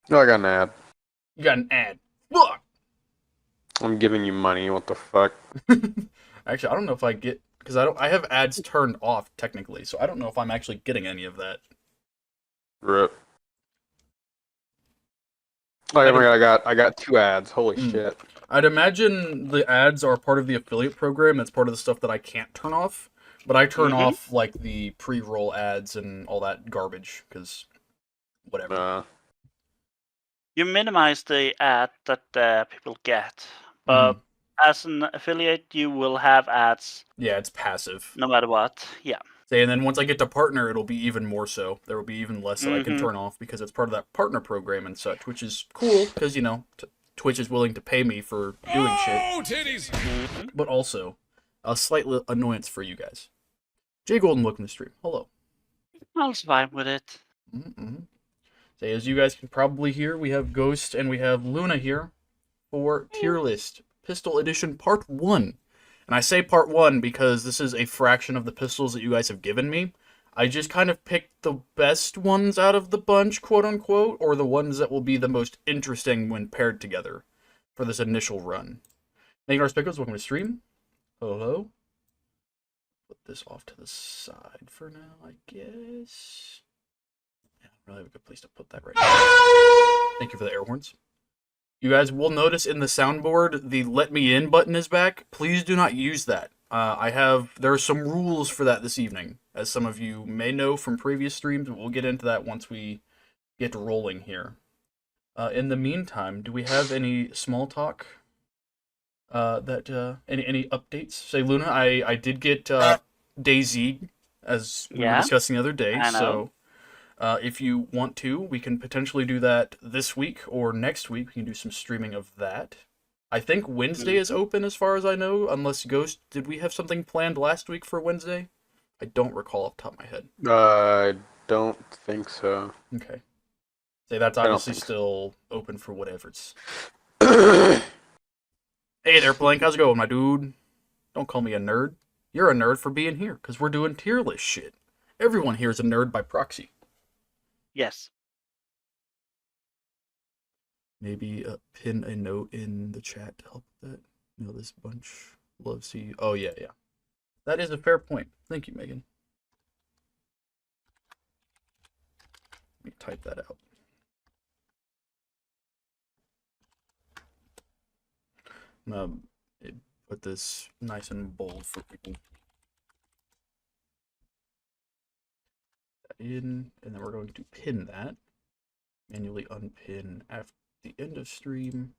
No, I got an ad. You got an ad. Fuck! I'm giving you money. What the fuck? Actually, I don't know if I get... Because I have ads turned off, technically, so I don't know if I'm actually getting any of that. Rip. Oh I'd, my god, I got two ads. Holy mm, shit. I'd imagine the ads are part of the affiliate program. That's part of the stuff that I can't turn off. But I turn Mm-hmm. off, like, the pre-roll ads and all that garbage, because whatever. You minimize the ad that people get, but Mm. as an affiliate, you will have ads Yeah, it's passive. no matter what. Yeah. Say, and then once I get to partner, it'll be even more so. There will be even less that I can Mm-hmm. turn off because it's part of that partner program and such, which is cool because Twitch is willing to pay me for doing shit, Oh, titties! Mm-hmm. but also a slight annoyance for you guys. Jay Golden, welcome to the stream. Hello. I'll survive with it. Mm-hmm. Say, as you guys can probably hear, we have Ghost and we have Luna here for Tier List Pistol Edition Part 1. And I say Part 1 because this is a fraction of the pistols that you guys have given me. I just kind of picked the best ones out of the bunch, quote unquote, or the ones that will be the most interesting when paired together for this initial run. Thank you, Spickles. Welcome to stream. Hello. Put this off to the side for now, I guess. Yeah, I don't really have a good place to put that right now. Thank you for the air horns. You guys will notice in the soundboard, the let me in button is back. Please do not use that. There are some rules for that this evening, as some of you may know from previous streams, but we'll get into that once we get rolling here. In the meantime, do we have any small talk? Any updates? Say, Luna, I did get DayZ, as we were Yeah, discussing the other day, I know. so if you want to, we can potentially do that this week or next week. We can do some streaming of that. I think Wednesday is Mm-hmm. open as far as I know, unless Ghost, did we have something planned last week for Wednesday? I don't recall off the top of my head. I don't think so. Okay. Say that's I don't obviously think so. still open for whatever's. Hey there, Blank. How's it going, my dude? Don't call me a nerd. You're a nerd for being here, because we're doing tier list shit. Everyone here is a nerd by proxy. Yes. Maybe pin a note in the chat to help with that. You know, this bunch loves you. Oh, yeah, yeah. That is a fair point. Thank you, Megan. Let me type that out. Put this nice and bold for people. In, and then we're going to pin that. Manually unpin after the end of stream.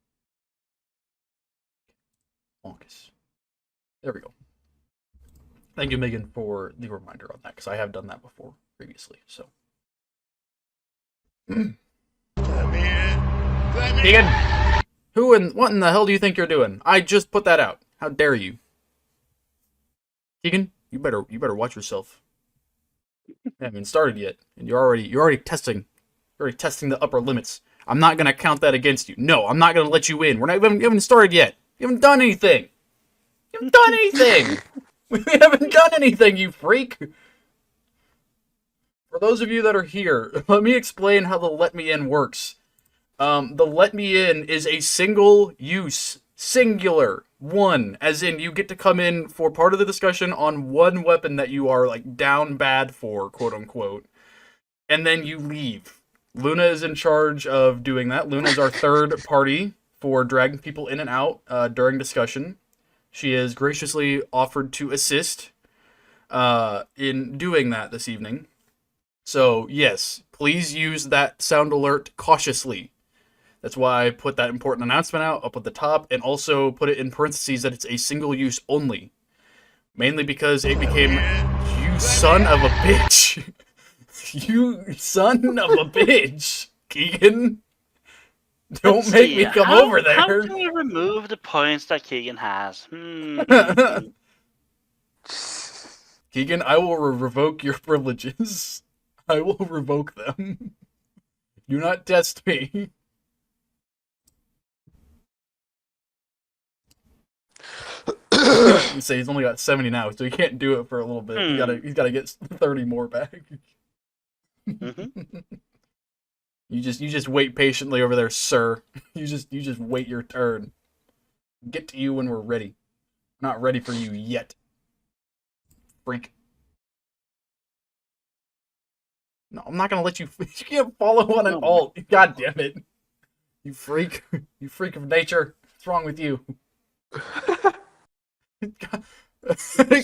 Bonkus. There we go. Thank you, Megan, for the reminder on that, because I have done that before previously. So, Let me in. Let me Keegan, what in the hell do you think you're doing? I just put that out. How dare you, Keegan? You better watch yourself. You haven't even started yet, and you're already testing. You're already testing the upper limits. I'm not gonna count that against you. No, I'm not gonna let you in. You haven't started yet. You haven't done anything. You haven't done anything. We haven't done anything, you freak. For those of you that are here, let me explain how the let me in works. The let me in is a single use, singular one, as in you get to come in for part of the discussion on one weapon that you are like down bad for, quote unquote, and then you leave. Luna is in charge of doing that. Luna is our third party for dragging people in and out during discussion. She has graciously offered to assist in doing that this evening. So, yes, please use that sound alert cautiously. That's why I put that important announcement out up at the top and also put it in parentheses that it's a single use only. Mainly because it became, you son of a bitch. You son of a bitch, Keegan. Don't Let's make see. me come over How there. can we remove the points that Keegan has? Keegan, I will revoke your privileges. I will revoke them. Do not test me. You say he's only got 70 now, so he can't do it for a little bit. He's gotta get 30 more back. Mm-hmm. You just wait patiently over there, sir. You just wait your turn. Get to you when we're ready. Not ready for you yet. Freak. No, I'm not gonna let you. You can't follow on an Oh my alt. God damn it. You freak. You freak of nature. What's wrong with you?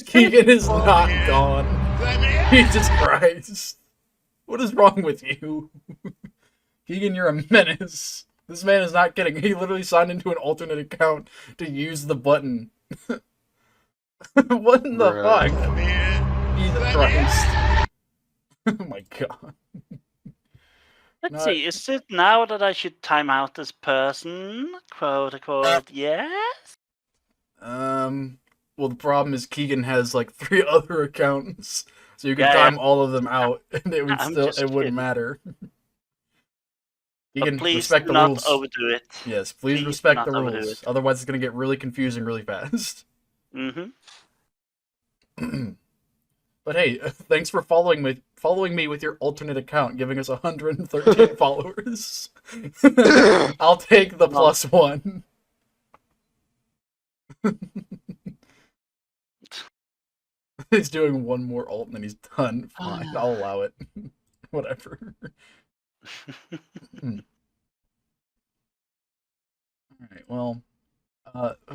Keegan is not gone. Let me in. Jesus Christ. What is wrong with you? Keegan, you're a menace. This man is not kidding. He literally signed into an alternate account to use the button. What in the Bruh. fuck? Let me in. Jesus Let me Christ. Oh my god. Let's No, see. Is it now that I should time out this person? Quote unquote. Yes. Well, the problem is Keegan has like 3 other accounts, so you can Yeah, time all of them out, and it would I'm still just it wouldn't kidding. matter. But Keegan, please respect do the not rules. overdo it. Yes, please Please do respect not the overdo rules. it. Otherwise, it's gonna get really confusing really fast. Mm-hmm. But hey, thanks for following me with your alternate account, giving us 113 followers. I'll take the Well- +1. He's doing one more alt and then he's done. Fine, I'll allow it. Whatever. Alright, well,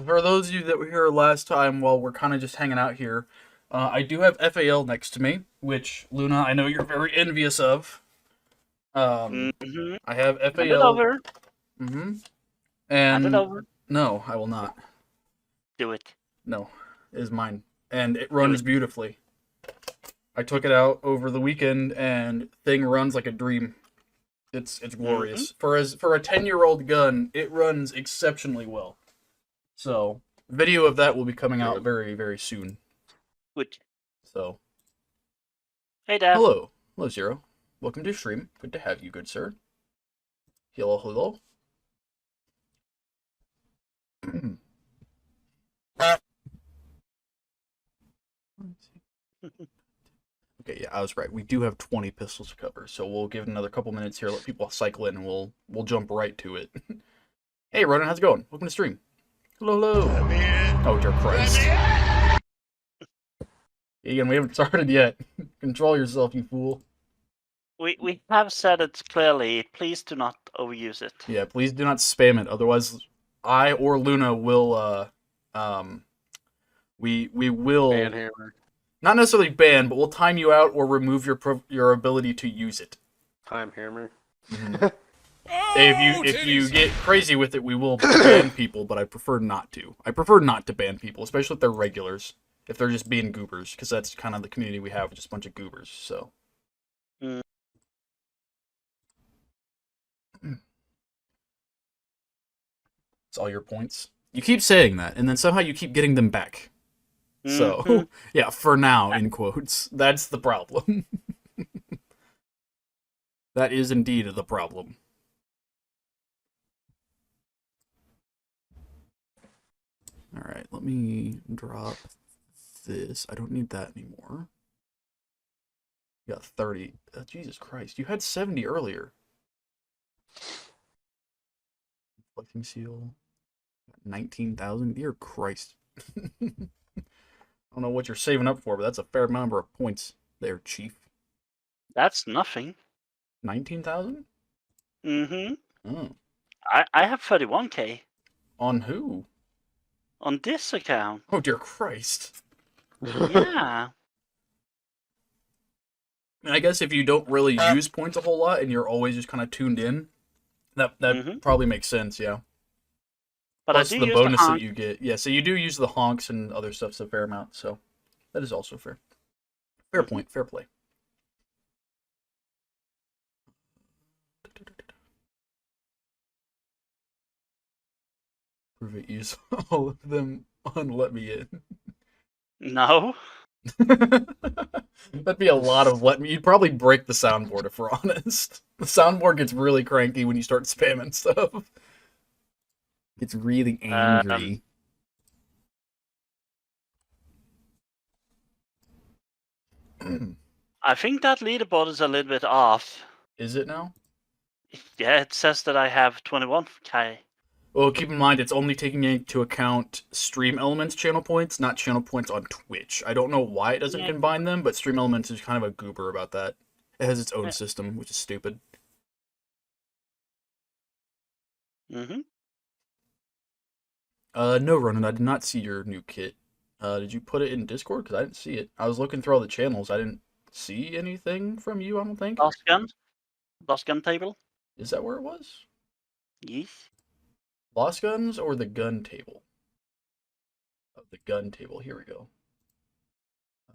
for those of you that were here last time, while we're kind of just hanging out here, I do have FAL next to me, which, Luna, I know you're very envious of. Mm-hmm. I have Hand it FAL. over. Mm-hmm. Hand it And over. no, I will not. Do it. No, it is mine. And it runs beautifully. I took it out over the weekend and thing runs like a dream. It's glorious. For a 10-year-old gun, it runs exceptionally well. So, video of that will be coming out very, very soon. Good. So, Hey, Dad. hello. Hello, Zero. Welcome to stream. Good to have you, good sir. Hello, hello. Okay, yeah, I was right. We do have 20 pistols to cover, so we'll give it another couple minutes here, let people cycle in, and we'll jump right to it. Hey, Ronan, how's it going? Welcome to stream. Hello, hello. Let me in. Oh, dear Let Christ. me in. Egan, we haven't started yet. Control yourself, you fool. We have said it clearly. Please do not overuse it. Yeah, please do not spam it, otherwise I or Luna will, we will... Banhammer. Not necessarily ban, but we'll time you out or remove your ability to use it. Time hammer. If you get crazy with it, we will ban people, but I prefer not to. I prefer not to ban people, especially if they're regulars. If they're just being goobers, because that's kind of the community we have, just a bunch of goobers. So. Mm. It's all your points. You keep saying that, and then somehow you keep getting them back. So, Mhm. yeah, for now, in quotes. That's the problem. That is indeed the problem. Alright, let me drop this. I don't need that anymore. You got 30. Jesus Christ, you had 70 earlier. Collecting seal. 19,000? Dear Christ. I don't know what you're saving up for, but that's a fair number of points there, Chief. That's nothing. 19,000? Mm-hmm. Oh. I have 31k On who? on this account. Oh, dear Christ. Yeah. I guess if you don't really use points a whole lot and you're always just kind of tuned in, that Mhm. probably makes sense, yeah. But Plus I do the use bonus the that honk. you get. Yeah, so you do use the honks and other stuff's a fair amount, so that is also fair. Fair point, fair play. Prove it, use all of them on Let Me In. No. That'd be a lot of Let Me. You'd probably break the soundboard if we're honest. The soundboard gets really cranky when you start spamming stuff. It's really angry. I think that leaderboard is a little bit off. Is it now? Yeah, it says that I have 21k. Well, keep in mind it's only taking into account Stream Elements channel points, not channel points on Twitch. I don't know why it doesn't Yeah. combine them, but Stream Elements is kind of a goober about that. It has its own Yeah. system, which is stupid. Mm-hmm. No, Ronan, I did not see your new kit. Did you put it in Discord? Because I didn't see it. I was looking through all the channels. I didn't see anything from you, I don't think. Lost gun table. Is that where it was? Yes. Lost Guns or the gun table? Oh, the gun table. Here we go.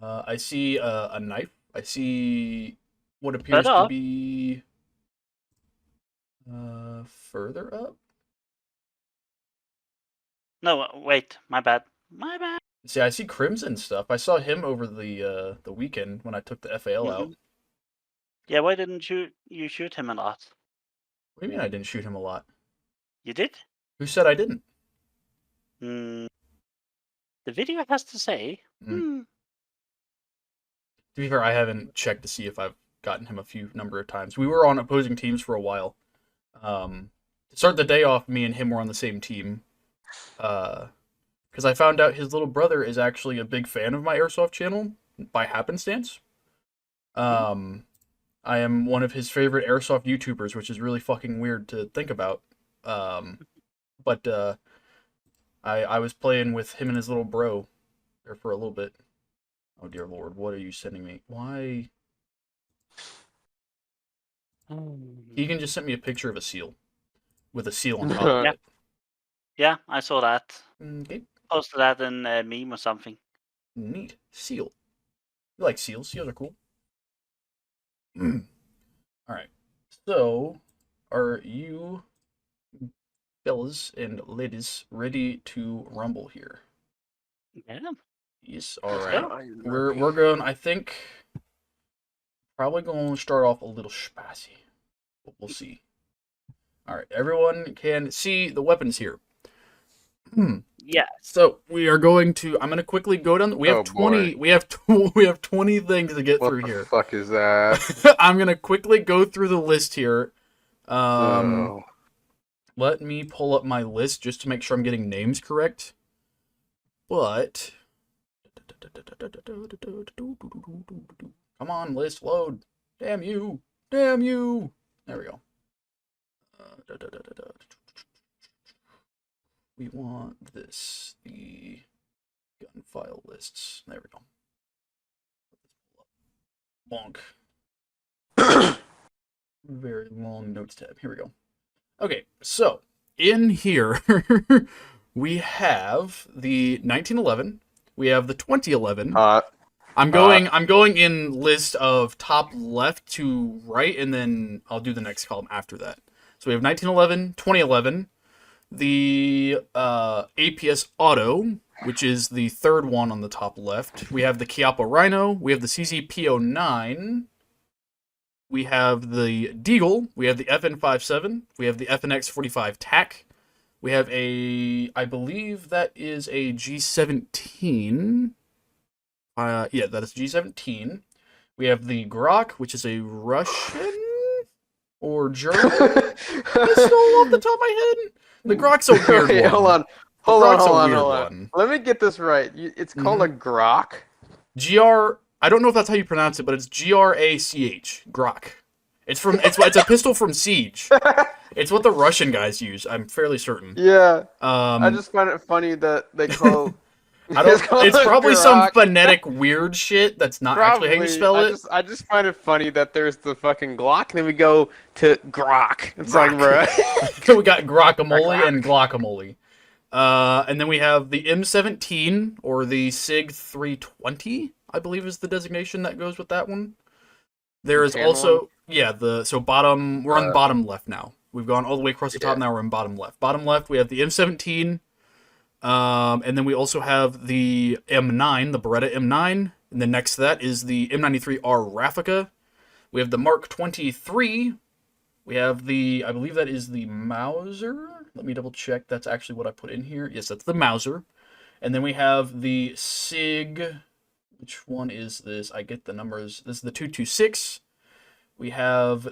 I see a knife. I see what appears to up. be further up. No, wait. My bad. My bad. See, I see Crimson stuff. I saw him over the weekend when I took the FAL out. Mhm. Yeah, why didn't you shoot him a lot? What do you mean I didn't shoot him a lot? You did? Who said I didn't? The video has to say. To be fair, I haven't checked to see if I've gotten him a few number of times. We were on opposing teams for a while. To start the day off, me and him were on the same team. Because I found out his little brother is actually a big fan of my Airsoft channel by happenstance. I am one of his favorite Airsoft YouTubers, which is really fucking weird to think about. But I was playing with him and his little bro there for a little bit. Oh dear lord, what are you sending me? Why? Egan just sent me a picture of a seal. With a seal on top of Yeah. it. Yeah, I saw that. Okay, Posted that in a meme or something. neat. Seal. You like seals? Seals are cool. Alright. So, are you fellas and ladies ready to rumble here? Yeah. Yes, Let's alright. We're going, I think, probably going to start off a little spicy. But we'll see. Alright, everyone can see the weapons here. Yeah. So we are going to. I'm going to quickly go down. We have Oh, 20. boy. We have 20 things to get What through the here. fuck is that? I'm going to quickly go through the list here. Oh. Let me pull up my list just to make sure I'm getting names correct. But come on, list load. Damn you. Damn you. There we go. We want this, the gun file lists. There we go. Bonk. Very long notes tab. Here we go. Okay, so in here we have the 1911. We have the 2011. Hot. I'm going in list of top left to right, and then I'll do the next column after that. So we have 1911, 2011, the APS Auto, which is the third one on the top left. We have the Chiappa Rhino. We have the CZP09. We have the Deagle. We have the FN57. We have the FNX45 TAC. We have I believe that is a G17. Yeah, that is G17. We have the Grok, which is a Russian or German pistol off the top of my head. The Grok's a weird Wait, one. hold on. The Hold on, Grok's a hold on, weird hold on. one. Let me get this right. It's called a Grok? I don't know if that's how you pronounce it, but it's Grach. Grok. It's a pistol from Siege. It's what the Russian guys use. I'm fairly certain. Yeah. I Um, just find it funny that they call... it's probably some Grok. phonetic weird shit that's not actually how you spell it. I just find it funny that there's the fucking Glock, and then we go to Grok. It's like, bruh. We got guacamole and guacamole. And then we have the M17 or the SIG 320, I believe is the designation that goes with that one. There is tan also bottom. We're on bottom left now. We've gone all the way across the top. Now we're in bottom left. Bottom left, we have the M17. And then we also have the M9, the Beretta M9. And then next to that is the M93R Raffica. We have the Mark 23. We have I believe that is the Mauser. Let me double check. That's actually what I put in here. Yes, that's the Mauser. And then we have the SIG. Which one is this? I get the numbers. This is the 226. We have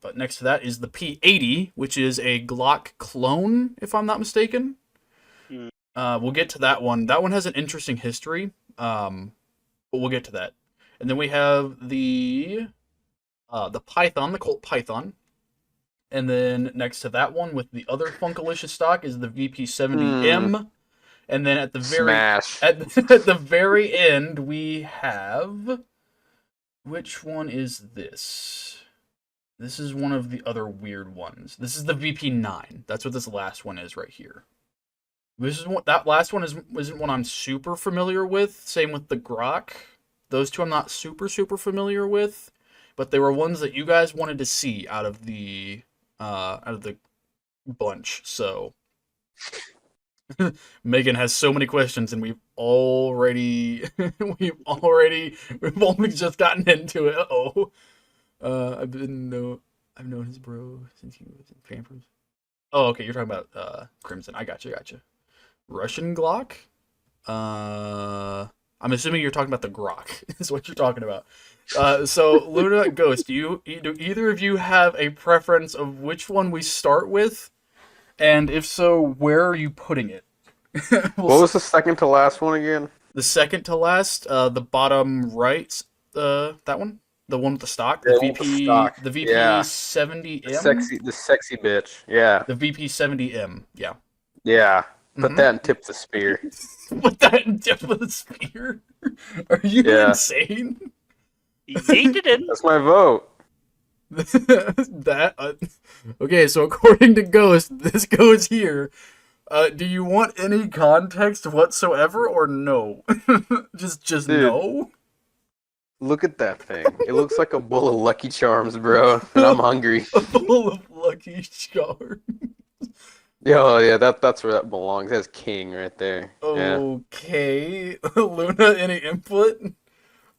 but next to that is the P80, which is a Glock clone, if I'm not mistaken. Mm. We'll get to that one. That one has an interesting history, but we'll get to that. And then we have the Python, the Colt Python. And then next to that one with the other Funkalicious stock is the VP70M. And then at the Smash. at the very end we have, which one is this? This is one of the other weird ones. This is the VP9. That's what this last one is right here. This is what that last one isn't one I'm super familiar with. Same with the Grok. Those two I'm not super familiar with, but they were ones that you guys wanted to see out of the bunch. So Megan has so many questions, and we've only just gotten into it. I've known his bro since he was in Pampers. Oh, okay, you're talking about Crimson. I gotcha. Russian Glock. I'm assuming you're talking about the Grok. Is what you're talking about. So Luna, Ghost, do either of you have a preference of which one we start with? And if so, where are you putting it? What was the second to last one again? The second to last, the bottom right, that one, the one with the stock, the Yeah, with the VP, stock. the VP Yeah. 70M, The sexy bitch. Yeah. the VP 70M. Yeah. Yeah. Put Mhm. that and tip the spear. Put that in depth of the spear. Are you Yeah. insane? Yeeted it in. That's my vote. Okay, so according to Ghost, this goes here. Do you want any context whatsoever or no? just Dude. no? Look at that thing. It looks like a bowl of Lucky Charms, bro. And I'm hungry. A bowl of Lucky Charms. Yeah, that's where that belongs. That's king right there. Yeah. Okay. Luna, any input?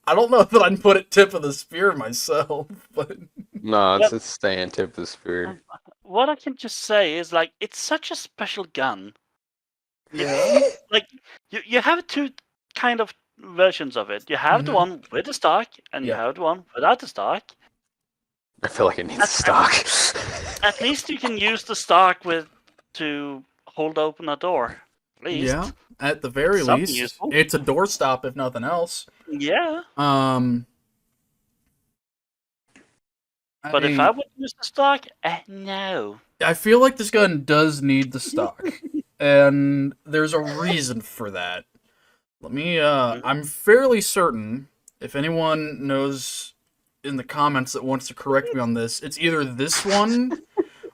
I don't know that I'd put it tip of the spear myself, but No, it's staying tip of the spear. What I can just say is, like, it's such a special gun. yeah. Like, you have two kind of versions of it. You have the Mhm. one with the stock, and you Yeah. have the one without the stock. I feel like it needs That's stock. At least you can use the stock to hold open a door. At least. Yeah, at the very Something least, useful. it's a doorstop if nothing else. Yeah. But if I would use the stock, no. I feel like this gun does need the stock, and there's a reason for that. Let me, I'm fairly certain, if anyone knows in the comments that wants to correct me on this, it's either this one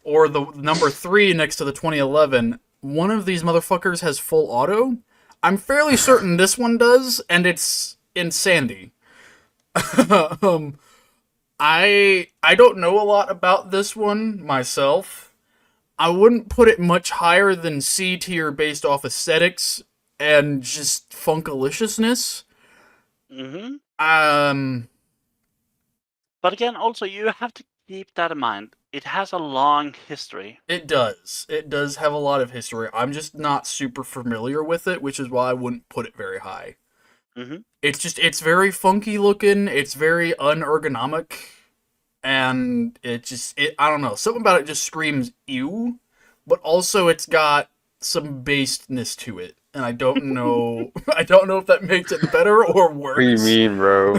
or the number 3 next to the 2011. One of these motherfuckers has full auto. I'm fairly certain this one does, and it's in Sandy. I don't know a lot about this one myself. I wouldn't put it much higher than C tier based off aesthetics and just funkaliciousness. Mm-hmm. But again, also, you have to keep that in mind. It has a long history. It does. It does have a lot of history. I'm just not super familiar with it, which is why I wouldn't put it very high. Mm-hmm. It's very funky looking. It's very unergonomic. And I don't know. Something about it just screams ew. But also it's got some basedness to it. And I don't know. I don't know if that makes it better or worse. What do you mean, bro?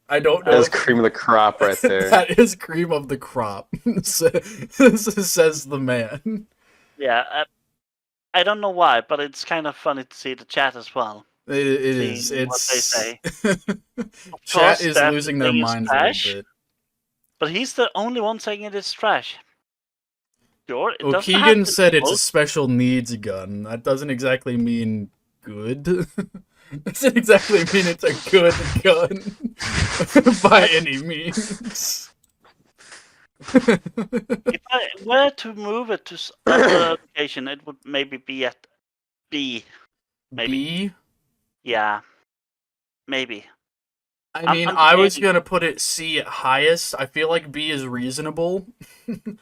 I don't know. That's cream of the crop right there. That is cream of the crop, says the man. Yeah, I don't know why, but it's kind of funny to see the chat as well. It is. Seeing what they say. Chat course, is that losing their thing is minds a trash. little bit. But he's the only one saying it is trash. Sure, it doesn't have Keegan to said be it's a both. special needs gun. That doesn't exactly mean good. Doesn't exactly mean it's a good gun by any means. If I were to move it to other location, it would maybe be at B. Maybe. B? Yeah, maybe. I I'm- mean, I'm I was debating. gonna put it C at highest. I feel like B is reasonable.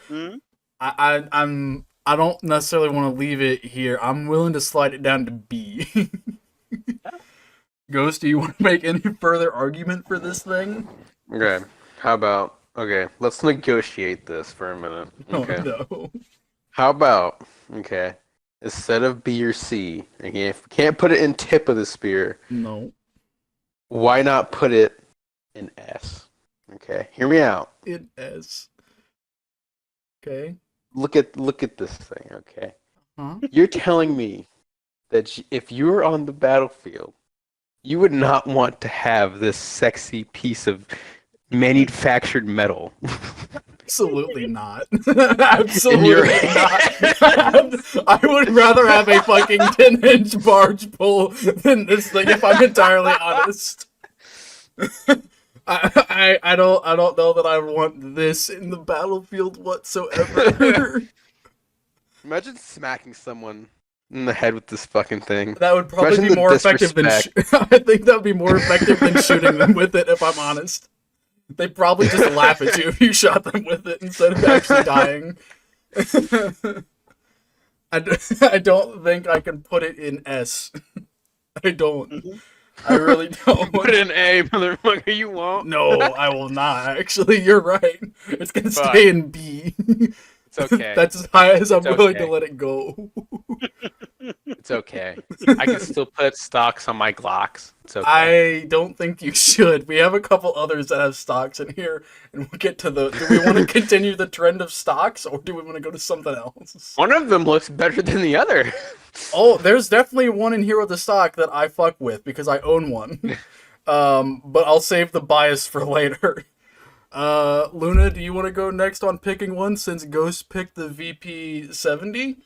Hmm? I don't necessarily want to leave it here. I'm willing to slide it down to B. Ghost, do you want to make any further argument for this thing? Okay. How about okay? Let's negotiate this for a minute. Okay. Oh no. How about okay? Instead of B or C, okay, if we can't put it in tip of the spear, No. why not put it in S? Okay, hear me out. In S. Okay. Look at this thing. Okay, Huh? you're telling me that if you were on the battlefield, you would not want to have this sexy piece of manufactured metal. Absolutely not. Absolutely your not. I would rather have a fucking 10-inch barge pole than this thing, if I'm entirely honest. I don't know that I want this in the battlefield whatsoever. Imagine smacking someone in the head with this fucking thing. That would probably Imagine be the more effective than I think that would be more effective than shooting them with it, if I'm honest. They'd probably just laugh at you if you shot them with it instead of actually dying. I don't think I can put it in S. I don't. I really don't. Put it in A, motherfucker. You won't. No, I will not. Actually, you're right. It's gonna Fuck. stay in B. It's okay. That's as high as I'm It's willing okay. to let it go. It's okay. I can still put stocks on my Glocks. It's okay. I don't think you should. We have a couple others that have stocks in here, and we'll get to the. Do we want to continue the trend of stocks, or do we want to go to something else? One of them looks better than the other. Oh, there's definitely one in here with a stock that I fuck with because I own one. But I'll save the bias for later. Luna, do you want to go next on picking one since Ghost picked the VP70?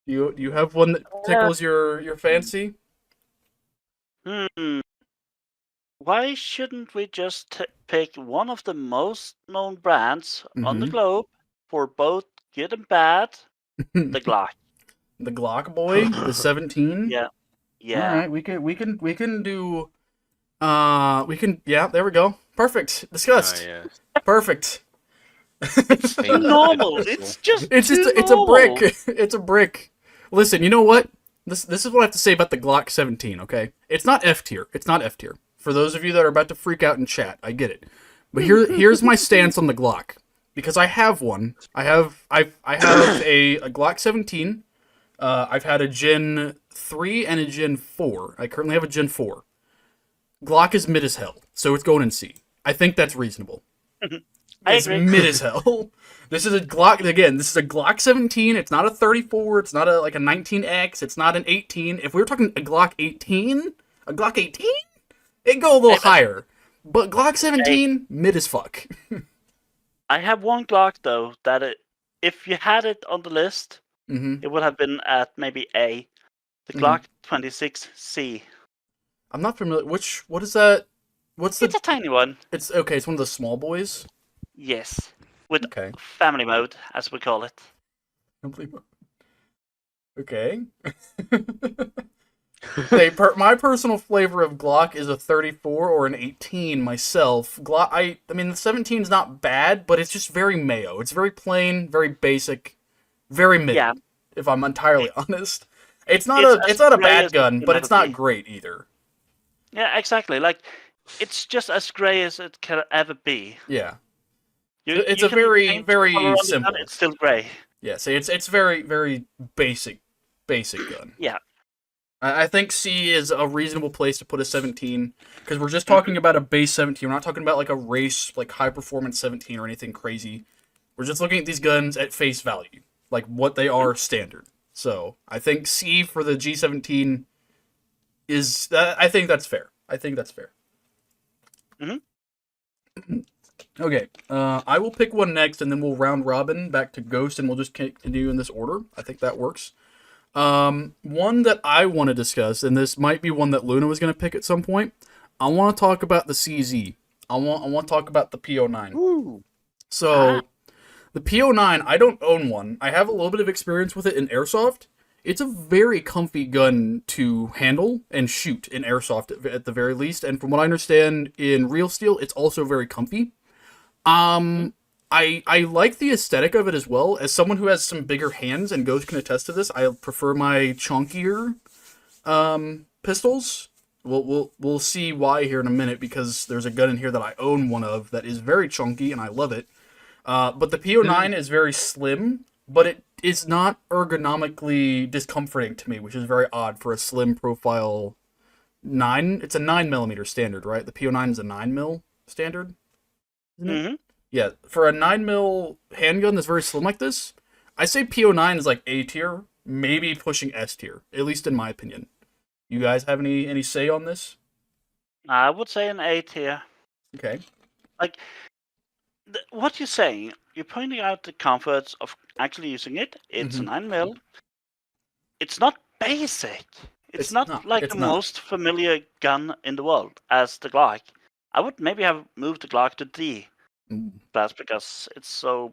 You have one that tickles your fancy? Why shouldn't we just pick one of the most known brands on the Mhm. globe for both good and bad? The Glock. The Glock boy, the 17. Yeah. Yeah. All right, we can do. Yeah, there we go. Perfect. Discussed. Oh, yeah. Perfect. It's too normal. It's just It's just too it's a normal. brick. It's a brick. Listen, you know what? This is what I have to say about the Glock 17. Okay, it's not F tier. It's not F tier. For those of you that are about to freak out in chat, I get it. But here's my stance on the Glock, because I have one. I have a Glock 17. I've had a Gen 3 and a Gen 4. I currently have a Gen 4. Glock is mid as hell, so it's going in C. I think that's reasonable. I It's agree. mid as hell. This is a Glock, again, this is a Glock 17. It's not a 34. It's not like a 19X. It's not an 18. If we were talking a Glock 18, it'd go a little higher. But Glock 17, mid as fuck. I have one Glock though that if you had it on the list, hmm it would have been at maybe A. The Mhm. Glock 26C. I'm not familiar. What is that? What's the, It's a tiny one. it's okay, it's one of the small boys. Yes. With Okay. family mode, as we call it. Okay. My personal flavor of Glock is a 34 or an 18 myself. Glock, I mean, the 17 is not bad, but it's just very mayo. It's very plain, very basic, very mid. Yeah. If I'm entirely honest, it's not It's a as gray bad as gun, it but can it's ever not be. great either. Yeah, exactly. Like, it's just as grey as it can ever be. Yeah. You, It's you a can very, paint very color on the gun, simple. it's still grey. Yeah. So it's very, very basic gun. Yeah. I think C is a reasonable place to put a 17 because we're just talking about a base 17. We're not talking about like a race, like high performance 17 or anything crazy. We're just looking at these guns at face value, like what they are standard. So I think C for the G17 is. I think that's fair. Okay, I will pick one next, and then we'll round robin back to Ghost, and we'll just continue in this order. I think that works. One that I want to discuss, and this might be one that Luna was going to pick at some point. I want to talk about the CZ. I want to talk about the PO9. Ooh. So, the PO9, I don't own one. I have a little bit of experience with it in airsoft. It's a very comfy gun to handle and shoot in airsoft at the very least. And from what I understand in real steel, it's also very comfy. I like the aesthetic of it as well. As someone who has some bigger hands, and Ghost can attest to this, I prefer my chunkier pistols We'll see why here in a minute, because there's a gun in here that I own one of that is very chunky and I love it. But the PO9 is very slim, but it is not ergonomically discomforting to me, which is very odd for a slim profile 9. It's a 9mm standard, right? The PO9 is a 9mm standard, isn't it? hmm Yeah, for a 9mm handgun that's very slim like this, I say PO9 is like A tier, maybe pushing S tier, at least in my opinion. You guys have any say on this? I would say an A tier. Okay. What you're saying, you're pointing out the comforts of actually using it. It's a 9mm. It's not basic. It's not like it's the not. most familiar gun in the world as the Glock. I would maybe have moved the Glock to D. Mm, That's because it's so.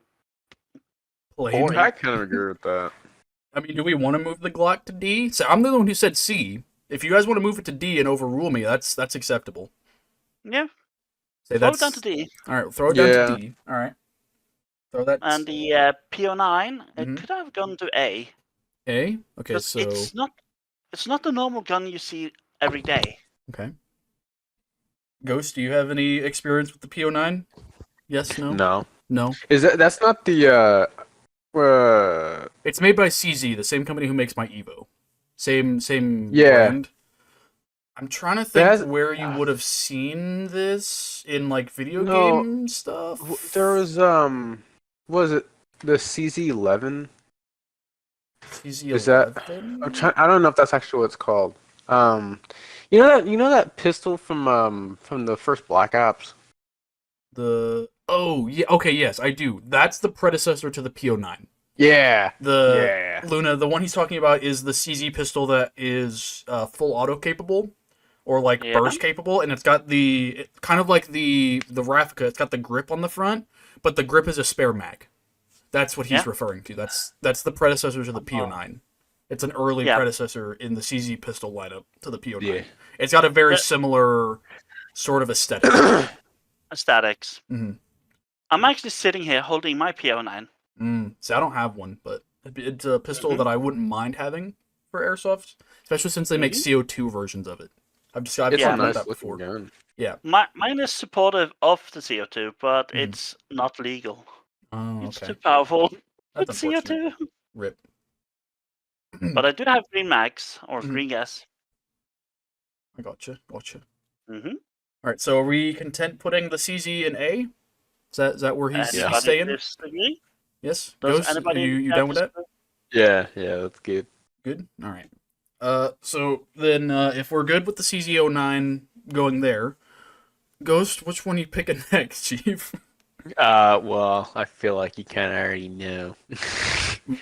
plain. I kind of agree with that. I mean, do we want to move the Glock to D? So I'm the one who said C. If you guys want to move it to D and overrule me, that's acceptable. Yeah, Say throw that's it down to D. all right. Throw it down Yeah. to D. All right. Throw that And the PO9, Mhm. it could have gone to A. A. Okay, But so it's not the normal gun you see every day. okay. Ghost, do you have any experience with the PO9? Yes. No. No. No. That's not the It's made by CZ, the same company who makes my Evo. Same Yeah. brand. I'm trying to think That's- where you would have seen this in like video No. game stuff. there was was it the CZ11? CZ11. Is that- I don't know if that's actually what it's called. You know that pistol from the first Black Ops? yeah, okay, yes, I do. That's the predecessor to the PO9. Yeah. The Yeah. Luna, the one he's talking about is the CZ pistol that is full auto capable, or like Yeah. burst capable, and it's got kind of like the Rafka. It's got the grip on the front, but the grip is a spare mag. That's what he's Yeah. referring to. That's the predecessor to the PO9. It's an early Yeah. predecessor in the CZ pistol lineup to the PO9. Yeah. It's got a very Yeah. similar sort of aesthetic. Aesthetics. Mhm. I'm actually sitting here holding my PO9. See, I don't have one, but it's a pistol Mhm. that I wouldn't mind having for airsoft, especially since they make Mhm. CO2 versions of it. I've It's talked a about nice that looking before. gun. Mine is supportive of the CO2, but Mhm. it's not legal. Oh, It's okay. too powerful That's with unfortunate. CO2. Rip. But I do have green mags or Mhm. green gas. I gotcha. Mm-hmm. All right, so are we content putting the CZ in A? Is that where he's Yeah. staying? Disagree? Yes. Does Ghost, anybody you down with that? Yeah, that's good. Good. All right. So then, if we're good with the CZ09 going there, Ghost, which one are you picking next, Chief? Well, I feel like you kind of already know.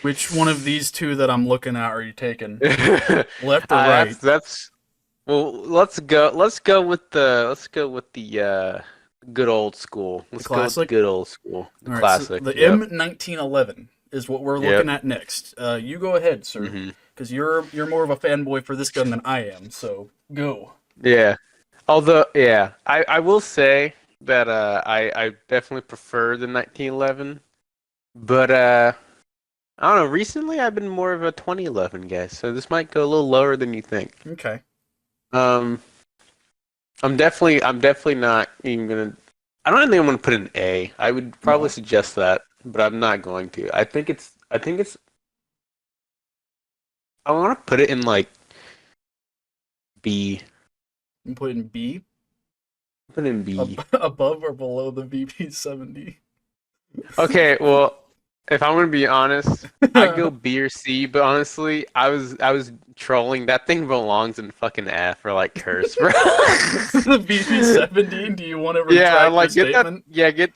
Which one of these two that I'm looking at are you taking? Left or right? That's well. Let's go with the good old school. Let's go with classic? the good old school. The All right, classic. So the yep. M1911 is what we're Yep. looking at next. You go ahead, sir, Mhm. because you're more of a fanboy for this gun than I am. So go. Yeah. Although, yeah, I will say that I definitely prefer the 1911, but I don't know. Recently, I've been more of a 2011 guy, so this might go a little lower than you think. Okay. I'm definitely not even gonna. I don't think I'm gonna put an A. I would probably No. suggest that, but I'm not going to. I think it's. I want to put it in like B. You put in B, Put it in B. above or below the VP70. Okay, well, if I'm gonna be honest, I'd go B or C. But honestly, I was trolling. That thing belongs in fucking F or like curse, bro. The VP70. Do you want to retract Yeah, like your get that. statement? Yeah, get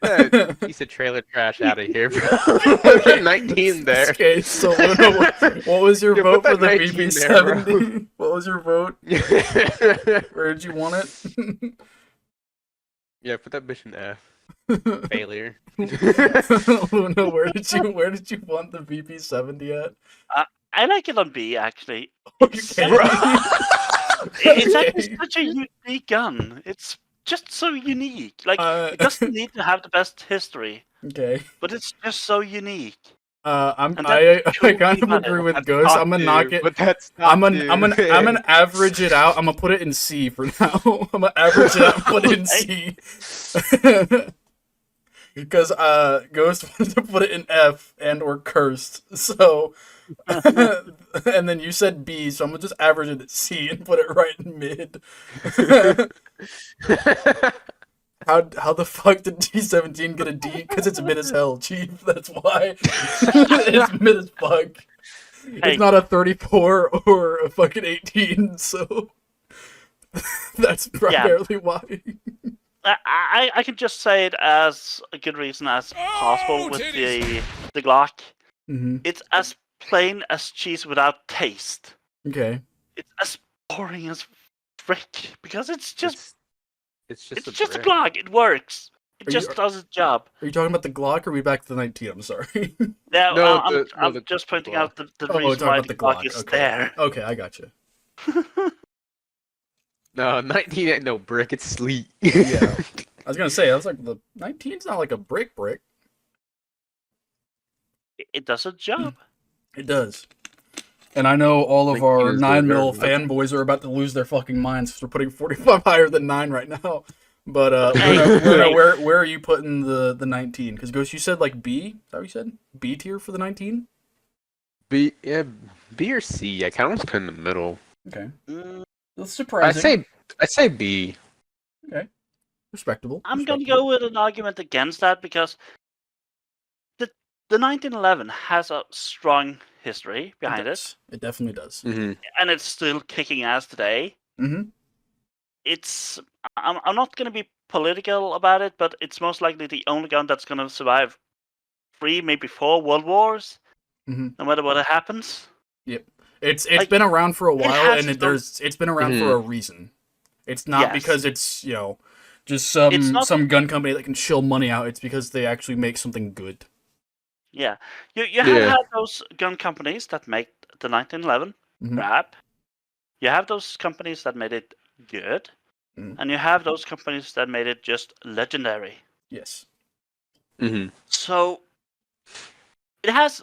that piece of trailer trash out of here, bro. Put that 19 there. Okay, so what was your Yeah, vote put for the that 19 there, bro. VP70? What was your vote? Where did you want it? Yeah, put that bitch in F. Failure. Luna, where did you want the VP70 at? I like it on B, actually. Okay. It's Okay. actually such a unique gun. It's just so unique. Like, Uh, it doesn't need to have the best history, Okay. but it's just so unique. And I that's kind of totally agree valid. with That's Ghost. top I'm gonna two, knock it. but that's I'm top gonna two. I'm gonna average it out. I'm gonna put it in C for now. I'm gonna average it out and put it in C. Because Ghost wanted to put it in F and or cursed. So and then you said B, so I'm gonna just average it at C and put it right in mid. How the fuck did D17 get a D? Because it's mid as hell, Chief. That's why. It's mid as fuck. Hey. It's not a 34 or a fucking 18, so that's primarily why. I can just say it as a good reason as possible with the Glock. Hmm. It's as plain as cheese without taste. Okay. It's as boring as frick because it's just it's just it's just a brick. Glock. It works. It Are you- just does its job. Are you talking about the Glock or are we back to the 19? I'm sorry. Yeah, No, I'm the just pointing Glock. out the Oh, we're reason talking why about the the Glock Glock. is Okay. there. Okay, I got you. No, 19 ain't no brick. It's sleet. Yeah. I was gonna say, I was like, the 19's not like a brick. It does its job. It does. And I know all of 19 our is 9mm very much- fanboys are about to lose their fucking minds for putting 45 higher than 9 right now. But Hey, Luna, hey. where are you putting the 19? Because Ghost, you said like B. Is that what you said? B tier for the 19? B, yeah, B or C. I kind of put in the middle. Okay. Mm, That's surprising. I say B. Respectable. I'm gonna go with an argument against that because the 1911 has a strong history behind it, It definitely does. Mm-hmm. and it's still kicking ass today. Mm-hmm. I'm not gonna be political about it, but it's most likely the only gun that's gonna survive 3, maybe 4 world wars, Mhm. no matter what happens. It's Like, been around for a while, has and its own- it's been around for a reason. It's not Yes. because it's just It's not- some gun company that can shill money out. It's because they actually make something good. Yeah, you have Yeah. had those gun companies that make the 1911 Mhm. crap. You have those companies that made it good, Mhm. and you have those companies that made it just legendary. Yes. Mm-hmm. So it has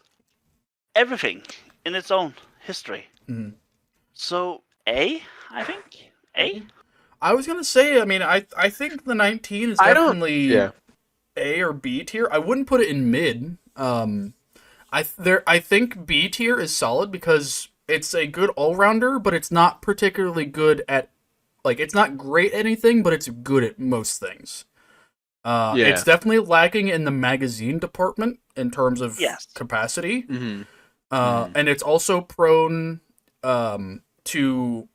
everything in its own history. Mhm. So A, I think A. I was gonna say, I mean, I think the 19 is I don't- definitely Yeah. A or B tier. I wouldn't put it in mid. I think B tier is solid because it's a good all rounder, but it's not particularly good at it's not great at anything, but it's good at most things. Yeah. It's definitely lacking in the magazine department in terms of Yes. capacity. Mm-hmm. And it's also prone to,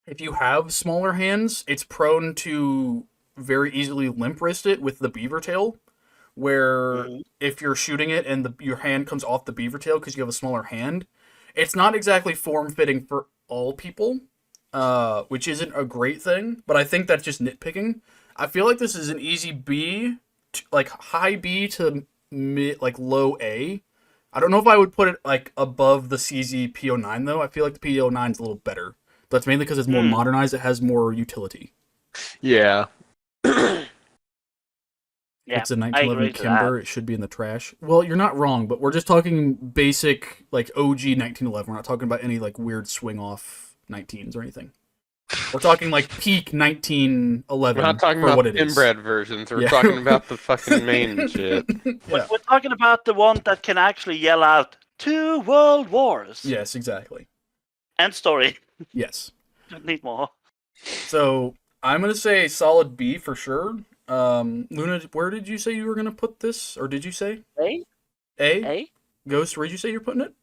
if you have smaller hands, it's prone to very easily limp wrist it with the beaver tail, where Mhm. if you're shooting it and your hand comes off the beaver tail because you have a smaller hand, it's not exactly form fitting for all people, which isn't a great thing. But I think that's just nitpicking. I feel like this is an easy B, like high B to mid, like low A. I don't know if I would put it like above the CZ P09 though. I feel like the P09 is a little better. That's mainly because it's more modernized. It has more utility. Yeah. Yeah, It's a I 1911 agree to Kimber. It should be in the trash. Well, you're not wrong, but we're just talking basic like OG 1911. We're not talking about any like weird swing off 19s or anything. We're talking like peak 1911 We're not talking for about what it is. inbred versions. We're Yeah. talking about the fucking main shit. Yeah. We're talking about the one that can actually yell out 2 world wars. Yes, exactly. End story. Yes. Don't need more. So I'm gonna say solid B for sure. Luna, where did you say you were gonna put this, or did you say A? A? A? Ghost, where'd you say you're putting it?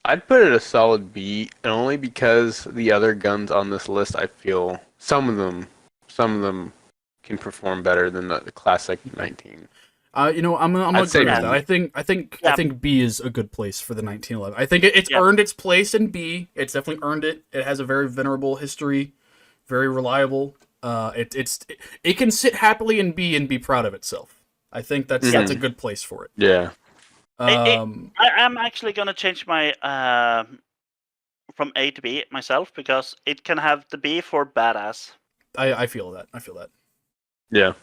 I'd put it a solid B, and only because the other guns on this list, I feel some of them can perform better than the classic 19. I'm gonna I'd say agree with B. that. I think B is a good place for the 1911. I think it's Yeah. earned its place in B. It's definitely earned it. It has a very venerable history, very reliable. It can sit happily in B and be proud of itself. I think that's a good place for it. Yeah. I'm actually gonna change my from A to B myself because it can have the B for badass. I feel that. I feel that. Yeah.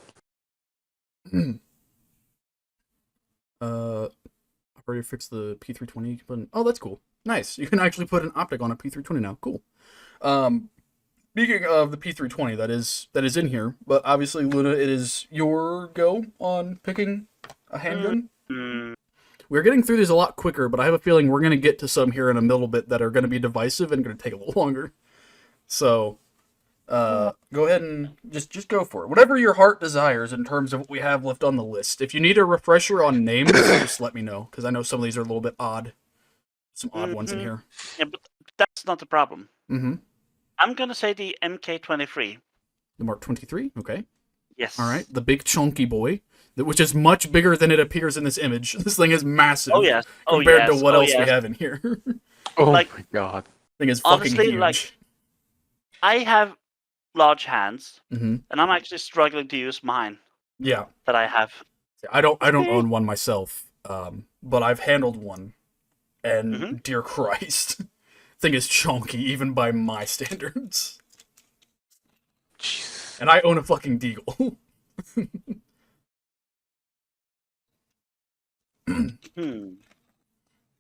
All already fixed the P320 button. Oh, that's cool. Nice. You can actually put an optic on a P320 now. Cool. Speaking of the P320, that is in here. But obviously, Luna, it is your go on picking a handgun. Mm, We're getting through these a lot quicker, but I have a feeling we're going to get to some here in a little bit that are going to be divisive and going to take a little longer. So, go ahead and just go for it. Whatever your heart desires in terms of what we have left on the list. If you need a refresher on names, just let me know, because I know some of these are a little bit odd. Some odd ones in here. yeah, but that's not the problem. Mm-hmm. I'm gonna say the MK23. The Mark 23, okay. Yes. All right, the big chunky boy, which is much bigger than it appears in this image. This thing is massive. Oh yes. Oh compared yes. to what oh, else we yes. have in here. Oh Like- my god. Thing is fucking Honestly, huge. like- I have large hands, Mm-hmm. and I'm actually struggling to use mine Yeah, that I have. I don't own one myself, but I've handled one, and Mhm. dear Christ, thing is chunky even by my standards. Jesus. And I own a fucking Deagle.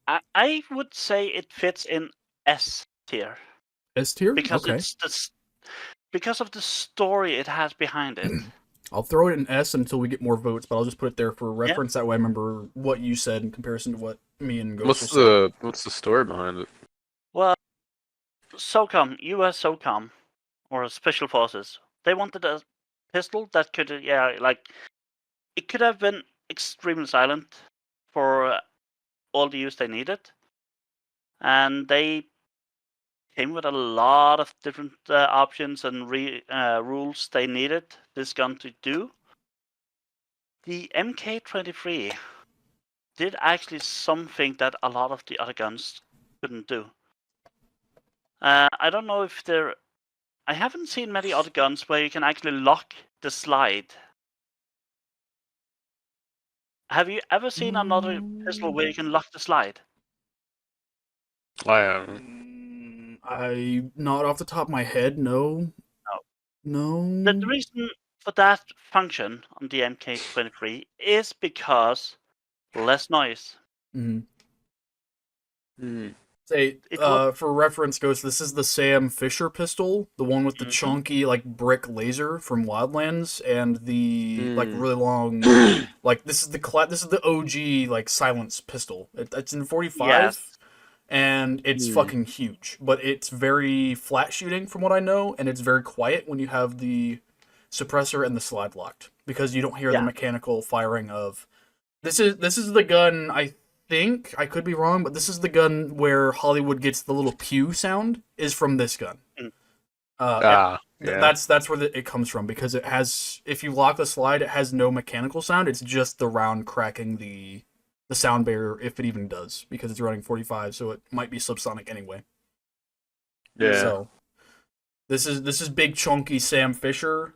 I would say it fits in S tier S tier. because Okay, because of the story it has behind it. I'll throw it in S until we get more votes, but I'll just put it there for reference. That way, I remember what you said in comparison to what me and Ghost will say. What's the story behind it? Well, SOCOM, US SOCOM, or Special Forces, they wanted a pistol that could, it could have been extremely silent for all the use they needed. And they came with a lot of different options and rules they needed this gun to do. The MK23 did actually something that a lot of the other guns couldn't do. I don't know if I haven't seen many other guns where you can actually lock the slide. Have you ever seen another pistol where you can lock the slide? I am. I not off the top of my head, no. No. The reason for that function on the MK23 is because less noise. Mhm. Hmm. Say, It was- for reference, Ghost, this is the Sam Fisher pistol, the one with the Mhm. chunky, like, brick laser from Wildlands, and the, like, Mm. really long, like, this is the OG, like, silence pistol. It's in 45, Yes. and it's Mm. fucking huge, but it's very flat shooting from what I know, and it's very quiet when you have the suppressor and the slide locked, because you don't hear the Yeah. mechanical firing of... This is the gun, I think, I could be wrong, but this is the gun where Hollywood gets the little pew sound, is from this gun. Mm. Yeah. That's where it comes from, because it has, if you lock the slide, it has no mechanical sound, it's just the round cracking the sound barrier, if it even does, because it's running 45, so it might be subsonic anyway. Yeah. So, this is big chunky Sam Fisher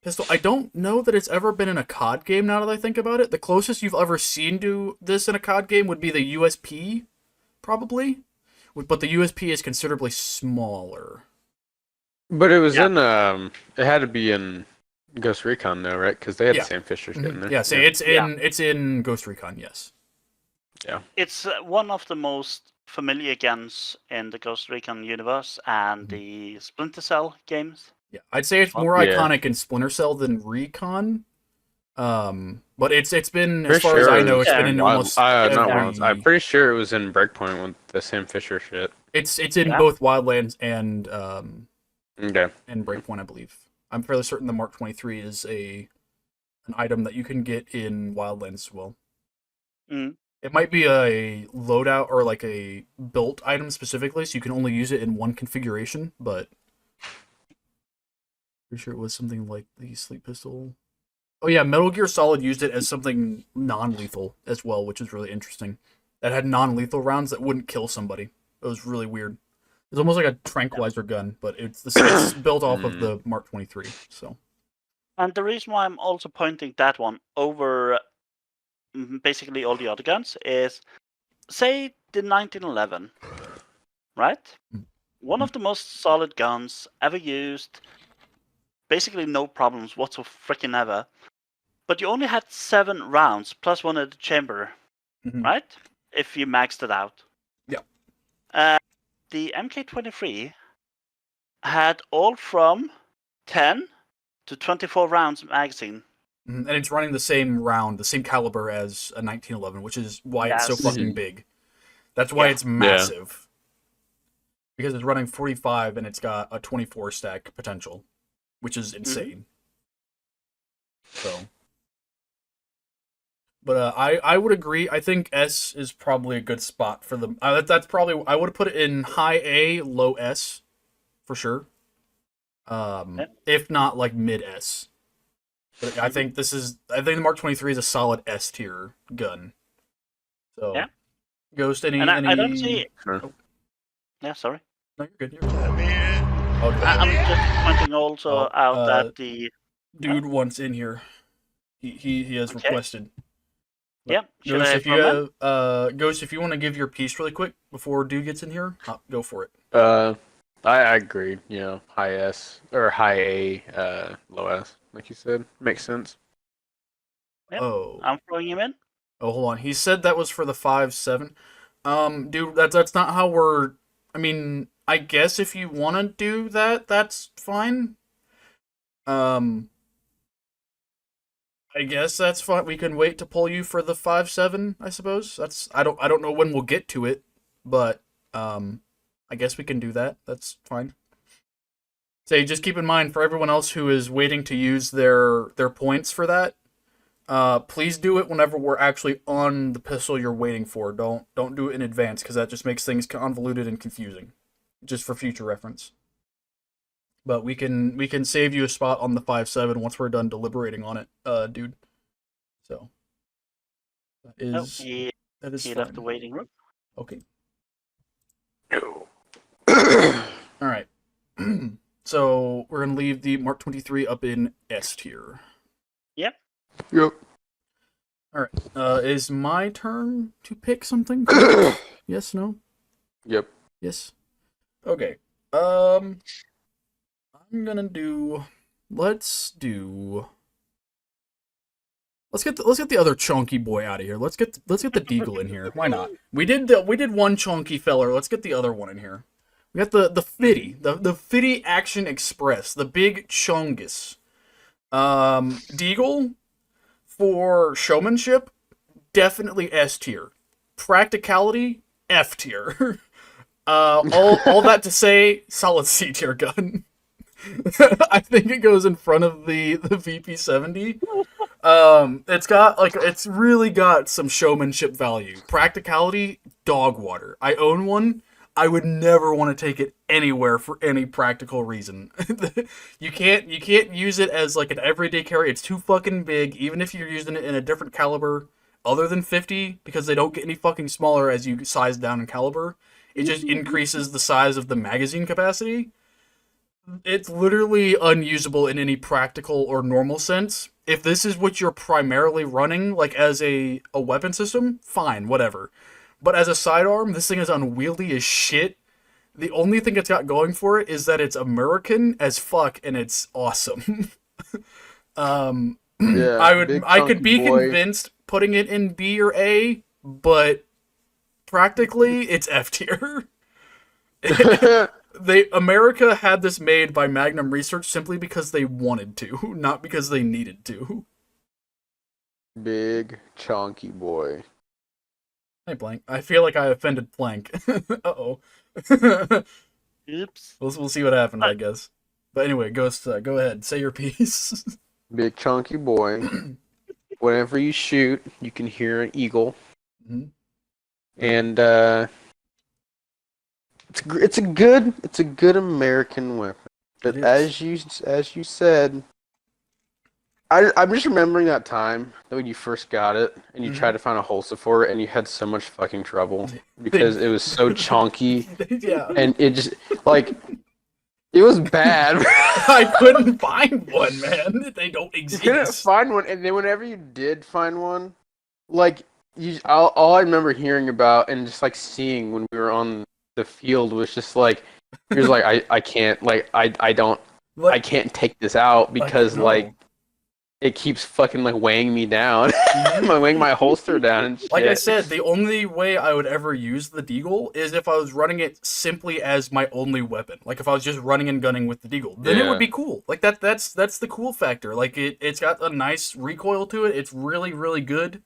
pistol. I don't know that it's ever been in a COD game, now that I think about it. The closest you've ever seen to this in a COD game would be the USP, probably. But the USP is considerably smaller. But it was Yeah. in it had to be in Ghost Recon though, right? Because they had Yeah. the same Fisher shit in there. Yeah, say it's in Ghost Recon, yes. It's one of the most familiar guns in the Ghost Recon universe and the Splinter Cell games. Yeah, I'd say it's more Yeah. iconic in Splinter Cell than Recon. But it's been, as Pretty far as sure I it know, was it's been in in Wild- almost not every... Wilds. I'm pretty sure it was in Breakpoint with the same Fisher shit. It's in Yeah. both Wildlands and Okay. Breakpoint, I believe. I'm fairly certain the Mark 23 is an item that you can get in Wildlands as well. Mm. It might be a loadout or like a built item specifically, so you can only use it in one configuration, but pretty sure it was something like the sleep pistol. Oh yeah, Metal Gear Solid used it as something non-lethal as well, which is really interesting. That had non-lethal rounds that wouldn't kill somebody. It was really weird. It's almost like a tranquilizer gun, but it's built off of the Mark 23. So And the reason why I'm also pointing that one over basically all the other guns is, say, the 1911, right? Mm. One of the most solid guns ever used, basically no problems whatsoever, freaking ever. But you only had 7 rounds plus one in the chamber. Mhm. right? If you maxed it out. Yeah. The MK23 had all from 10 to 24 rounds magazine. And it's running the same round, the same caliber as a 1911, which is why it's so Yes. fucking Mhm. big. That's why Yeah. it's massive. Because it's running 45 and it's got a 24 stack potential, which is insane. So, but I would agree. I think S is probably a good spot for them. That's probably I would have put it in high A, low S, for sure. Yeah. If not like mid S. But I think the Mark 23 is a solid S tier gun. So, Yeah. Ghost, any And any? I don't see. Sure. Yeah, sorry. No, you're good. You're good. Let me in. Oh, good. I'm just pointing also Oh, out that the. Dude wants in here. He has Okay. requested. Yeah, should Ghost, I if you throw him in? Ghost, if you want to give your piece really quick before Dude gets in here, go for it. I agree. You know, high S or high A, low S, like you said, makes sense. Yep. Oh, I'm throwing him in. oh, hold on. He said that was for the 5.7. Dude, that's not how we're. I mean, I guess if you want to do that, that's fine. I guess that's fine. We can wait to pull you for the 5.7, I suppose. I don't know when we'll get to it, but I guess we can do that. That's fine. Say, just keep in mind for everyone else who is waiting to use their points for that. Please do it whenever we're actually on the pistol you're waiting for. Don't do it in advance because that just makes things convoluted and confusing. Just for future reference. But we can save you a spot on the 5.7 once we're done deliberating on it, dude. So that No, is he fine. left the waiting room. Okay. No. All right. So we're gonna leave the Mark 23 up in S tier. Yep. All right. Is my turn to pick something? Yes. No. Yep. Yes. Okay. I'm gonna do. Let's get the other chunky boy out of here. Let's get the Deagle in here. Why not? We did one chunky feller. Let's get the other one in here. We got the Fitty, the Fitty Action Express, the big Chungus. Deagle for showmanship, definitely S tier. Practicality, F tier. All that to say, solid C tier gun. I think it goes in front of the VP70. It's really got some showmanship value. Practicality, dog water. I own one. I would never want to take it anywhere for any practical reason. You can't use it as like an everyday carry. It's too fucking big, even if you're using it in a different caliber other than 50, because they don't get any fucking smaller as you size down in caliber. It just increases the size of the magazine capacity. It's literally unusable in any practical or normal sense. If this is what you're primarily running, like as a weapon system, fine, whatever. But as a sidearm, this thing is unwieldy as shit. The only thing it's got going for it is that it's American as fuck and it's awesome. Yeah. I could be convinced putting it in B or A, but practically it's F tier. America had this made by Magnum Research simply because they wanted to, not because they needed to. Big chunky boy. Hey, Blank. I feel like I offended Plank. Uh-oh. Oops. We'll see what happens, I guess. But anyway, Ghost, go ahead. Say your piece. Big chunky boy. Whenever you shoot, you can hear an eagle. Mhm. And it's a good American weapon. But It as you said, I'm just remembering that time that when you first got it and you Mhm. tried to find a holster for it and you had so much fucking trouble because it was so chunky Yeah. and it just like it was bad. I couldn't find one, man. They don't You exist. couldn't find one, and then whenever you did find one, like all I remember hearing about and just like seeing when we were on the field was just like, he was like, I can't, like I don't, I Like, can't take this out because no. like it keeps fucking like weighing me down, weighing my holster down and shit. Like I said, the only way I would ever use the Deagle is if I was running it simply as my only weapon. Like if I was just running and gunning with the Deagle, then it would be cool. Like that's the cool factor. Like it's got a nice recoil to it. It's really really good.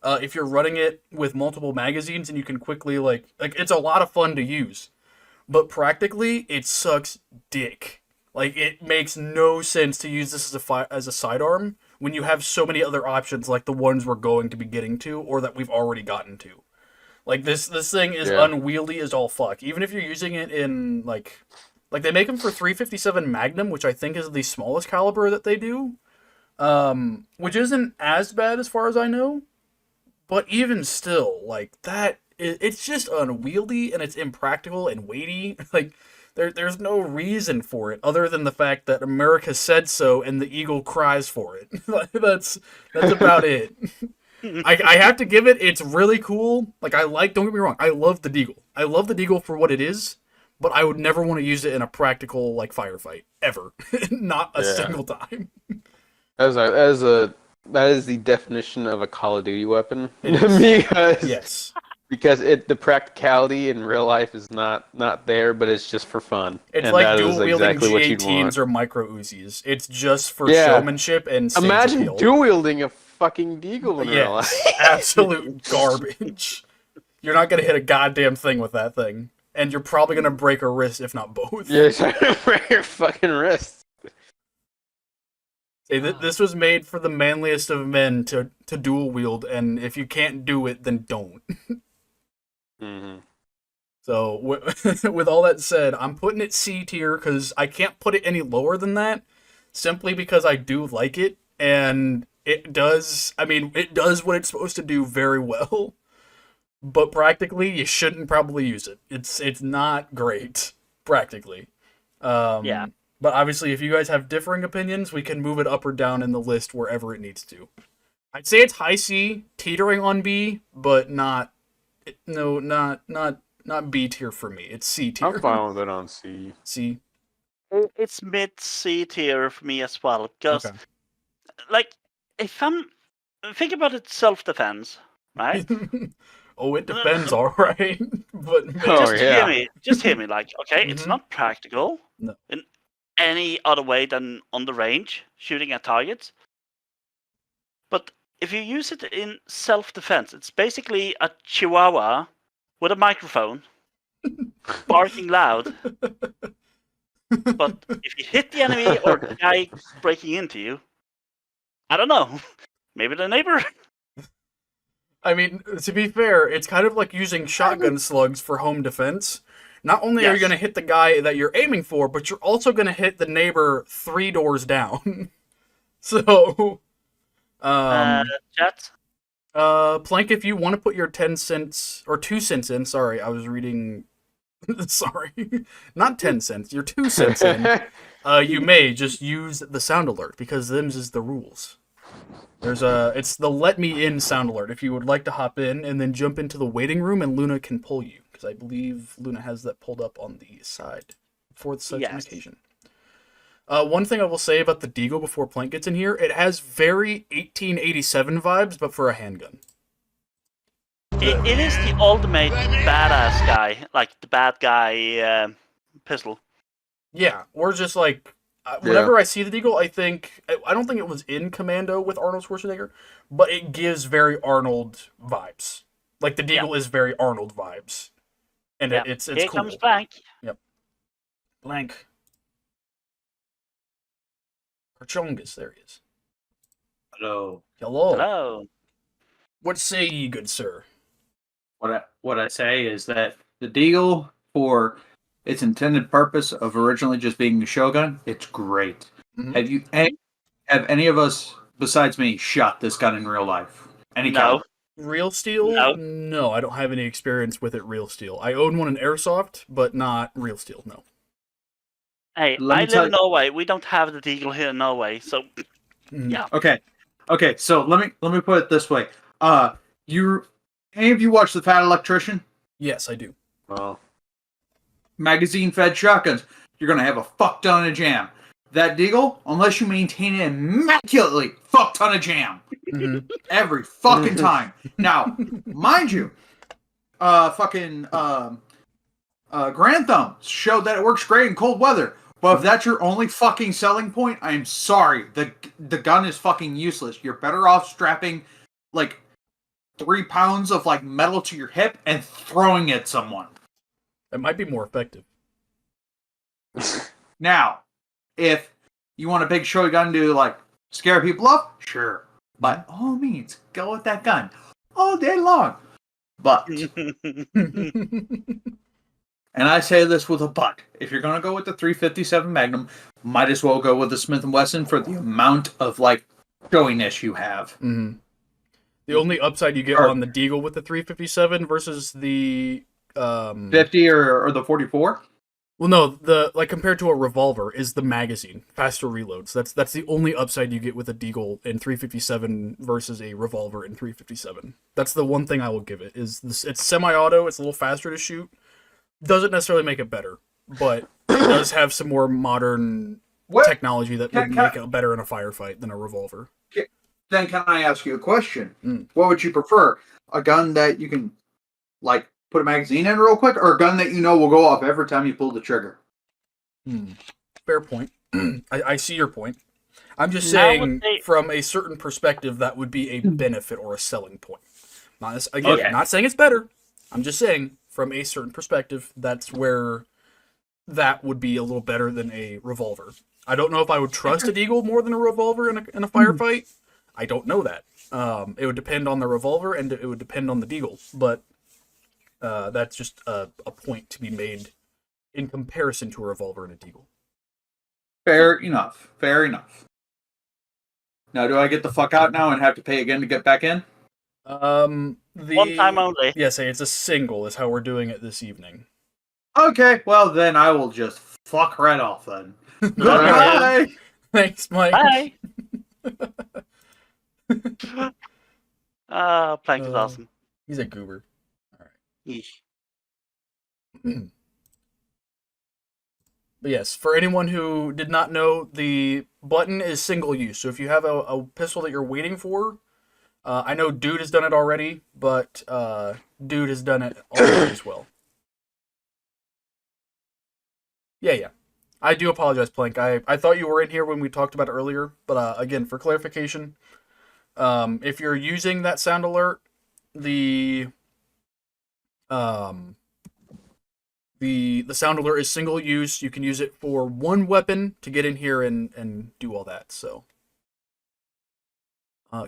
If you're running it with multiple magazines and you can quickly like it's a lot of fun to use. But practically, it sucks dick. Like, it makes no sense to use this as a sidearm when you have so many other options like the ones we're going to be getting to or that we've already gotten to. Like, this thing is unwieldy as all fuck. Even if you're using it in, like they make them for 357 Magnum, which I think is the smallest caliber that they do, which isn't as bad as far as I know. But even still, like, it's just unwieldy and it's impractical and weighty. Like, there's no reason for it other than the fact that America said so and the eagle cries for it. That's about it. I have to give it, it's really cool. Like, don't get me wrong, I love the Deagle. I love the Deagle for what it is, but I would never want to use it in a practical, like, firefight. Ever. Not a single time. That is the definition of a Call of Duty weapon. Yes. Because the practicality in real life is not there, but it's just for fun. It's like dual-wielding G18s or micro Uzis. It's just for showmanship and stage imagine appeal. dual-wielding a fucking Deagle in real life. Absolute garbage. You're not going to hit a goddamn thing with that thing. And you're probably going to break a wrist, if not both. Yeah, you're going to break your fucking wrist. Hey, this was made for the manliest of men to dual-wield, and if you can't do it, then don't. Mm-hmm. So, with all that said, I'm putting it C tier because I can't put it any lower than that, simply because I do like it, and it does what it's supposed to do very well, but practically, you shouldn't probably use it. It's not great, practically. Yeah. But obviously, if you guys have differing opinions, we can move it up or down in the list wherever it needs to. I'd say it's high C, teetering on B, but not B tier for me. It's C tier. I'm fine with it on C. C. It's mid C tier for me as well, because, like, think about it, self-defense, right? Oh, it depends, all right. But just hear me. Like, okay, it's not practical in any other way than on the range, shooting at targets. But if you use it in self-defense, it's basically a chihuahua with a microphone, barking loud. But if you hit the enemy or the guy breaking into you, I don't know, maybe the neighbor. I mean, to be fair, it's kind of like using shotgun slugs for home defense. Not only are you going to hit the guy that you're aiming for, but you're also going to hit the neighbor 3 doors down. So... chat? Plank, if you want to put your 10 cents, or 2 cents in, sorry, I was reading, sorry, not 10 cents, your 2 cents in, you may just use the sound alert, because them's is the rules. It's the let me in sound alert, if you would like to hop in, and then jump into the waiting room, and Luna can pull you, because I believe Luna has that pulled up on the side, for such an occasion. One thing I will say about the Deagle before Plank gets in here, it has very 1887 vibes, but for a handgun. It is the ultimate badass guy, like the bad guy pistol. Yeah, or just like, whenever I see the Deagle, I don't think it was in Commando with Arnold Schwarzenegger, but it gives very Arnold vibes. Like, the Deagle is very Arnold vibes. And it's Here cool. comes Blank. Yep. Blank. Chongus, there he is. Hello. Hello. What say ye, good sir? What I say is that the Deagle, for its intended purpose of originally just being a shogun, it's great. Mm-hmm. Have any of us besides me shot this gun in real life? No. Real steel? No, I don't have any experience with it. Real steel. I own one in airsoft, but not real steel. No. Hey, I live in Norway. We don't have the Deagle here in Norway, so yeah. Okay. So let me put it this way. Any of you watch The Fat Electrician? Yes, I do. Well, magazine-fed shotguns. You're gonna have a fuck ton of jam. that deagle, unless you maintain it immaculately, fuck ton of jam Mhm. every fucking time. Now, mind you, Grand Thumb showed that it works great in cold weather. But if that's your only fucking selling point, I'm sorry. The gun is fucking useless. You're better off strapping like 3 pounds of like metal to your hip and throwing at someone. It might be more effective. Now, if you want a big showy gun to like scare people off, sure. By all means, go with that gun all day long. But and I say this with a but. If you're gonna go with the 357 Magnum, might as well go with the Smith & Wesson for the amount of like showiness you have. Mhm. The only upside you get on the Deagle with the 357 versus the 50 or the 44. well, no, the like compared to a revolver is the magazine, faster reloads. That's the only upside you get with a Deagle in 357 versus a revolver in 357. That's the one thing I will give it. Is this, it's semi-auto, it's a little faster to shoot. Doesn't necessarily make it better, but it does have some more modern technology that would make it better in a firefight than a revolver. Then can I ask you a question? Mm. What would you prefer? A gun that you can like put a magazine in real quick, or a gun that you know will go off every time you pull the trigger? Fair point. I see your point. I'm just Now saying, would they- from a certain perspective, that would be a benefit or a selling point. Again, Okay. not saying it's better. I'm just saying, from a certain perspective, that's where that would be a little better than a revolver. I don't know if I would trust a Deagle more than a revolver in a firefight. I don't know that. It would depend on the revolver and it would depend on the Deagle. But that's just a point to be made in comparison to a revolver and a Deagle. Fair enough. Fair enough. Now, do I get the fuck out now and have to pay again to get back in? One time only. Yes, it's a single is how we're doing it this evening. Okay, well then I will just fuck right off then. Goodbye. Thanks, Mike. Bye. Plank is Uh, awesome. He's a goober. Yeesh. But yes, for anyone who did not know, the button is single use. So if you have a pistol that you're waiting for, I know Dude has done it already, but Dude has done it already as well. Yeah. I do apologize, Plank. I thought you were in here when we talked about it earlier, but again, for clarification, if you're using that sound alert, the sound alert is single use. You can use it for one weapon to get in here and do all that. So,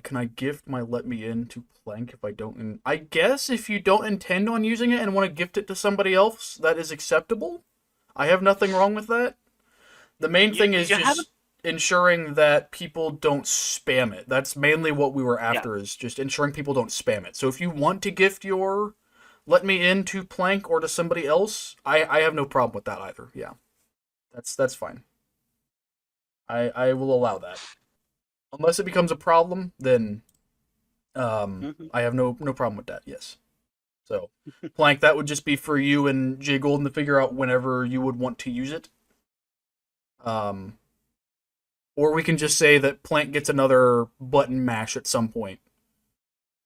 can I gift my Let Me In to Plank if I don't? I guess if you don't intend on using it and want to gift it to somebody else, that is acceptable. I have nothing wrong with that. The main thing is just ensuring that people don't spam it. That's mainly what we were after, is just ensuring people don't spam it. So if you want to gift your Let Me In to Plank or to somebody else, I have no problem with that either. Yeah. That's fine. I will allow that. Unless it becomes a problem, then I have no problem with that, yes. So, Plank, that would just be for you and Jay Golden to figure out whenever you would want to use it. Or we can just say that Plank gets another button mash at some point.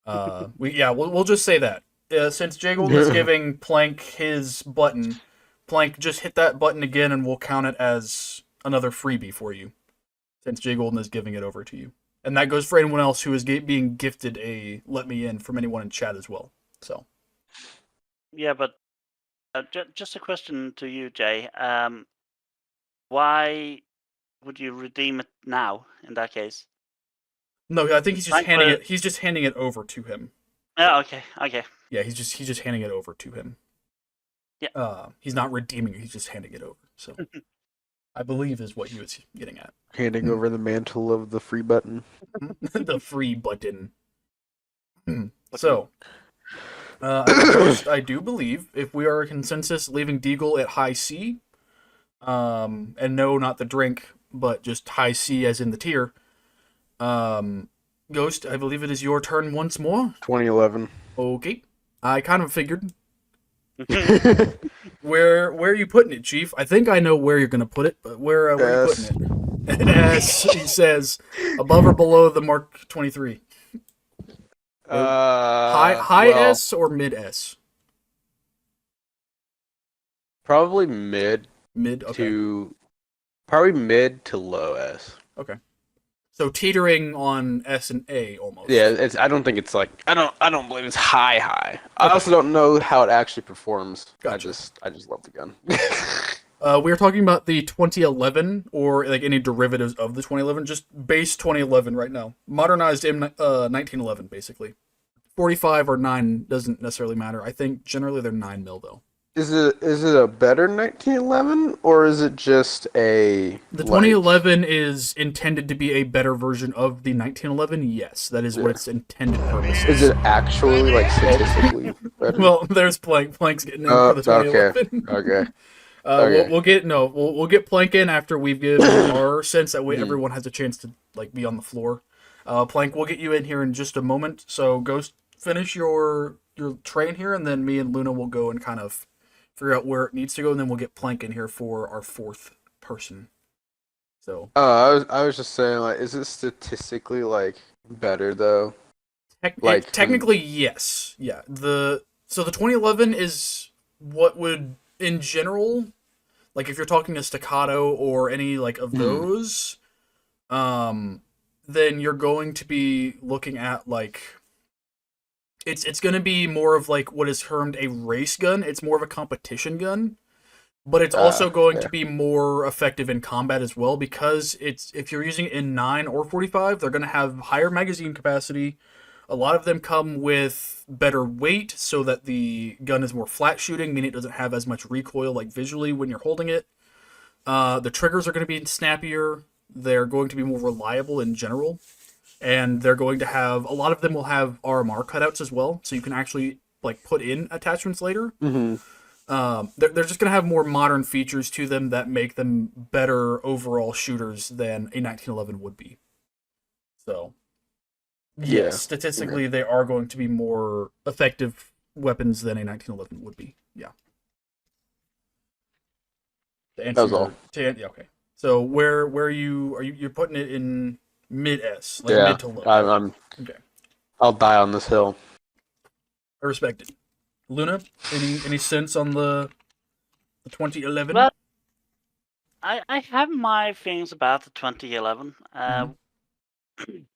We'll just say that. Since Jay Golden is giving Plank his button, Plank, just hit that button again and we'll count it as another freebie for you. Since Jay Golden is giving it over to you. And that goes for anyone else who is being gifted a Let Me In from anyone in chat as well. So. Yeah, but just a question to you, Jay. Why would you redeem it now? In that case. No, I think he's just Plank handing would- it. He's just handing it over to him. Oh, okay. Yeah, he's just handing it over to him. Yeah. He's not redeeming it. He's just handing it over. So, I believe is what he was getting at. Handing over the mantle of the free button. The free button. So, I do believe if we are a consensus leaving Deagle at high C, and no, not the drink, but just high C as in the tier. Ghost, I believe it is your turn once more. 2011. Okay, I kind of figured. Where are you putting it, Chief? I think I know where you're gonna put it, but where are you putting it? S, he says, above or below the Mark 23? High well, S or mid S? probably mid Mid, okay. to probably mid to low S. Okay. So teetering on S and A almost. Yeah, it's. I don't think it's like. I don't believe it's high. I Okay. also don't know how it actually performs. Gotcha. I just love the gun. We were talking about the 2011 or like any derivatives of the 2011, just base 2011 right now. Modernized 1911 basically. 45 or 9 doesn't necessarily matter. I think generally they're 9 mil though. Is it a better 1911 or is it just a The like- 2011 is intended to be a better version of the 1911. Yes, that is what its intended purpose Is it actually like statistically better? Well, there's Plank. Plank's getting in for the 2011. Okay. We'll get Plank in after we've given our sense. That way, everyone has a chance to like be on the floor. Plank, we'll get you in here in just a moment. So, Ghost, finish your train here, and then me and Luna will go and kind of figure out where it needs to go, and then we'll get Plank in here for our fourth person. So, I was just saying, like, is it statistically like better though? technically, yes. Yeah. The 2011 is what would in general, like if you're talking to Staccato or any like of those, then you're going to be looking at like it's going to be more of like what is termed a race gun. It's more of a competition gun, but it's also going to be more effective in combat as well because it's if you're using it in 9 or 45, they're going to have higher magazine capacity. A lot of them come with better weight so that the gun is more flat shooting, meaning it doesn't have as much recoil like visually when you're holding it. The triggers are going to be snappier. They're going to be more reliable in general. And they're going to have, a lot of them will have RMR cutouts as well. So you can actually like put in attachments later. Mm-hmm. They're just going to have more modern features to them that make them better overall shooters than a 1911 would be. So... Yeah. Yes, statistically, they are going to be more effective weapons than a 1911 would be. Yeah. To answer That was all. yeah, okay. So where are you're putting it in mid S, like Yeah, mid to low? I'm. Okay. I'll die on this hill. I respect it. Luna, any sense on the 2011? Well, I have my feelings about the 2011.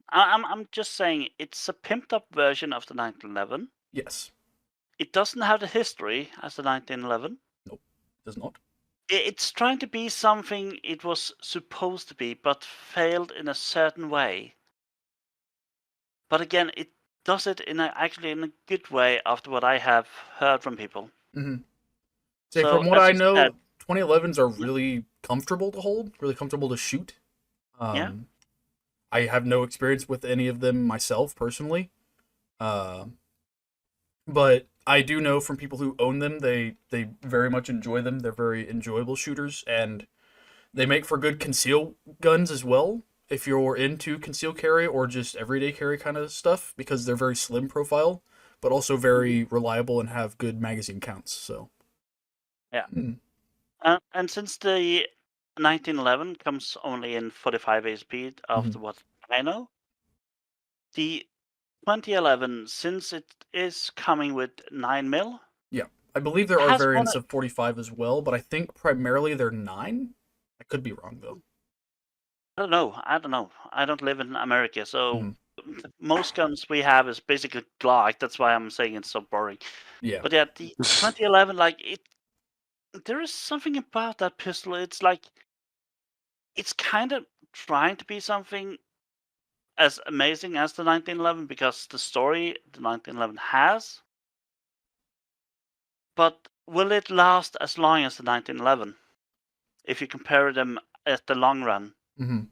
I'm just saying it's a pimped up version of the 1911. Yes. It doesn't have the history as the 1911. Does not. It's trying to be something it was supposed to be, but failed in a certain way. But again, it does it actually in a good way after what I have heard from people. Mm-hmm. So, So, from what as I you know, said- 2011s are really comfortable to hold, really comfortable to shoot. Yeah. I have no experience with any of them myself personally, but I do know from people who own them, they very much enjoy them. They're very enjoyable shooters, and they make for good conceal guns as well. If you're into conceal carry or just everyday carry kind of stuff, because they're very slim profile, but also very reliable and have good magazine counts. So, Yeah. And since the 1911 comes only in 45 ASP, after what I know, the 2011, since it is coming with 9 mil, I believe there It are has variants one- of 45 as well, but I think primarily they're 9. I could be wrong though. I don't know. I don't live in America, so Mhm. most guns we have is basically Glock. That's why I'm saying it's so boring. Yeah. But yeah, the 2011, like there is something about that pistol. It's like it's kind of trying to be something as amazing as the 1911 because the story the 1911 has. But will it last as long as the 1911? If you compare them at the long run, hmm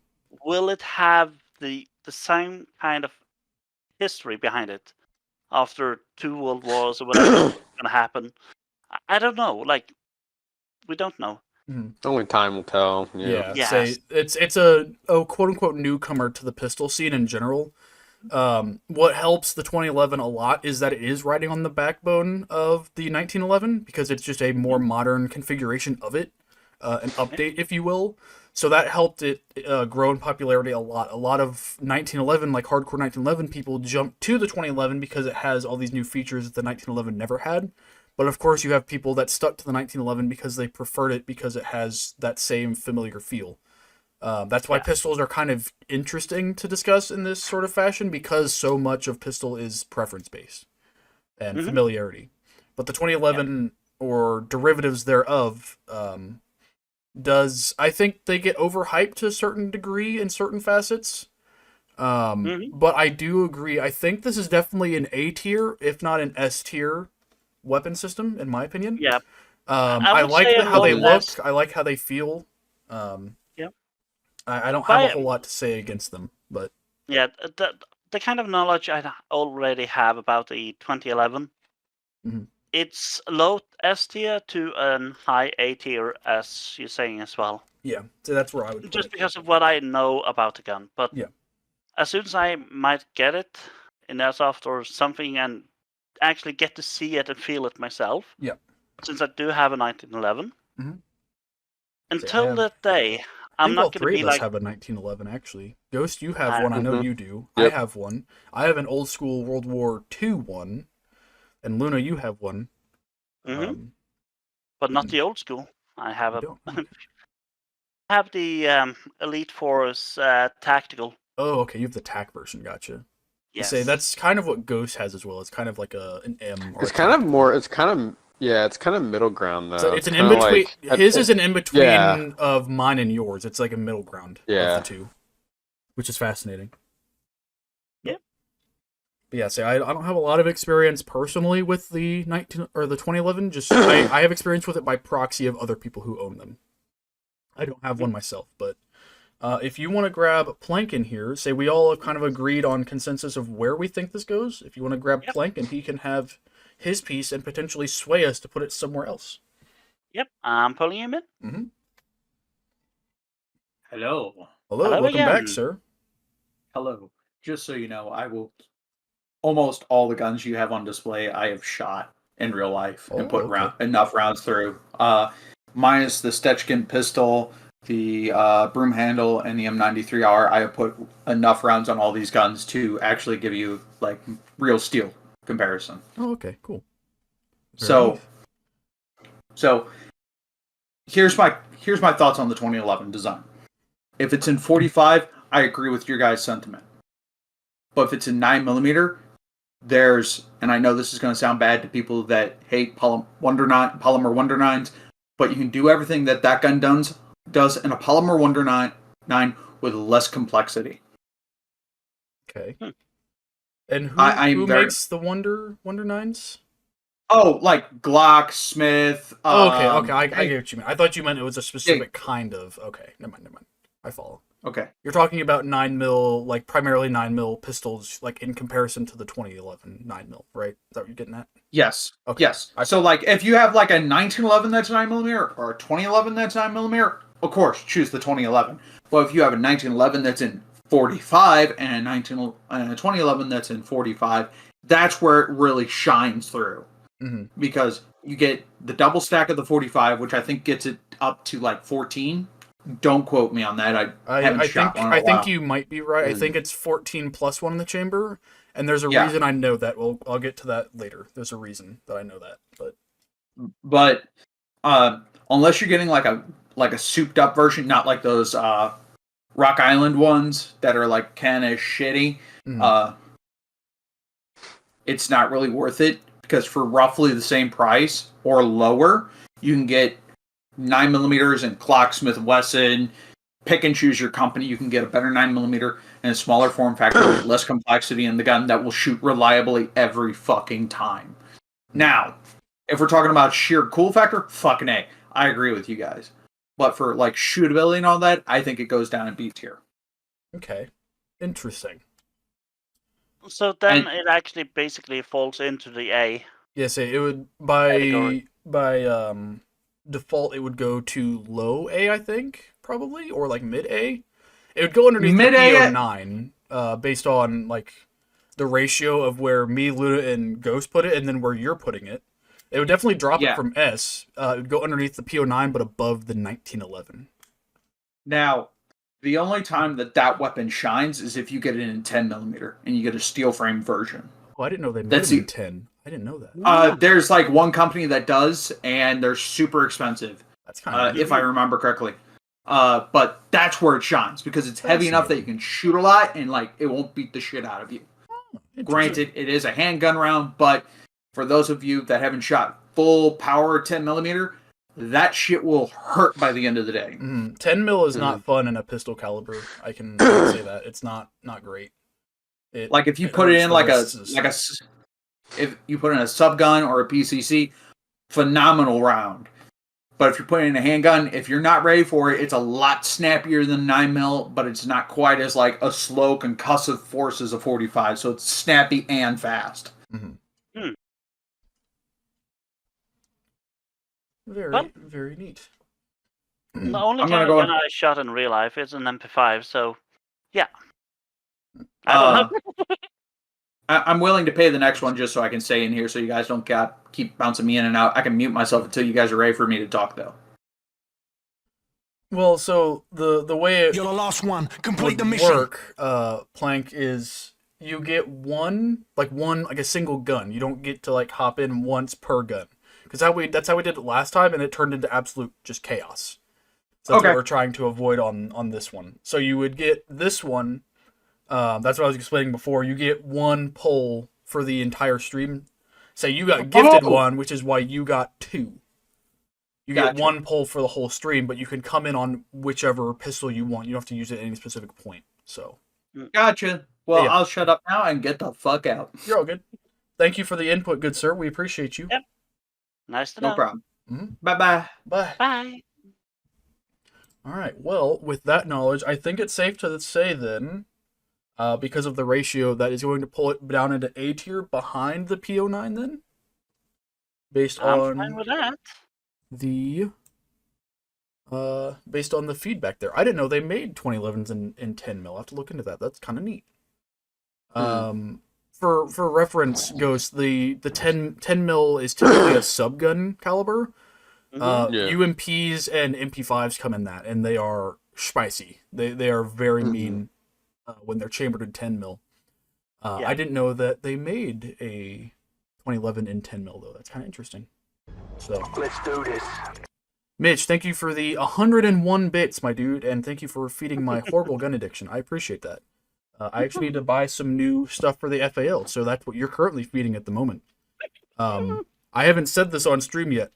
will it have the same kind of history behind it after 2 world wars or whatever is going to happen? I don't know. Like, we don't know. Only time will tell. Yeah. Yeah. Yes. Say it's a quote unquote newcomer to the pistol scene in general. What helps the 2011 a lot is that it is riding on the backbone of the 1911 because it's just a more modern configuration of it, an update, if you will. So that helped it grow in popularity a lot. A lot of 1911, like hardcore 1911 people, jumped to the 2011 because it has all these new features that the 1911 never had. But of course, you have people that stuck to the 1911 because they preferred it because it has that same familiar feel. That's why pistols are kind of interesting to discuss in this sort of fashion, because so much of pistol is preference based and familiarity. But the 2011 or derivatives thereof, I think they get overhyped to a certain degree in certain facets. But I do agree. I think this is definitely an A tier, if not an S tier, weapon system, in my opinion. Yeah. I would like say how they more or look. less- I like how they feel. Yep. I don't have a By- whole lot to say against them, but Yeah, the kind of knowledge I already have about the 2011, Mhm. it's low S tier to an high A tier, as you're saying as well. yeah, so that's where I would put Just it. because of what I know about the gun. But Yeah. as soon as I might get it in Airsoft or something and actually get to see it and feel it myself, Yeah. since I do have a 1911, Mhm. until have- that day, I I'm think all not going to three be of us like, have a 1911 actually. Ghost, you have I- one. I know Mhm. you do. Yep. I have one. I have an old school World War II one, and Luna, you have one. Mhm. but not the old school. I have You a don't? Okay. have the Elite Force tactical. Oh, okay. You have the TAC version. Gotcha. Yes. Say that's kind of what Ghost has as well. It's kind of like an M. Or It's a kind of tactical. more. It's kind of it's kind of middle ground though. So it's an in kinda between. like- His is an in between Yeah. of mine and yours. It's like a middle ground Yeah. of the two, which is fascinating. Yep. But yeah, I don't have a lot of experience personally with the 2011. Just I have experience with it by proxy of other people who own them. I don't have one myself, but if you want to grab Plank in here, say we all have kind of agreed on consensus of where we think this goes. If you want to grab Yep. Plank, and he can have his piece and potentially sway us to put it somewhere else. Yep, I'm pulling him in. Hello. Hello, Hello welcome back, again. sir. Hello. Just so you know, I will almost all the guns you have on display I have shot in real life and Oh, put okay. enough rounds through. Minus the Stechkin pistol, the broom handle, and the M93R, I have put enough rounds on all these guns to actually give you like real steel comparison. Oh, okay, cool. Very So, nice. so here's my thoughts on the 2011 design. If it's in 45, I agree with your guys' sentiment. But if it's in 9mm, and I know this is going to sound bad to people that hate polymer Wonder 9s, but you can do everything that gun does in a polymer Wonder 9 with less complexity. Okay. Hmm. And who, I'm who very- makes the Wonder 9s? Oh, like Glock, Smith. Oh, okay. I get what you mean. I thought you meant it was a specific Yeah. kind of. Okay, never mind. I follow. Okay. You're talking about 9mm, like primarily 9mm pistols, like in comparison to the 2011 9mm, right? Is that what you're getting at? Yes. Okay. Yes. So, like, if you have like a 1911 that's 9mm or a 2011 that's 9mm, of course, choose the 2011. But if you have a 1911 that's in 45 and a 2011 that's in 45, that's where it really shines through. Mhm. Because you get the double stack of the 45, which I think gets it up to like 14. Don't quote me on that. I haven't shot one in a I think while. you might be right. I Mm. think it's 14 plus one in the chamber, and there's a Yeah. reason I know that. Well, I'll get to that later. There's a reason that I know that, But unless you're getting like a souped up version, not like those Rock Island ones that are like kind of shitty, Mhm. it's not really worth it, because for roughly the same price or lower, you can get 9mm and Glock, Smith & Wesson. Pick and choose your company. You can get a better 9mm and a smaller form factor with less complexity in the gun that will shoot reliably every fucking time. Now, if we're talking about sheer cool factor, fucking A. I agree with you guys. But for like shootability and all that, I think it goes down in B tier. Okay, interesting. So then And- it actually basically falls into the A. Yes, it would by Category. default it would go to low A, I think, probably, or like mid A. It would go underneath Mid the A? PO9, based on like the ratio of where me, Luna, and Ghost put it, and then where you're putting it. It would definitely drop Yeah. it from S. It would go underneath the PO9, but above the 1911. Now, the only time that weapon shines is if you get it in 10mm and you get a steel frame version. Oh, I didn't know they made That's them in the- 10. I didn't know that. There's like one company that does, and they're super expensive, That's kind of if I remember correctly. But that's where it shines because it's heavy enough that you can shoot a lot and like it won't beat the shit out of you. Granted, it is a handgun round, but for those of you that haven't shot full power 10mm, that shit will hurt by the end of the day. 10 mil is not fun in a pistol caliber. I can say that it's not great. Like if you put it in hurts if you put in a sub gun or a PCC, phenomenal round. But if you're putting in a handgun, if you're not ready for it, it's a lot snappier than 9mm, but it's not quite as like a slow concussive force as a 45. So it's snappy and fast. Very neat. The only I'm gonna kind go of gun I shot in real life is an MP5, so yeah. I don't know. I'm willing to pay the next one just so I can stay in here so you guys don't keep bouncing me in and out. I can mute myself until you guys are ready for me to talk, though. Well, so the way it You're the last one. Complete would the mission. work, Plank, is you get one like a single gun. You don't get to like hop in once per gun. Because that's how we did it last time, and it turned into absolute just chaos. So that's what we're trying to avoid on this one. So you would get this one. That's what I was explaining before. You get one pull for the entire stream. Say you got gifted one, which is why you got two. You get one pull for the whole stream, but you can come in on whichever pistol you want. You don't have to use it at any specific point. So. Gotcha. Well, Yeah. I'll shut up now and get the fuck out. You're all good. Thank you for the input, good sir. We appreciate you. Yep. Nice to know. No problem. Mhm. Bye-bye. Bye. Bye. All right. Well, with that knowledge, I think it's safe to say then, because of the ratio, that is going to pull it down into A tier behind the PO9 then? Based I'm fine on with that. based on the feedback there. I didn't know they made 2011s in 10 mil. I'll have to look into that. That's kind of neat. For reference, Ghost, the 10 mil is typically a subgun caliber. UMPs and MP5s come in that, and they are spicy. They are very mean when they're chambered in 10 mil. I didn't know that they made a 2011 in 10 mil though. That's kind of interesting. So Let's do this. Mitch, thank you for the 101 bits, my dude, and thank you for feeding my horrible gun addiction. I appreciate that. I actually need to buy some new stuff for the FAL, so that's what you're currently feeding at the moment. I haven't said this on stream yet.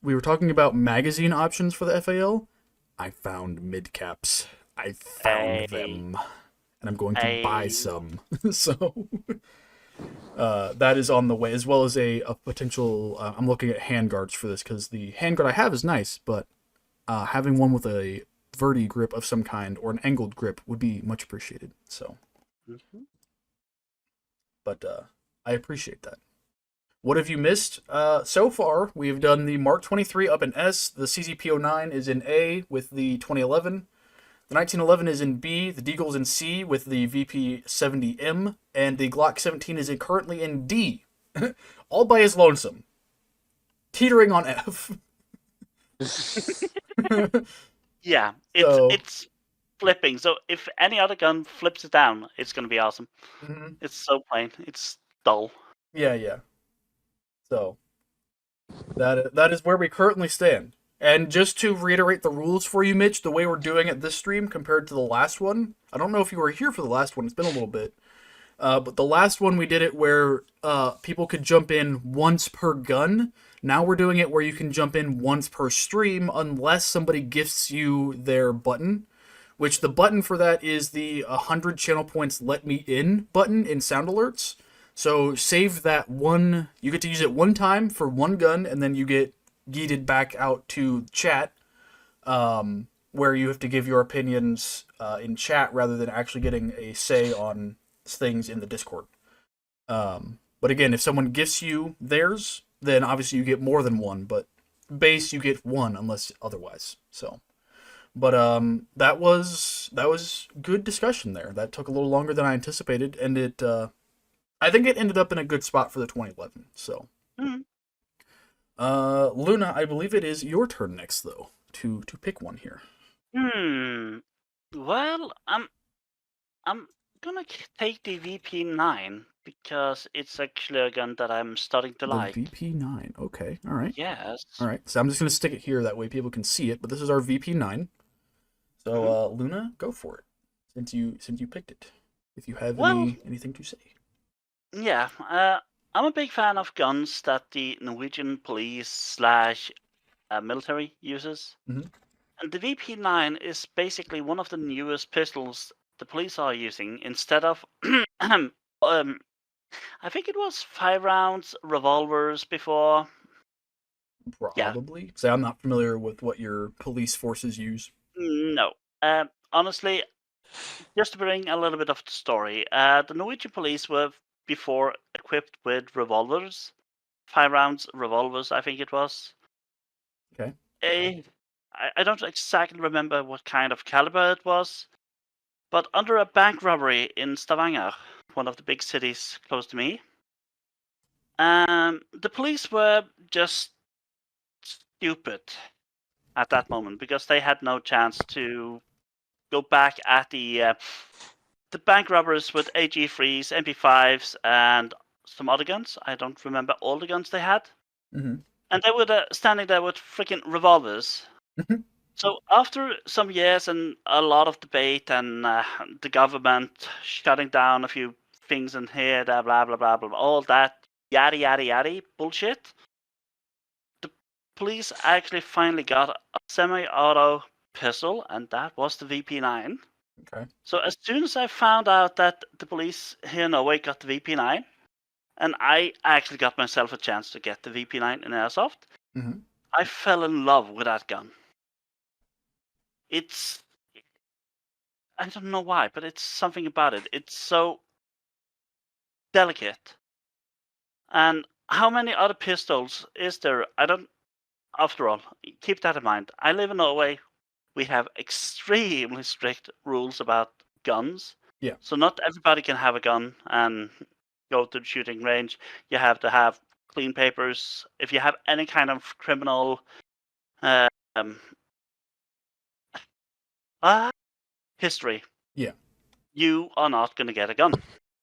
We were talking about magazine options for the FAL. I found mid-caps. I found them. And I'm going to buy some. So that is on the way, as well as a potential... I'm looking at handguards for this, because the handguard I have is nice, but having one with a verti grip of some kind or an angled grip would be much appreciated. So, but I appreciate that. What have you missed? So far, we've done the Mark 23 up in S. The CZP09 is in A with the 2011. The 1911 is in B. The Deagle's in C with the VP70M, and the Glock 17 is currently in D, all by his lonesome, teetering on F. Yeah, So- it's flipping. So if any other gun flips it down, it's gonna be awesome. Mhm. It's so plain. It's dull. Yeah. So that is where we currently stand. And just to reiterate the rules for you, Mitch, the way we're doing it this stream compared to the last one, I don't know if you were here for the last one. It's been a little bit. But the last one we did it where people could jump in once per gun. Now we're doing it where you can jump in once per stream unless somebody gifts you their button, which the button for that is the 100 channel points let me in button in sound alerts. So save that one. You get to use it one time for one gun, and then you get yeeted back out to chat, where you have to give your opinions in chat rather than actually getting a say on things in the Discord. But again, if someone gifts you theirs, then obviously you get more than one, but base you get one unless otherwise. So, but that was good discussion there. That took a little longer than I anticipated, and it I think it ended up in a good spot for the 2011. So, Luna, I believe it is your turn next though to pick one here. Well, I'm gonna take the VP9 because it's actually a gun that I'm starting to The like. VP9. Okay. All right. Yes. All right. So I'm just gonna stick it here that way people can see it. But this is our VP9. So Luna, go for it. Since you picked it, if you have Well, anything to say. yeah. I'm a big fan of guns that the Norwegian police slash military uses. Mhm. And the VP9 is basically one of the newest pistols the police are using instead of I think it was 5 rounds revolvers before. Yeah, Probably. Say I'm not familiar with what your police forces use. no. Honestly, just to bring a little bit of the story, the Norwegian police were before equipped with revolvers, 5 rounds revolvers, I think it was. Okay. I don't exactly remember what kind of caliber it was, but under a bank robbery in Stavanger, one of the big cities close to me, the police were just stupid at that moment because they had no chance to go back at the bank robbers with AG3s, MP5s, and some other guns. I don't remember all the guns they had. Mm-hmm. And they were standing there with freaking revolvers. So after some years and a lot of debate and the government shutting down a few things in here, blah blah blah blah blah, all that yada yada yada bullshit, the police actually finally got a semi-auto pistol, and that was the VP9. Okay. So as soon as I found out that the police here in Norway got the VP9, and I actually got myself a chance to get the VP9 in Airsoft, Mm-hmm. I fell in love with that gun. It's, I don't know why, but it's something about it. It's so delicate. And how many other pistols is there? After all, keep that in mind. I live in Norway. We have extremely strict rules about guns. Yeah. So not everybody can have a gun and go to the shooting range. You have to have clean papers. If you have any kind of criminal history, Yeah. you are not going to get a gun.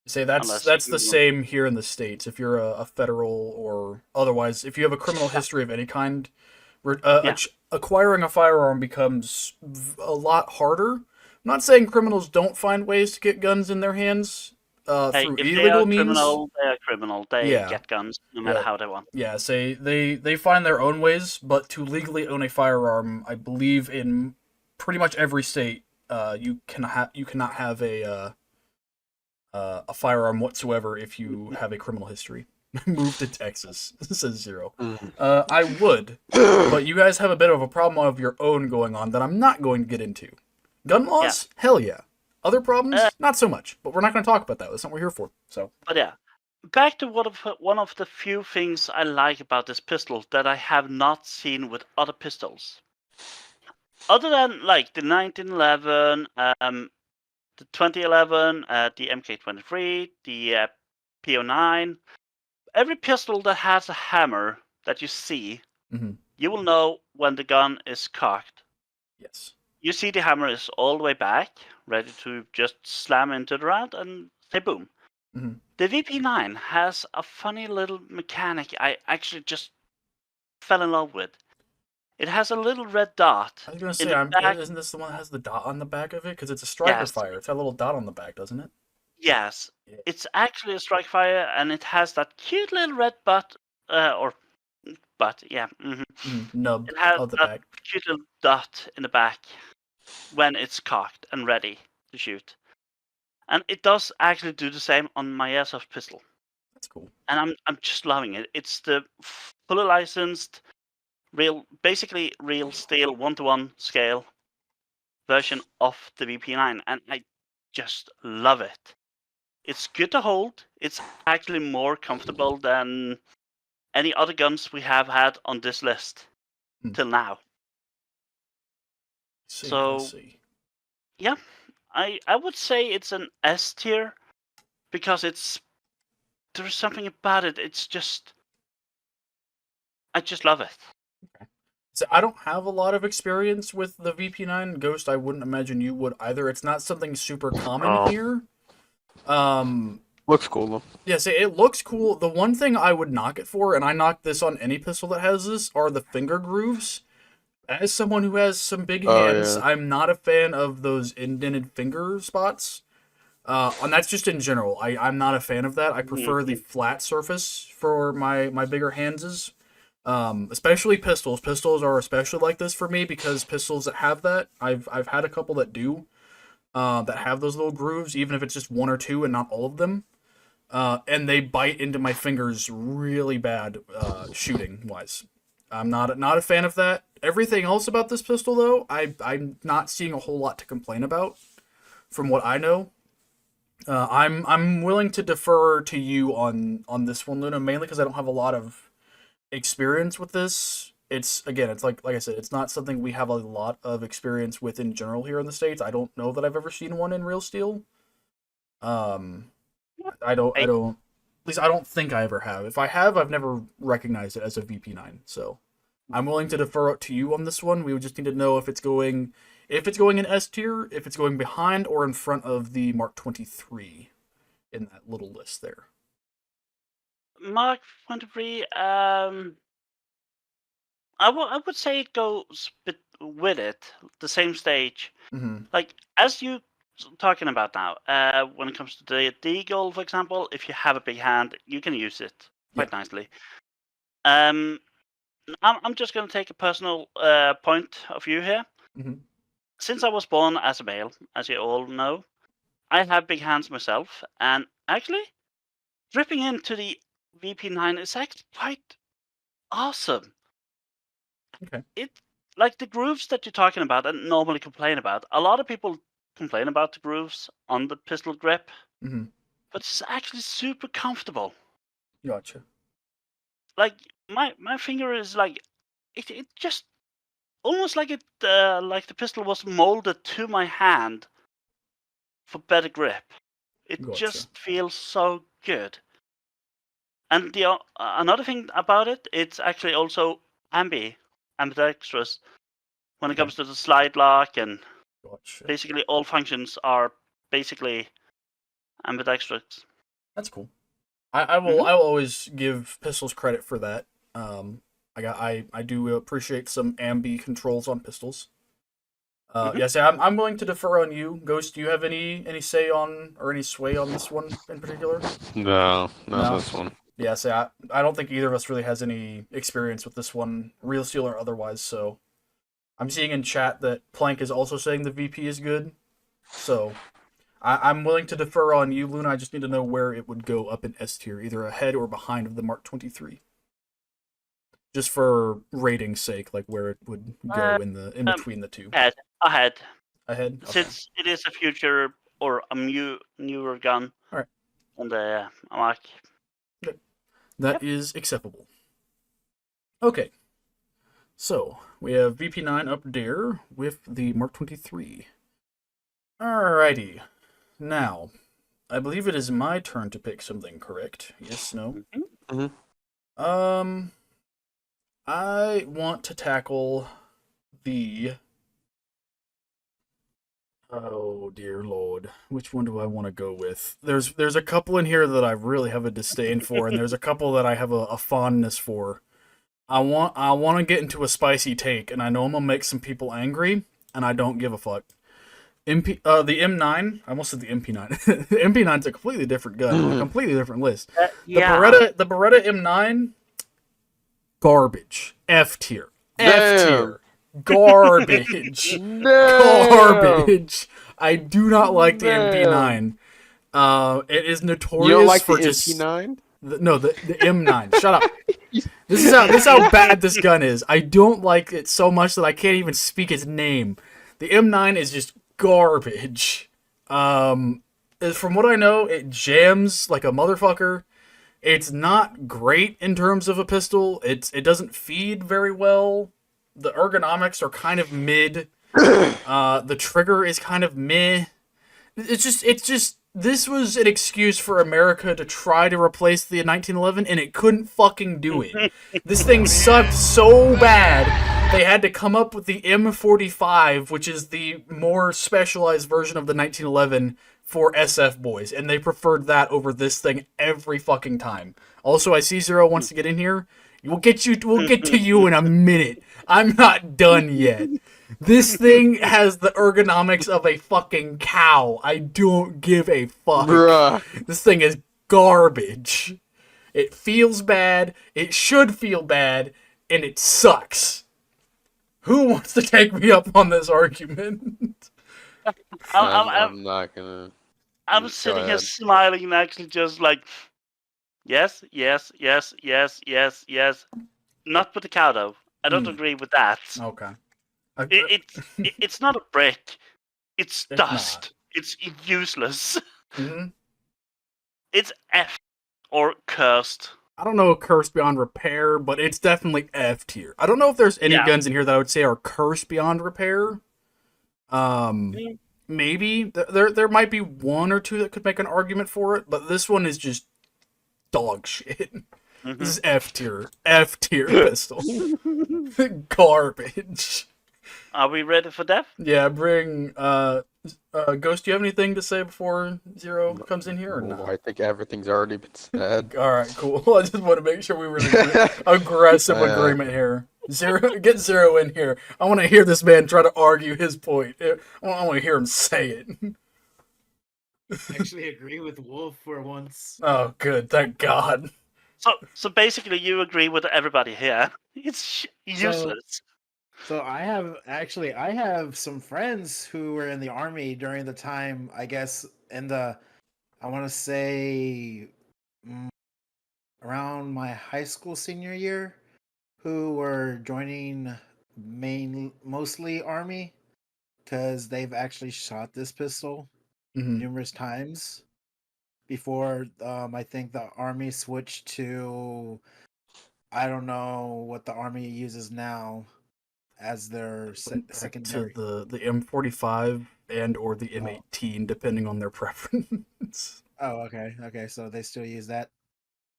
Say Unless that's the you- same here in the States. If you're a federal or otherwise, if you have a criminal history of any kind, Yeah. acquiring a firearm becomes a lot harder. I'm not saying criminals don't find ways to get guns in their hands Hey, through if they illegal are means. criminal, they are criminal. They Yeah. get guns no matter Yeah. how they want. Yeah, say they find their own ways, but to legally own a firearm, I believe in pretty much every state, you cannot have a firearm whatsoever if you have a criminal history. Move to Texas, says Zero. I would, but you guys have a bit of a problem of your own going on that I'm not going to get into. Gun laws, hell yeah. Other problems, not so much. But we're not going to talk about that. That's not what we're here for. So, But yeah, back to one of the few things I like about this pistol that I have not seen with other pistols. Other than like the 1911, the 2011, the MK23, the PO9, every pistol that has a hammer that you see, Mhm. you will know when the gun is cocked. yes. You see the hammer is all the way back, ready to just slam into the round and say boom. Mhm. The VP9 has a funny little mechanic I actually just fell in love with. It has a little red dot I was going to in say, the back. isn't this the one that has the dot on the back of it? Because it's a striker Yes. fire. It's got a little dot on the back, doesn't it? Yes, Yeah. it's actually a strike fire, and it has that cute little red butt, yeah. Nub It has of the that back. cute little dot in the back when it's cocked and ready to shoot. And it does actually do the same on my airsoft pistol. That's cool. And I'm just loving it. It's the fully licensed, basically real steel 1-to-1 scale version of the VP9, and I just love it. It's good to hold. It's actually more comfortable than any other guns we have had on this list till now. Let's see. Yeah, I would say it's an S tier because there's something about it. I just love it. So I don't have a lot of experience with the VP9 Ghost. I wouldn't imagine you would either. It's not something super common Oh. here. Looks cool though. Yeah, so it looks cool. The one thing I would knock it for, and I knock this on any pistol that has this, are the finger grooves. As someone who has some big Oh, hands, yeah. I'm not a fan of those indented finger spots. And that's just in general. I'm not a fan of that. I prefer the flat surface for my bigger hands. Especially pistols. Pistols are especially like this for me because pistols that have that, I've had a couple that do, that have those little grooves, even if it's just one or two and not all of them. And they bite into my fingers really bad, shooting wise. I'm not a fan of that. Everything else about this pistol, though, I'm not seeing a whole lot to complain about, from what I know. I'm willing to defer to you on this one, Luna, mainly because I don't have a lot of experience with this. It's like I said, it's not something we have a lot of experience with in general here in the States. I don't know that I've ever seen one in real steel. I don't. At least I don't think I ever have. If I have, I've never recognized it as a VP9. So I'm willing to defer to you on this one. We would just need to know if it's going in S tier, if it's going behind or in front of the Mark 23 in that little list there. Mark 23. I would say it goes with it, the same stage. Mm-hmm. Like as you talking about now, when it comes to the Deagle, for example, if you have a big hand, you can use it quite nicely. I'm just going to take a personal point of view here. Mm-hmm. Since I was born as a male, as you all know, I have big hands myself, and actually, dripping into the VP9 is actually quite awesome. Okay. It like the grooves that you're talking about and normally complain about. A lot of people complain about the grooves on the pistol grip, Mm-hmm. but it's actually super comfortable. Gotcha. Like my finger is like it just almost like it like the pistol was molded to my hand for better grip. It Gotcha. just feels so good. And the another thing about it, it's actually also ambidextrous when it comes to the slide lock, and Gotcha. basically all functions are basically ambidextrous. That's cool. I will always give pistols credit for that. I do appreciate some ambi controls on pistols. Yes, I'm willing to defer on you. Ghost, do you have any say on or any sway on this one in particular? No, No? not this one. Yeah, so I don't think either of us really has any experience with this one, real steel or otherwise, so I'm seeing in chat that Plank is also saying the VP is good. So I'm willing to defer on you, Luna. I just need to know where it would go up in S tier, either ahead or behind of the Mark 23. Just for rating's sake, like where it would go in between the two. Ahead. Ahead? Okay. Since it is a future or a newer gun. Alright. And Mark. That is acceptable. Okay. So, we have VP9 up there with the Mark 23. Alrighty. Now, I believe it is my turn to pick something, correct? Yes, no? Mm-hmm. I want to tackle the... Oh, dear Lord. Which one do I want to go with? There's a couple in here that I really have a disdain for, and there's a couple that I have a fondness for. I want to get into a spicy take, and I know I'm going to make some people angry, and I don't give a fuck. The M9, I almost said the MP9. The MP9's a completely different gun, a completely different list. The Beretta M9, garbage. F tier. F tier. Garbage. Garbage. I do not like the MP9. It is notorious You don't like for the just MP9? the M9. Shut up. This is how bad this gun is. I don't like it so much that I can't even speak its name. The M9 is just garbage. From what I know, it jams like a motherfucker. It's not great in terms of a pistol. It doesn't feed very well. The ergonomics are kind of mid. The trigger is kind of meh. It's just this was an excuse for America to try to replace the 1911, and it couldn't fucking do it. This thing sucked so bad they had to come up with the M45, which is the more specialized version of the 1911 for SF boys, and they preferred that over this thing every fucking time. Also, I see Zero wants to get in here. We'll get to you in a minute. I'm not done yet. This thing has the ergonomics of a fucking cow. I don't give a fuck. Bruh. This thing is garbage. It feels bad, it should feel bad, and it sucks. Who wants to take me up on this argument? I'm not gonna. I'm Go sitting here ahead. smiling and actually just like, yes, yes, yes, yes, yes, yes. Not with the cow though. I don't Hmm. agree with that. Okay. It's not a brick. It's It's dust. It's useless. Mhm. It's F or cursed. I don't know cursed beyond repair, but it's definitely F tier. I don't know if there's any Yeah. guns in here that I would say are cursed beyond repair. Mm. Maybe there might be one or two that could make an argument for it, but this one is just dog shit. Mhm. This is F tier pistol, garbage. Are we ready for death? Yeah, bring Ghost. Do you have anything to say before Zero comes in here or Oh, not? I think everything's already been said. All right, cool. I just want to make sure we were in aggressive Yeah. agreement here. Get Zero in here. I want to hear this man try to argue his point. I want to hear him say it. Actually, agree with Wolf for once. Oh, good. Thank God. So basically, you agree with everybody here. It's useless. So I have some friends who were in the army during the time, I guess, I want to say around my high school senior year, who were joining mostly army because they've actually shot this pistol Mhm. numerous times before. I think the army switched to, I don't know what the army uses now as their Went back secondary. to the M45 and or the M18, depending on their preference. Oh, okay. So they still use that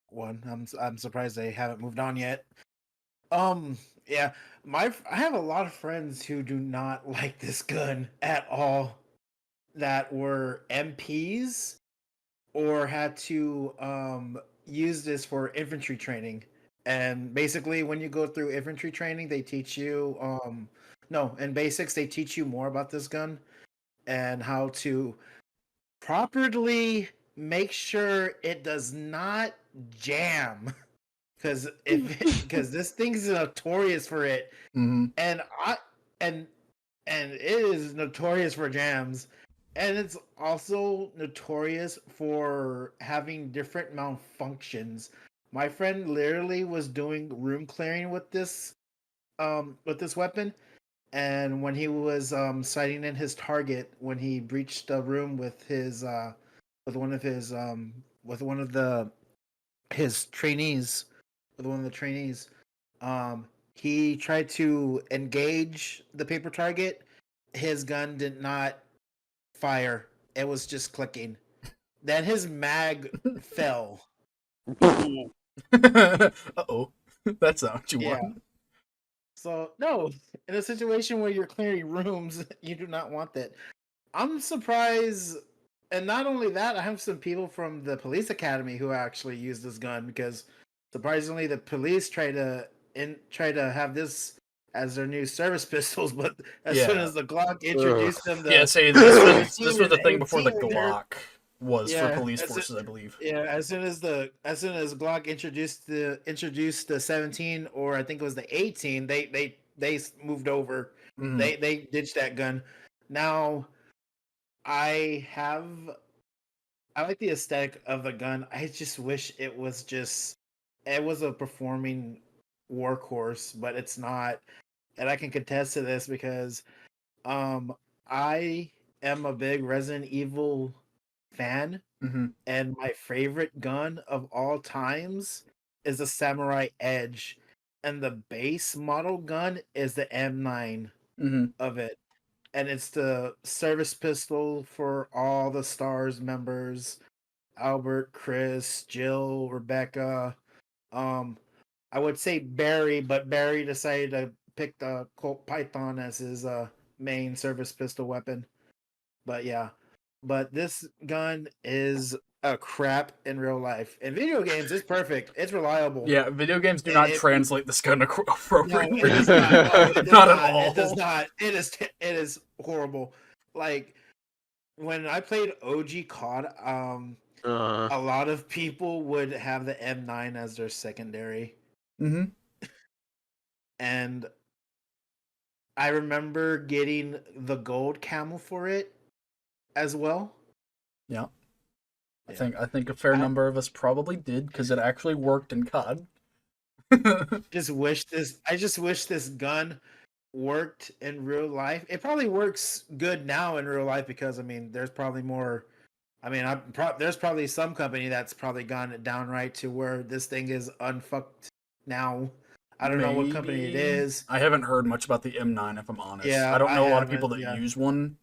one. I'm surprised they haven't moved on yet. Yeah, I have a lot of friends who do not like this gun at all, that were MPs or had to use this for infantry training. And basically, when you go through infantry training, they teach you no, in basics they teach you more about this gun and how to properly make sure it does not jam. Because this thing's notorious for it, Mm-hmm. and it is notorious for jams, and it's also notorious for having different malfunctions. My friend literally was doing room clearing with this weapon, and when he was sighting in his target, when he breached a room with his with one of his with one of the his trainees with one of the trainees, he tried to engage the paper target. His gun did not fire. It was just clicking. Then his mag fell. Uh-oh. That's not what you Yeah. want. So no, in a situation where you're clearing rooms, you do not want that. I'm surprised, and not only that, I have some people from the police academy who actually use this gun because surprisingly, the police try to have this as their new service pistols, but as soon Yeah. as the Glock introduced them, Yeah, say this was the and thing before the 18 when they're- Glock was for Yeah, police that's it. forces, I believe. yeah, as soon as Glock introduced the 17, or I think it was the 18, they moved over. Mhm. They ditched that gun. Now I like the aesthetic of the gun. I just wish it was a performing workhorse, but it's not. And I can contest to this because I am a big Resident Evil fan, Mhm. and my favorite gun of all times is the Samurai Edge, and the base model gun is the M9 Mhm. of it. And it's the service pistol for all the STARS members: Albert, Chris, Jill, Rebecca. I would say Barry, but Barry decided to picked Colt Python as his main service pistol weapon. But yeah, but this gun is a crap in real life. In video games, it's perfect. It's reliable. Yeah, video games do not translate this gun No, appropriately. it does not. No, it does Not not. at all. It does not. It is horrible. Like when I played OG COD, a lot of people would have the M9 as their secondary, Mm-hmm. and I remember getting the gold camel for it as well. Yeah. Yeah. I think a fair number of us probably did because it actually worked in COD. I just wish this gun worked in real life. It probably works good now in real life because I mean, there's probably more. I mean, there's probably some company that's probably gone it downright to where this thing is unfucked now. I don't know what company it Maybe. is. I haven't heard much about the M9 if I'm honest. Yeah, I don't know a lot of haven't, people that yeah. use one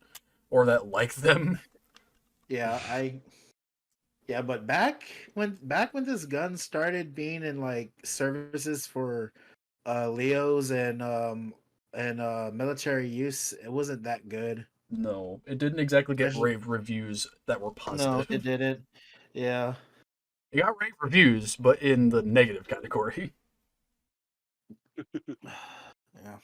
or that like them. Yeah, but back when this gun started being in like services for Leos and military use, it wasn't that good. No, it didn't exactly get Especially- rave reviews that were No, positive. it didn't. Yeah. It got rave reviews, but in the negative category. Yeah.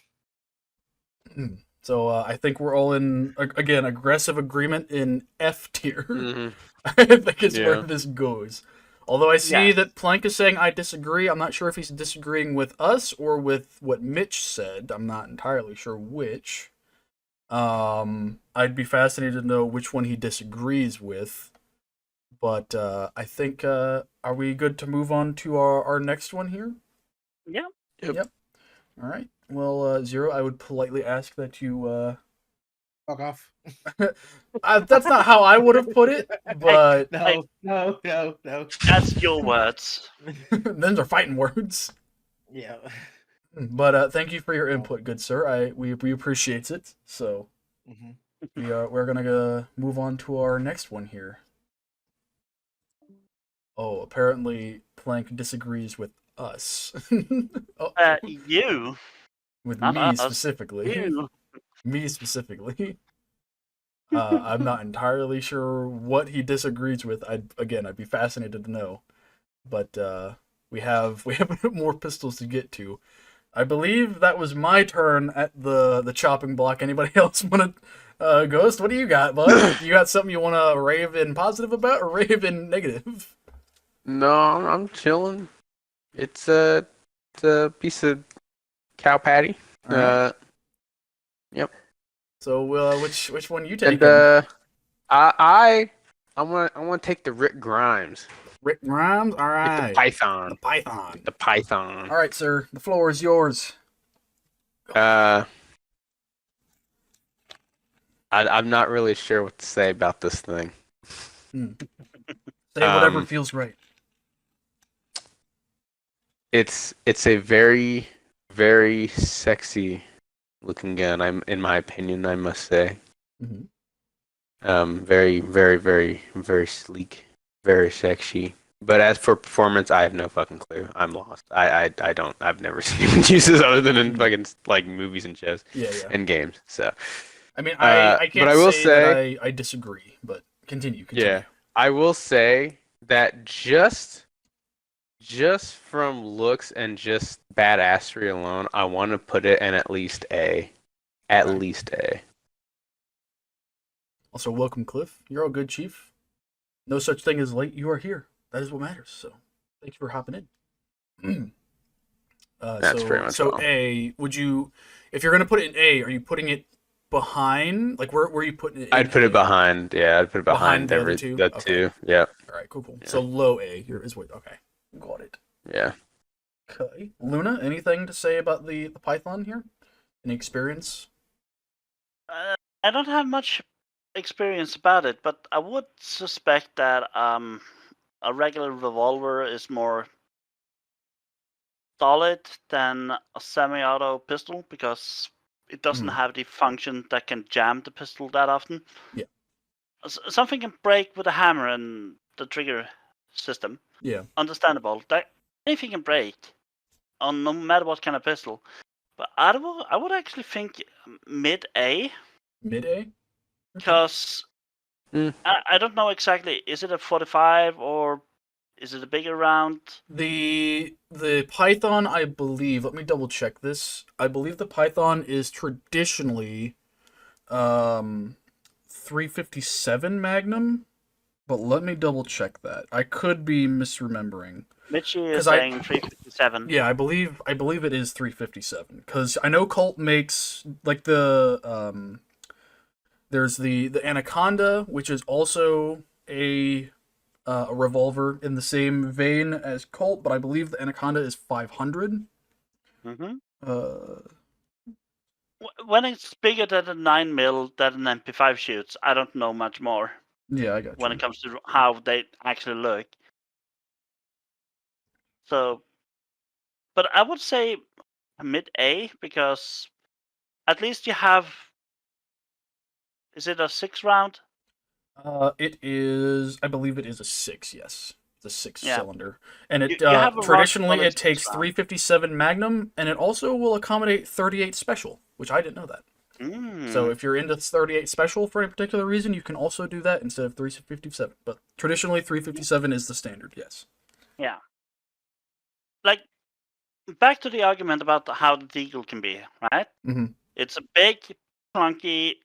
So I think we're all in again aggressive agreement in F tier. Mhm. I think is where Yeah. this goes. Although I see Yeah. that Plank is saying I disagree. I'm not sure if he's disagreeing with us or with what Mitch said. I'm not entirely sure which. I'd be fascinated to know which one he disagrees with. But I think are we good to move on to our next one here? Yeah. Yep. All right. Well, Zero, I would politely ask that you. Fuck off. That's not how I would have put it, but No. That's your words. those are fighting words. Yeah. But thank you for your input, good sir. We appreciate it. So Mm-hmm. we're gonna move on to our next one here. Oh, apparently Plank disagrees with us. Oh, You. with not me us. specifically. You. Me specifically. I'm not entirely sure what he disagrees with. I'd be fascinated to know. But we have more pistols to get to. I believe that was my turn at the chopping block. Anybody else want to Ghost? What do you got, bud? You got something you want to rave in positive about or rave in negative? No, I'm chilling. It's a piece of cow patty. All right. Yep. So which one you taking? And I want to take the Rick Grimes. Rick Grimes. All Get right. the Python. The Python. The Python. All right, sir. The floor is yours. I'm not really sure what to say about this thing. Say whatever Um, feels right. It's a very, very sexy looking gun. In my opinion, I must say. Mhm. Very, very, very, very sleek, very sexy. But as for performance, I have no fucking clue. I'm lost. I don't. I've never seen him use this other than in fucking like movies and shows Yeah. and games. So I mean, I can't but I will say that I disagree, but continue. yeah, I will say that just from looks and just badassery alone, I want to put it in at least A. At Right. least A. Also, welcome, Cliff. You're all good, Chief. No such thing as late. You are here. That is what matters. So, thank you for hopping in. That's so, pretty much so all. A. Would you, if you're gonna put it in A, are you putting it behind? Like, where are you putting it? I'd in put A? it behind. Yeah, I'd put it Behind behind the other every two? the Okay. two. Yeah, All right, cool. Yeah. So low A is what? Okay, got it. yeah. Okay, Luna, anything to say about the Python here? Any experience? I don't have much experience about it, but I would suspect that a regular revolver is more solid than a semi-auto pistol because it doesn't Mhm. have the function that can jam the pistol that often. Yeah. Something can break with a hammer and the trigger system. Yeah. Understandable. That anything can break on no matter what kind of pistol. But I would actually think mid A, Mid A. because Mm. I don't know exactly. Is it a 45 or is it a bigger round? The Python, I believe. Let me double check this. I believe the Python is traditionally 357 Magnum, but let me double check that. I could be misremembering. Mitchie 'Cause is I- saying 357. Yeah, I believe it is 357 because I know Colt makes like the there's the Anaconda, which is also a revolver in the same vein as Colt, but I believe the Anaconda is 500. hmm Uh, When it's bigger than a 9mm that an MP5 shoots, I don't know much more yeah, I got when you. it comes to how they actually look. So, but I would say mid A, because at least you have. Is it a 6 round? It is. I believe it is a 6. Yes, it's a 6 Yeah. cylinder, and it You have a traditionally solid it takes 6 round. 357 Magnum, and it also will accommodate 38 Special, which I didn't know that. So Mm. if you're into 38 Special for any particular reason, you can also do that instead of 357. But traditionally, 357 is the standard. Yes. Yeah. Like, back to the argument about how the Deagle can be, right? Mm-hmm. It's a big, clunky,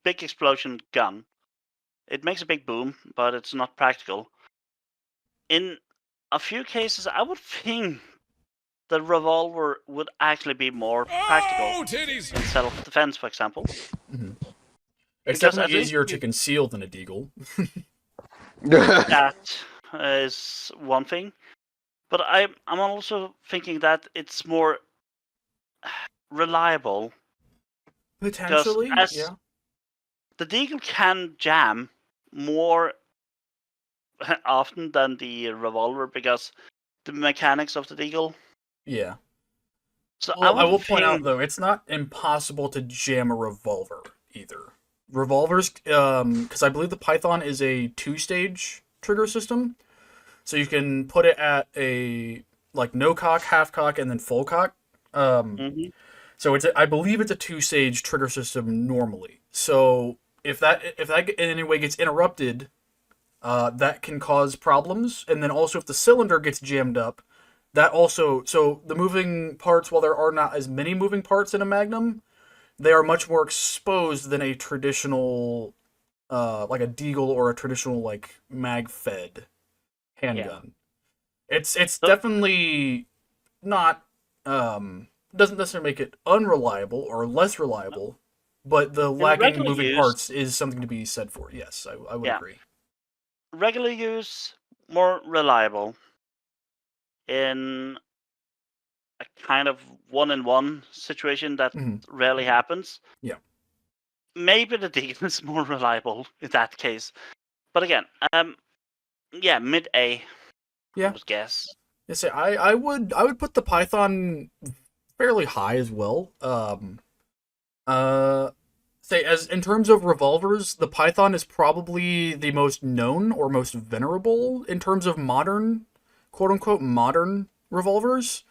big explosion gun. It makes a big boom, but it's not practical. In a few cases, I would think the revolver would actually be more practical in self-defense, for example. Mm-hmm. It's Because at definitely least easier to conceal than a Deagle. that is one thing. But I'm also thinking that it's more reliable. Potentially, as yeah. The Deagle can jam more often than the revolver because the mechanics of the Deagle. Yeah. So Well, I would will point out think- though, it's not impossible to jam a revolver either. Revolvers, because I believe the Python is a 2-stage trigger system, so you can put it at a like no cock, half cock, and then full cock. Mhm. So I believe it's a 2-stage trigger system normally. So if that in any way gets interrupted, that can cause problems. And then also if the cylinder gets jammed up, that also, so the moving parts, while there are not as many moving parts in a Magnum, they are much more exposed than a traditional, like a Deagle or a traditional like mag fed handgun. It's So- definitely not doesn't necessarily make it unreliable or less reliable, but the lacking regular moving use- parts is something to be said for. Yes, I would Yeah. agree. Regular use, more reliable. In a kind of one-in-one situation that Mhm. rarely happens. Yeah. Maybe the Deagle is more reliable in that case. But again, yeah, mid A. Yeah. I would guess. Yes, I would put the Python fairly high as well. Say as in terms of revolvers, the Python is probably the most known or most venerable in terms of modern, quote unquote, modern revolvers.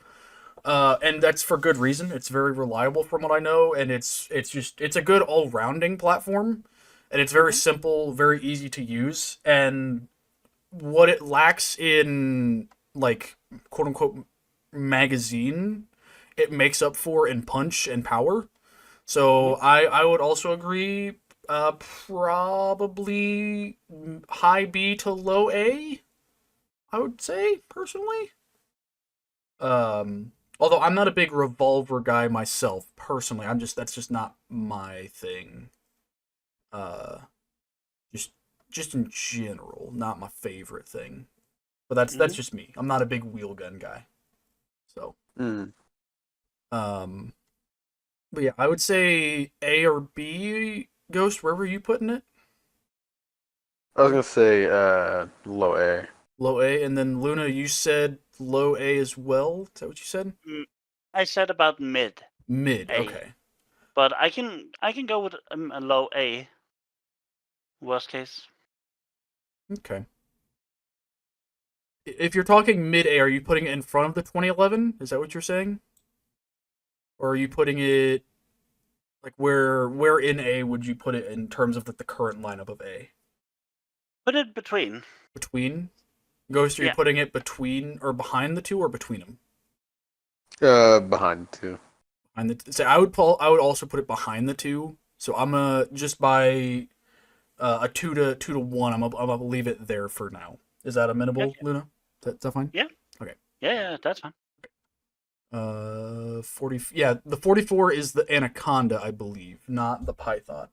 And that's for good reason. It's very reliable from what I know, and it's a good all rounding platform, and it's very simple, very easy to use, and what it lacks in like quote unquote magazine, it makes up for in punch and power. So I would also agree, probably high B to low A, I would say personally. Although I'm not a big revolver guy myself personally, that's just not my thing. Uh, just in general, not my favorite thing. But that's just me. I'm not a big wheel gun guy. So, Mm. but yeah, I would say A or B. Ghost, where were you putting it? I was gonna say low A. Low A, and then Luna, you said low A as well. Is that what you said? I said about mid, Mid. A. Okay. but I can go with a low A. Worst case. Okay. If you're talking mid A, are you putting it in front of the 2011? Is that what you're saying? Or are you putting it like where in A would you put it in terms of like the current lineup of A? Put it between. Between? Ghost, are you Yeah. putting it between or behind the two or between them? Behind two. Behind the say I would also put it behind the two. So I'm just by a 2-1. I'm gonna leave it there for now. Is that amenable, Okay. Luna? Is that fine? Yeah. Okay. Yeah, that's fine. 40. Yeah, the 44 is the Anaconda, I believe, not the Python.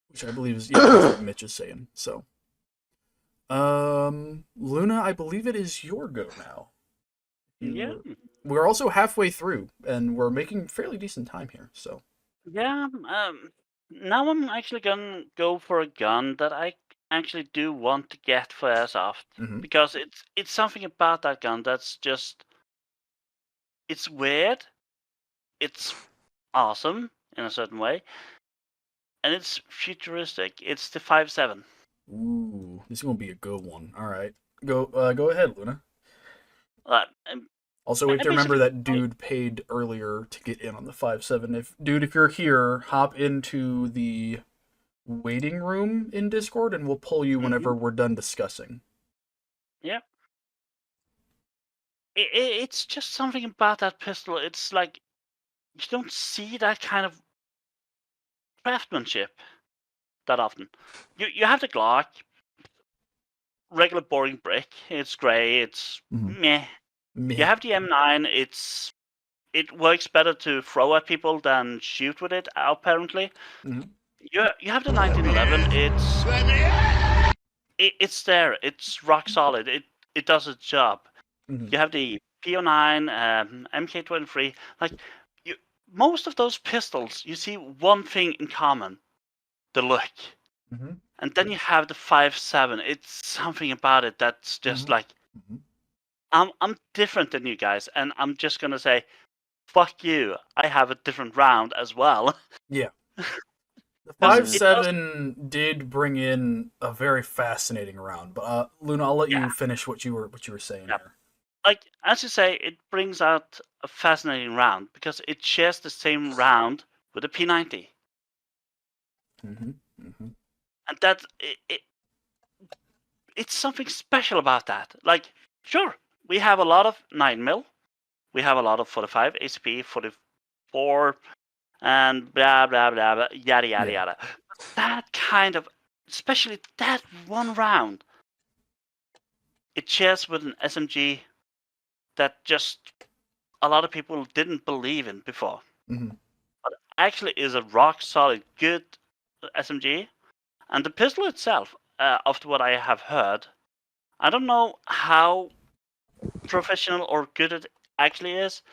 Which I believe is that's what Mitch is saying. So, Luna, I believe it is your go now. Yeah. We're also halfway through, and we're making fairly decent time here. So, Yeah. Now I'm actually gonna go for a gun that I actually do want to get for airsoft Mhm. because it's something about that gun that's just it's weird, it's awesome in a certain way, and it's futuristic. It's the 5.7. ooh, this is gonna be a good one. All right, go ahead, Luna. Um, Also, we have to remember basically, that dude paid earlier to get in on the 5.7. If you're here, hop into the waiting room in Discord, and we'll pull you whenever we're done discussing. yeah. It's just something about that pistol. It's like you don't see that kind of craftsmanship that often. You have the Glock, regular boring brick. It's grey. It's Mhm. meh. Meh. You have the M9. It works better to throw at people than shoot with it. Apparently, Mhm. you have the 1911. It's there. It's rock solid. It does its job. Mhm. You have the PO9, MK23. Like most of those pistols, you see one thing in common: the look. Mhm. And then you have the 5.7. It's something about it that's just Mhm. like Mhm. I'm different than you guys, and I'm just gonna say, fuck you. I have a different round as well. Yeah. The Because Mhm. it does, 5.7 did bring in a very fascinating round, but Luna, I'll let yeah, you finish what you were saying yeah. here. Like as you say, it brings out a fascinating round because it shares the same round with the P90, Mhm. Mhm. and that it's something special about that. Like, sure, we have a lot of 9mm, we have a lot of 45, ACP, 44, and blah blah blah blah, yada yada Yeah. yada. That kind of, especially that one round, it shares with an SMG that just a lot of people didn't believe in before. Mhm. But actually is a rock solid good SMG, and the pistol itself, after what I have heard, I don't know how professional or good it actually is,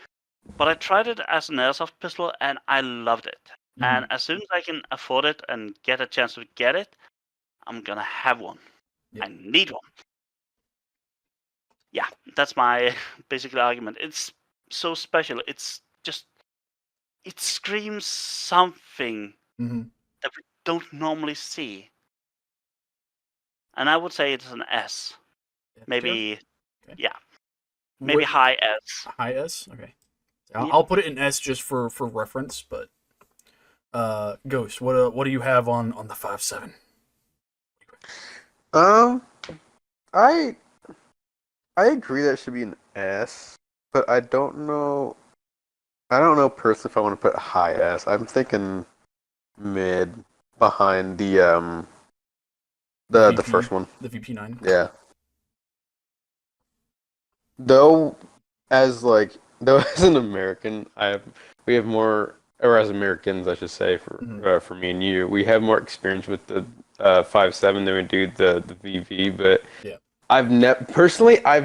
but I tried it as an airsoft pistol and I loved it. And Mhm. as soon as I can afford it and get a chance to get it, I'm gonna have one. Yeah. I need one. Yeah, that's my basic argument. It's so special. It's just it screams something Mhm. that we don't normally see. And I would say it's an S. F tier? Maybe Okay. yeah. Maybe high S. High S? Okay. Yeah. I'll put it in S just for reference, but Ghost, what do you have on the 5.7? Um, I I agree that it should be an S, but I don't know. I don't know personally if I want to put high S. I'm thinking mid behind the VP, first one. the VP9. Yeah. Though though as an American, we have more, or as Americans I should say, Mhm. for me and you, we have more experience with the 5.7 than we do the VV. But Yeah. I've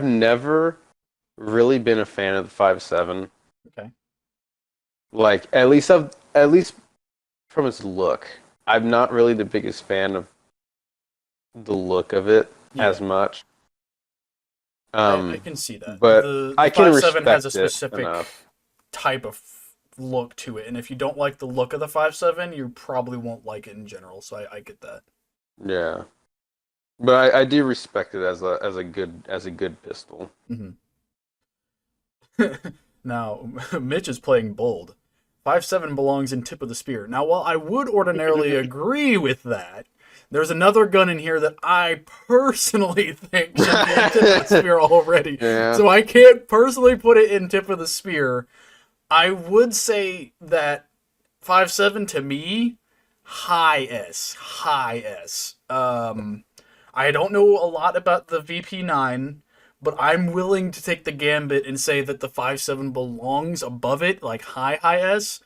never really been a fan of the 5.7. Okay. Like at least from its look, I'm not really the biggest fan of the look of it as Yeah. much. I can see that. But The I can 5.7 has a respect it specific enough. type of look to it, and if you don't like the look of the 5.7, you probably won't like it in general. So I get that. Yeah, but I do respect it as a good pistol. Hmm. Now, Mitch is playing bold. 5.7 belongs in tip of the spear. Now, while I would ordinarily agree with that, there's another gun in here that I personally think should be in tip of the spear already. Yeah. So I can't personally put it in tip of the spear. I would say that 5.7 to me, high S. I don't know a lot about the VP9, but I'm willing to take the gambit and say that the 5.7 belongs above it, like high S.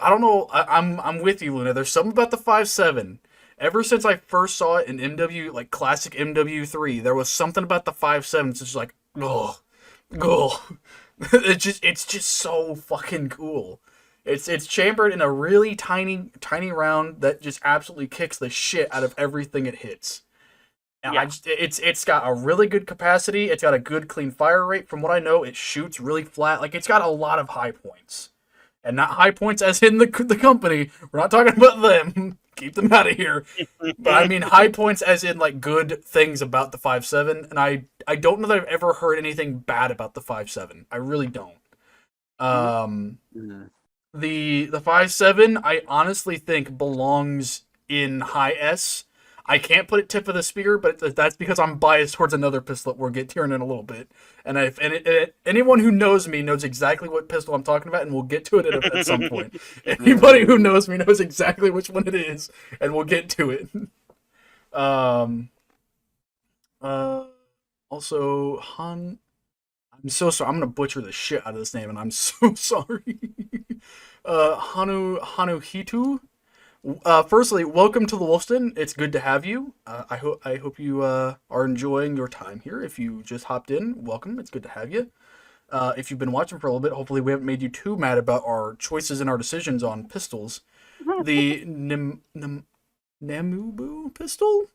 I don't know. I'm with you, Luna. There's something about the 5.7. Ever since I first saw it in MW, like classic MW3, there was something about the 5.7. It's just like, oh. It's just so fucking cool. It's chambered in a really tiny round that just absolutely kicks the shit out of everything it hits. And Yeah. it's got a really good capacity. It's got a good clean fire rate. From what I know, it shoots really flat. Like, it's got a lot of high points, and not high points as in the company. We're not talking about them. Keep them out of here. But I mean high points as in like good things about the 5.7. And I don't know that I've ever heard anything bad about the 5.7. I really don't. Mm. The 5.7 I honestly think belongs in high S. I can't put it tip of the spear, but that's because I'm biased towards another pistol that we'll get to in a little bit. And anyone who knows me knows exactly what pistol I'm talking about, and we'll get to it at some point. Anybody who knows me knows exactly which one it is, and we'll get to it. Also, Han. I'm so sorry. I'm gonna butcher the shit out of this name, and I'm so sorry. Hanuhitu. Firstly, welcome to the Wolfston. It's good to have you. I hope you are enjoying your time here. If you just hopped in, welcome. It's good to have you. If you've been watching for a little bit, hopefully we haven't made you too mad about our choices and our decisions on pistols. The Namubu pistol?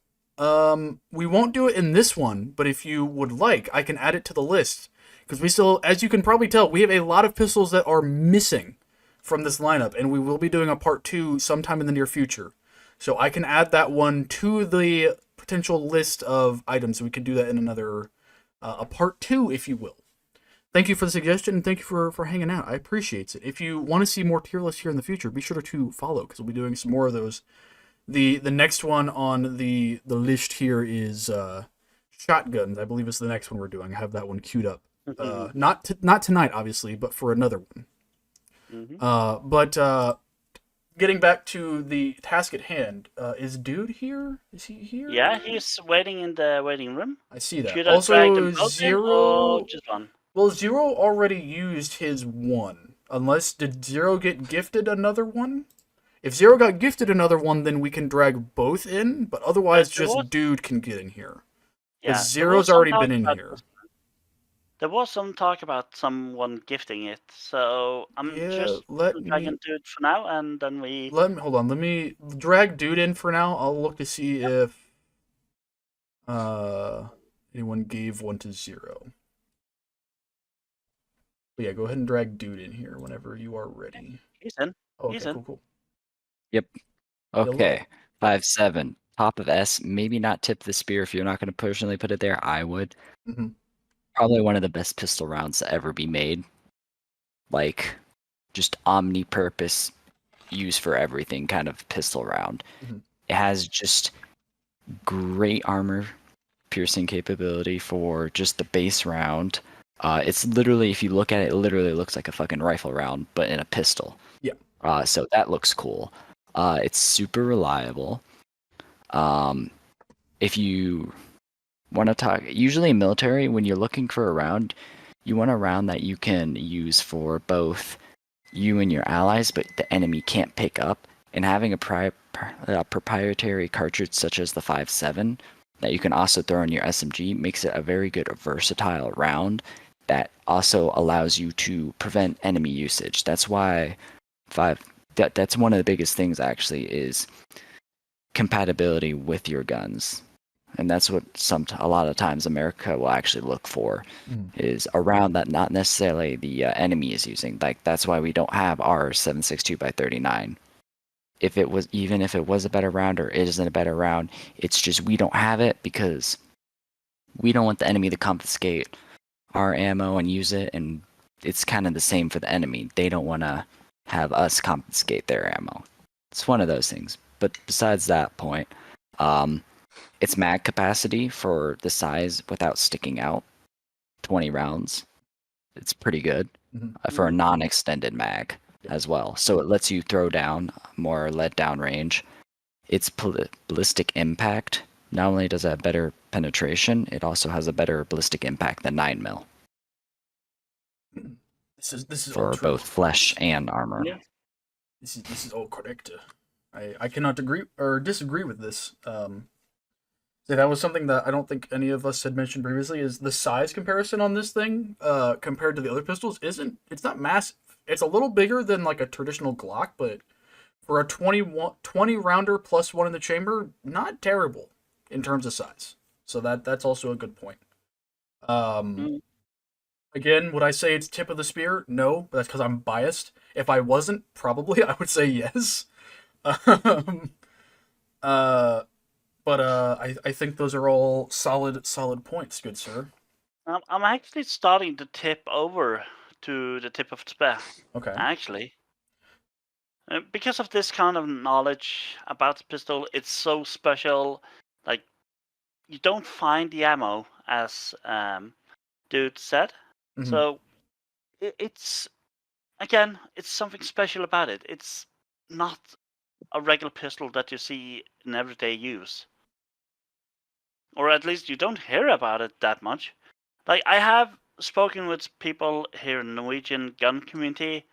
We won't do it in this one, but if you would like, I can add it to the list. Because we still, as you can probably tell, we have a lot of pistols that are missing from this lineup, and we will be doing a part 2 sometime in the near future. So I can add that one to the potential list of items. We can do that in another, a part 2, if you will. Thank you for the suggestion, and thank you for hanging out. I appreciate it. If you want to see more tier lists here in the future, be sure to follow, because we'll be doing some more of those. The next one on the list here is shotguns. I believe it's the next one we're doing. I have that one queued up. Not tonight, obviously, but for another one. But getting back to the task at hand, is Dude here? Is he here? Yeah, he's waiting in the waiting room. I see that. Should I drag them Also, both in Zero. or just one? Well, Zero already used his one. Unless, did Zero get gifted another one? If Zero got gifted another one, then we can drag both in, but otherwise There just was- Dude can get in here. Yeah, Because there Zero's was some already talk been in about- here. There was some talk about someone gifting it, so I'm Yeah, just let dragging me Dude for now, and then we. hold on. Let me drag Dude in for now. I'll look to see if anyone gave one to Zero. But yeah, go ahead and drag Dude in here whenever you are ready. He's in. Oh, He's okay, in. cool. Okay, 5.7, top of S. Maybe not tip the spear if you're not going to personally put it there. I would. Mhm. Probably one of the best pistol rounds to ever be made. Like, just omni-purpose, use for everything kind of pistol round. Mhm. It has just great armor piercing capability for just the base round. It's literally, if you look at it, it literally looks like a fucking rifle round, but in a pistol. Yeah. So that looks cool. It's super reliable. If you want to talk, usually in military, when you're looking for a round, you want a round that you can use for both you and your allies, but the enemy can't pick up. And having a proprietary cartridge such as the 5.7 that you can also throw in your SMG makes it a very good versatile round that also allows you to prevent enemy usage. That's why that's one of the biggest things actually is compatibility with your guns. And that's what a lot of times America will actually look for, is a round that not necessarily the enemy is using. Like, that's why we don't have our 7.62x39. Even if it was a better round or it isn't a better round, it's just we don't have it because we don't want the enemy to confiscate our ammo and use it and it's kind of the same for the enemy. They don't want to have us confiscate their ammo. It's one of those things. But besides that point, its mag capacity for the size without sticking out, 20 rounds. It's pretty good for a non-extended mag as well. So it lets you throw down more let down range. Its ballistic impact, not only does it have better penetration, it also has a better ballistic impact than 9mm This is for all true. both flesh and armor. Yeah. This is all correct. I cannot agree or disagree with this. So that was something that I don't think any of us had mentioned previously. Is the size comparison on this thing compared to the other pistols? It's not massive. It's a little bigger than like a traditional Glock, but for a 20 rounder plus one in the chamber, not terrible in terms of size. So that's also a good point. Again, would I say it's tip of the spear? No, but that's because I'm biased. If I wasn't, probably I would say yes. But I think those are all solid points, good sir. I'm actually starting to tip over to the tip of the spear. Okay. Actually, because of this kind of knowledge about the pistol, it's so special. Like, you don't find the ammo, as dude said. Mhm. So it's something special about it. It's not a regular pistol that you see in everyday use, or at least you don't hear about it that much. Like, I have spoken with people here in the Norwegian gun community.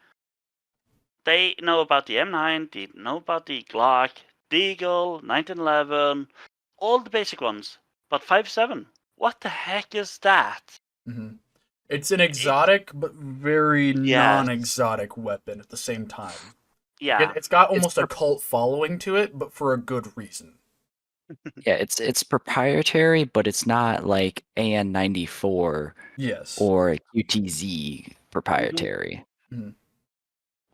They know about the M9, they know about the Glock, Deagle, 1911, all the basic ones. But 5.7, what the heck is that? Mhm. It's an exotic but very Yes. non-exotic weapon at the same time. Yeah. It's got almost a cult following to it, but for a good reason. Yeah, it's proprietary, but it's not like AN94 Yes. or QTZ proprietary. Mhm.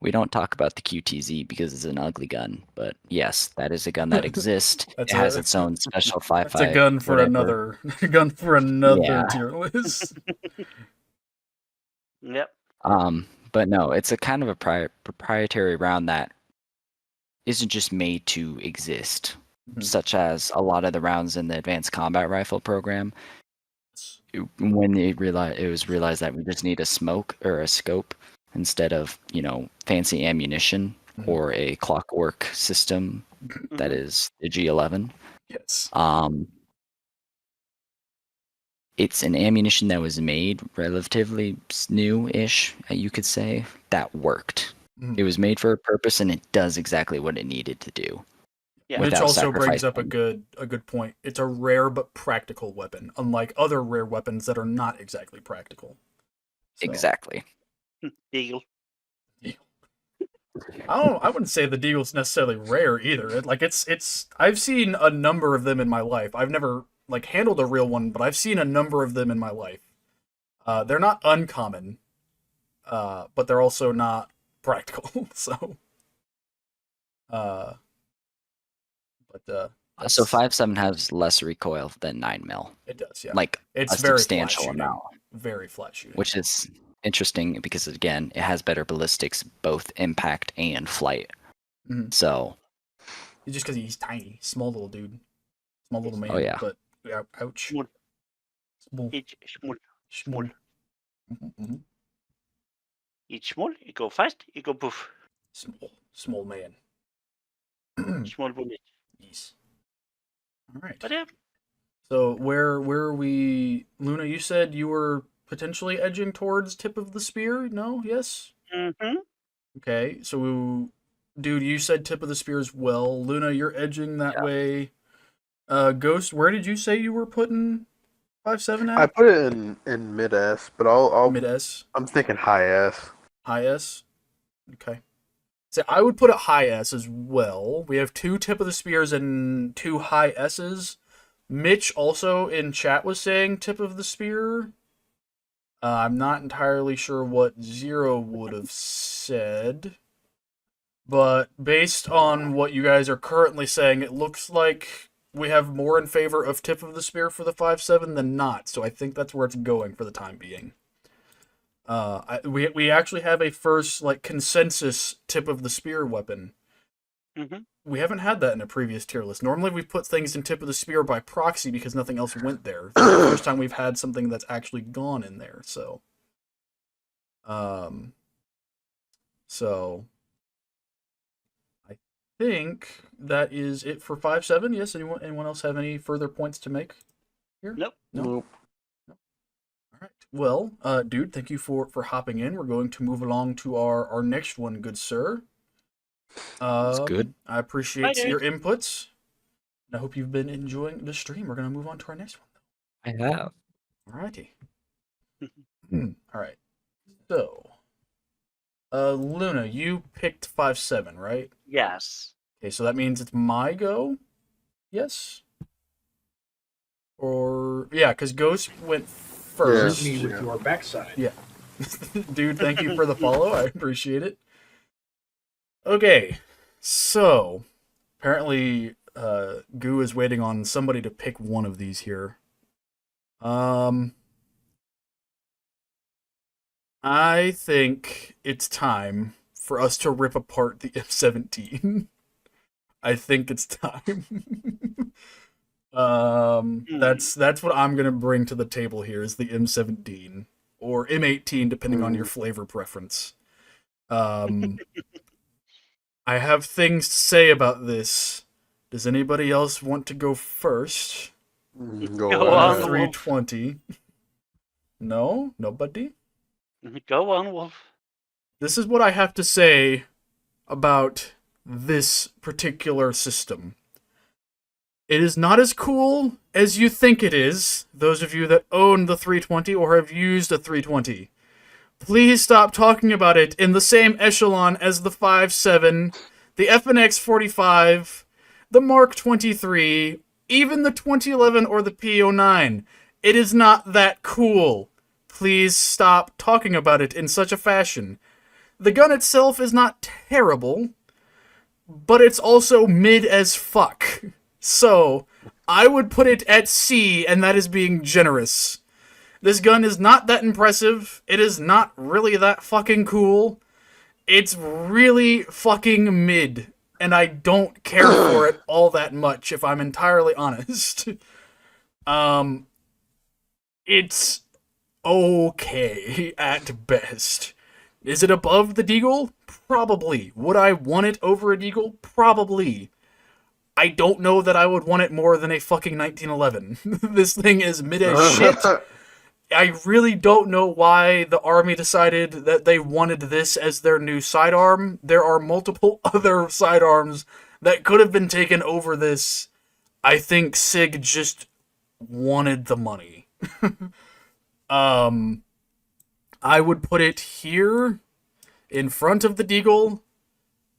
We don't talk about the QTZ because it's an ugly gun, but yes, that is a gun that exists. It That's has a- its own special That's 5.5. a gun for whatever. another Yeah. tier list. Yep. But no, it's a kind of a proprietary round that isn't just made to exist, Mhm. such as a lot of the rounds in the Advanced Combat Rifle program. When it was realized that we just need a smoke or a scope instead of fancy ammunition Mhm. or a clockwork system that Mhm. is the G11. Yes. It's an ammunition that was made relatively new-ish, you could say, that worked. Mhm. It was made for a purpose, and it does exactly what it needed to do. Yeah. Which without also brings up a sacrificing. good point. It's a rare but practical weapon, unlike other rare weapons that are not exactly practical. So, Exactly. Deagle. I wouldn't say the Deagle's necessarily rare either. It's I've seen a number of them in my life. I've never handled a real one, but I've seen a number of them in my life. They're not uncommon, but they're also not practical. So, So 5.7 has less recoil than 9mm, it does, yeah. like It's a very substantial flat shooting. amount, Very flat shooting. which is interesting because again, it has better ballistics, both impact and flight. Mhm. So Just because he's tiny, small little dude, small little man. Oh, yeah. But yeah, ouch. Small. Small. Each small. Small. Mhm. Each small. You go fast. You go poof. Small man. Small bullet. Yes. All right. But yeah. So where are we, Luna? You said you were potentially edging towards tip of the spear. No? Yes. Mm-hmm. Okay. So, dude, you said tip of the spear as well. Luna, you're edging that way. Ghost, where did you say you were putting 5.7 at? I put it in mid S, but I'll Mid S. I'm thinking high S. High S? Okay. So I would put it high S as well. We have 2 tip of the spears and 2 high S's. Mitch also in chat was saying tip of the spear. I'm not entirely sure what Zero would have said. But based on what you guys are currently saying, it looks like we have more in favor of tip of the spear for the 5.7 than not. So I think that's where it's going for the time being. We actually have a first like consensus tip of the spear weapon. Hmm. We haven't had that in a previous tier list. Normally, we put things in tip of the spear by proxy because nothing else went there. This is the first time we've had something that's actually gone in there. So I think that is it for 5-7. Yes. Anyone else have any further points to make here? Nope. No. Nope. All right. Well, dude, thank you for hopping in. We're going to move along to our next one, good sir. That's good. I appreciate Bye, your inputs. I hope you've been enjoying the stream. We're gonna move on to our next one. I have. Alrighty. Alright. So, Luna, you picked 5-7, right? Yes. Okay, so that means it's my go. Yes. Or yeah, because Ghost went first. Yes. Me with your backside. Yeah. Dude, thank you for the follow. I appreciate it. Okay, so apparently Goo is waiting on somebody to pick one of these here. I think it's time for us to rip apart the M17. I think it's time. That's what I'm gonna bring to the table here is the M17 or M18, depending on your flavor preference. I have things to say about this. Does anybody else want to go first? Go Go on. on. 320. No? Nobody? Go on, Wolf. This is what I have to say about this particular system. It is not as cool as you think it is, those of you that own the 320 or have used a 320. Please stop talking about it in the same echelon as the 5.7, the FNX 45, the Mark 23, even the 2011 or the P09. It is not that cool. Please stop talking about it in such a fashion. The gun itself is not terrible, but it's also mid as fuck. So, I would put it at C, and that is being generous. This gun is not that impressive. It is not really that fucking cool. It's really fucking mid, and I don't care for it all that much, if I'm entirely honest. It's okay at best. Is it above the Deagle? Probably. Would I want it over a Deagle? Probably. I don't know that I would want it more than a fucking 1911. This thing is mid as shit. I really don't know why the army decided that they wanted this as their new sidearm. There are multiple other sidearms that could have been taken over this. I think SIG just wanted the money. I would put it here in front of the Deagle.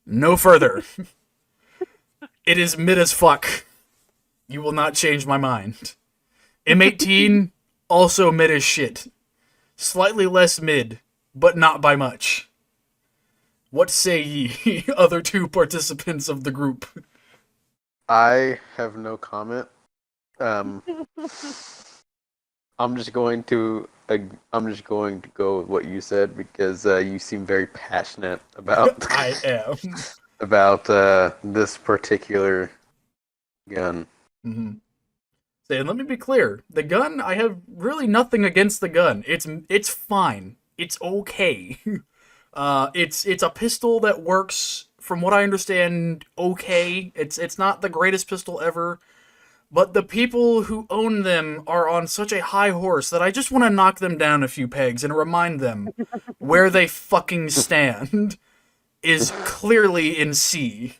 No further. It is mid as fuck. You will not change my mind. M18, also mid as shit. Slightly less mid, but not by much. What say ye, other two participants of the group? I have no comment. I'm just going to go with what you said because you seem very passionate about I am. about this particular gun. Mm-hmm. And let me be clear, the gun, I have really nothing against the gun. It's fine. It's okay. It's a pistol that works, from what I understand, okay. It's not the greatest pistol ever, but the people who own them are on such a high horse that I just want to knock them down a few pegs and remind them where they fucking stand is clearly in C.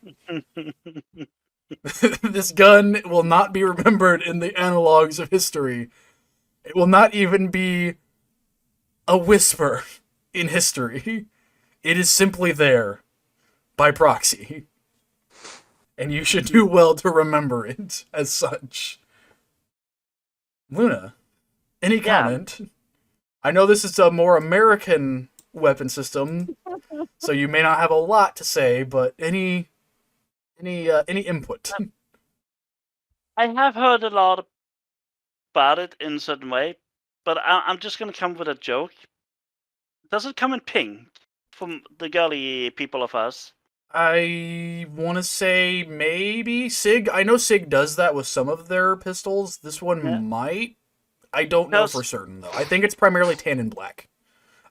This gun will not be remembered in the analogs of history. It will not even be a whisper in history. It is simply there, by proxy. And you should do well to remember it as such. Luna, any comment? I know this is a more American weapon system, so you may not have a lot to say, but any input? I have heard a lot about it in a certain way, but I'm just gonna come with a joke. Does it come in pink from the girly people of us? I want to say maybe Sig. I know Sig does that with some of their pistols. This one Yeah. might. I don't know for Because- certain though. I think it's primarily tan and black.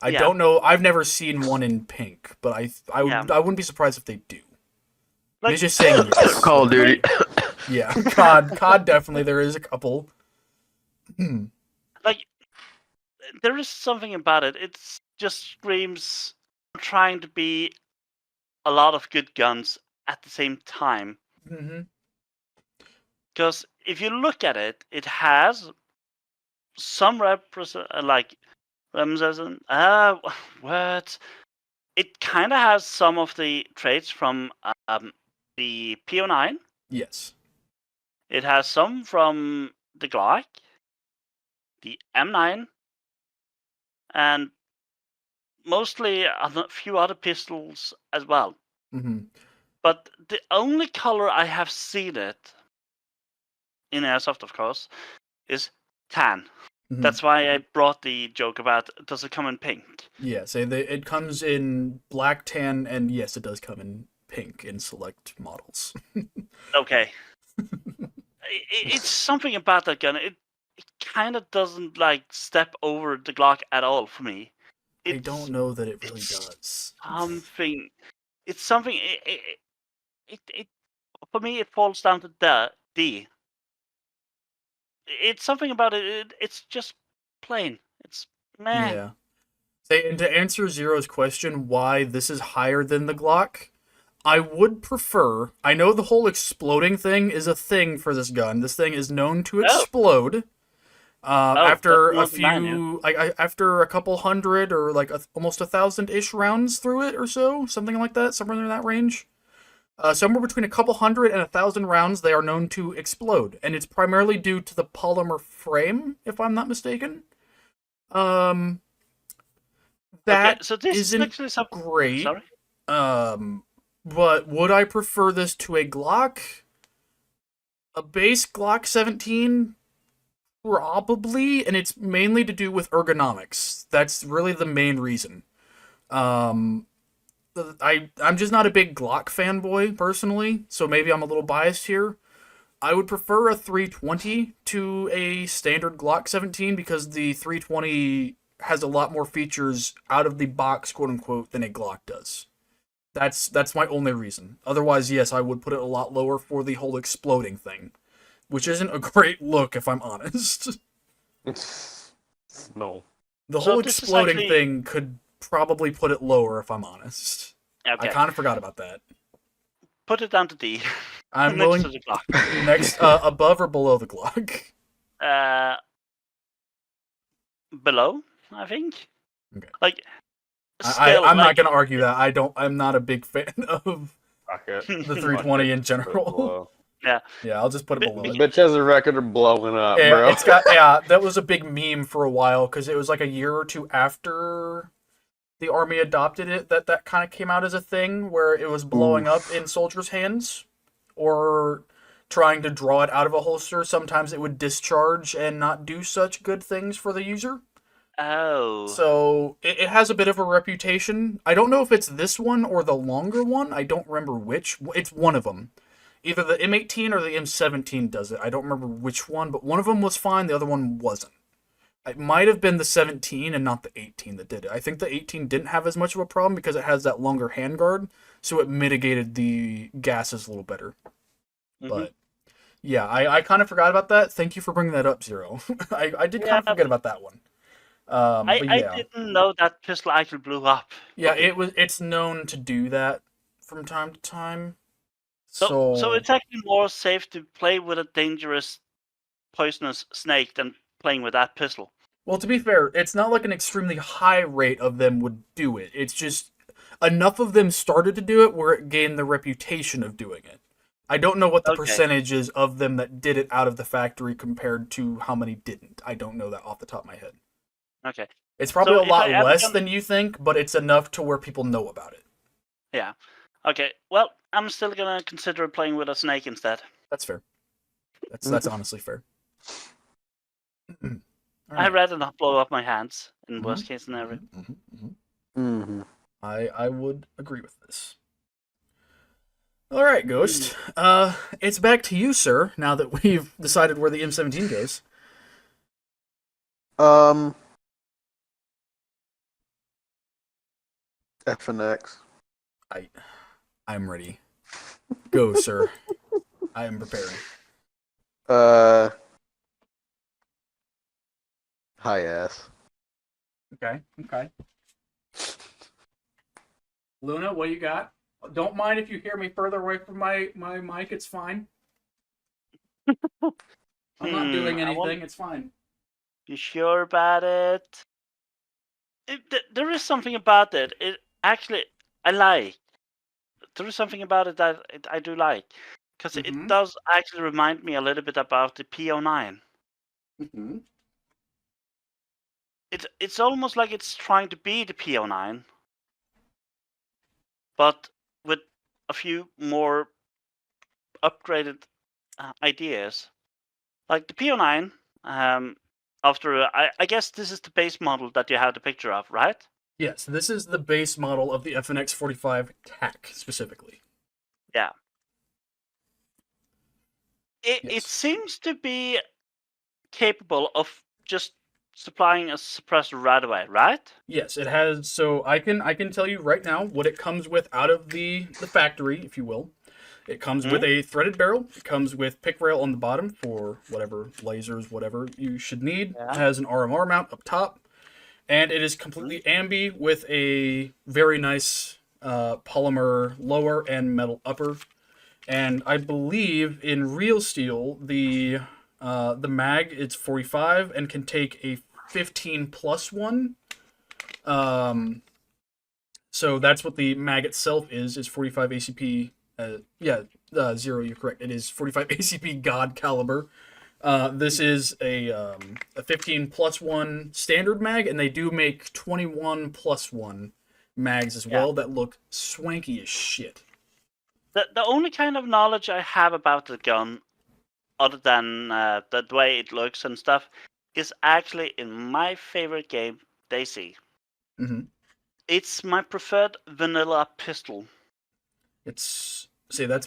I Yeah. don't know. I've never seen one in pink, but I wouldn't be surprised if they do. Like- He's just saying yes. Call of Duty. Yeah, COD definitely. There is a couple. Like, there is something about it. It just screams trying to be a lot of good guns at the same time. Mm-hmm. Because if you look at it, it has some what? It kind of has some of the traits from the PO9. Yes. It has some from the Glock, the M9, and mostly a few other pistols as well. Mm-hmm. But the only color I have seen it in Airsoft, of course, is tan. Mhm. That's why I brought the joke about does it come in pink? Yes, it comes in black, tan, and yes, it does come in pink in select models. Okay. It's something about that gun. It kind of doesn't like step over the Glock at all for me. I don't know that it really it's does. Something. It's something. It for me it falls down to the D. It's something about it. It's just plain. It's meh. Yeah. Say, and to answer Zero's question, why this is higher than the Glock, I would prefer. I know the whole exploding thing is a thing for this gun. This thing is known to explode. After that's a more than mine, few, after a couple hundred or like almost 1,000-ish rounds through it or so, something like that, somewhere in that range. Somewhere between a couple hundred and 1,000 rounds, they are known to explode, and it's primarily due to the polymer frame, if I'm not mistaken. That Okay, so this is isn't actually something. great. Sorry. But would I prefer this to a Glock? A base Glock 17? Probably, and it's mainly to do with ergonomics. That's really the main reason. I'm just not a big Glock fanboy, personally, so maybe I'm a little biased here. I would prefer a 320 to a standard Glock 17 because the 320 has a lot more features out of the box, quote unquote, than a Glock does. That's my only reason. Otherwise, yes, I would put it a lot lower for the whole exploding thing, which isn't a great look if I'm honest. No. The So whole this is exploding actually- thing could probably put it lower if I'm honest. Okay. I kind of forgot about that. Put it down to D. I'm next willing to the Glock. next above or below the Glock. Below, I think. Okay. Like, I'm still, not like, gonna argue that. I'm not a big fan of Rocket. the 320 in general. Yeah, I'll just put it But- below. This bitch has a record of blowing up, Yeah, bro. it's got that was a big meme for a while because it was like a year or two after the army adopted it that kind of came out as a thing where it was blowing up in soldiers' hands or trying to draw it out of a holster. Sometimes it would discharge and not do such good things for the user. Oh. So it has a bit of a reputation. I don't know if it's this one or the longer one. I don't remember which. It's one of them. Either the M18 or the M17 does it. I don't remember which one, but one of them was fine. The other one wasn't. It might have been the 17 and not the 18 that did it. I think the 18 didn't have as much of a problem because it has that longer handguard, so it mitigated the gases a little better. Mhm. But yeah, I kind of forgot about that. Thank you for bringing that up, Zero. I did kind of forget about that one. But yeah. I didn't know that pistol actually blew up. Yeah, Okay. it's known to do that from time to time. So it's actually more safe to play with a dangerous, poisonous snake than playing with that pistol. Well, to be fair, it's not like an extremely high rate of them would do it. It's just enough of them started to do it where it gained the reputation of doing it. I don't know what the Okay. percentage is of them that did it out of the factory compared to how many didn't. I don't know that off the top of my head. Okay. It's probably So a if lot I ever less come- than you think, but it's enough to where people know about it. Yeah. Okay. Well, I'm still gonna consider playing with a snake instead. That's fair. That's honestly fair. All I'd right. rather not blow up my hands in Mhm. worst case scenario. Mhm. Mm-hmm. I would agree with this. All right, Ghost. It's back to you, sir. Now that we've decided where the M17 goes. FNX. I'm ready. Go, sir. I am prepared. High ass. Okay. Luna, what you got? Don't mind if you hear me further away from my mic. It's fine. I'm not doing anything. It's fine. You sure about it? There is something about it. It actually I like. There is something about it that I do like, because it does actually remind me a little bit about the P09. Mm-hmm. It's almost like it's trying to be the P09, but with a few more upgraded ideas. Like the P09, after I guess this is the base model that you have the picture of, right? Yes, this is the base model of the FNX 45 TAC specifically. Yeah. It Yes. seems to be capable of just supplying a suppressor right away, right? Yes, it has. So I can tell you right now what it comes with out of the factory, if you will. It comes with a threaded barrel. It comes with pick rail on the bottom for whatever lasers, whatever you should need. Yeah. It has an RMR mount up top, and it is completely ambi with a very nice polymer lower and metal upper. And I believe in real steel the mag it's 45 and can take a 15 plus one. So that's what the mag itself is 45 ACP. Zero, you're correct. It is 45 ACP God caliber. This is a 15 plus one standard mag, and they do make 21 plus one mags as well that look swanky as shit. The only kind of knowledge I have about the gun, other than the way it looks and stuff, is actually in my favorite game, DayZ. Mm-hmm. It's my preferred vanilla pistol. That's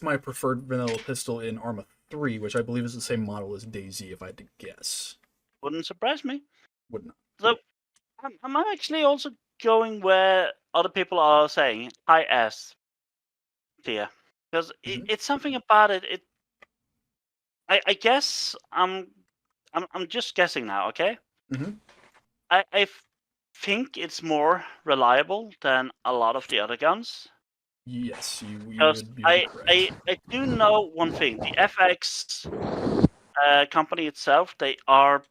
my preferred vanilla pistol in Arma 3, which I believe is the same model as DayZ, if I had to guess. Wouldn't surprise me. Would not. So I'm actually also going where other people are saying high S tier, because it's something about it. I guess I'm just guessing now. Okay. Mm-hmm. I think it's more reliable than a lot of the other guns. Yes, you Because would be I correct. do know one thing: the FX company itself, they are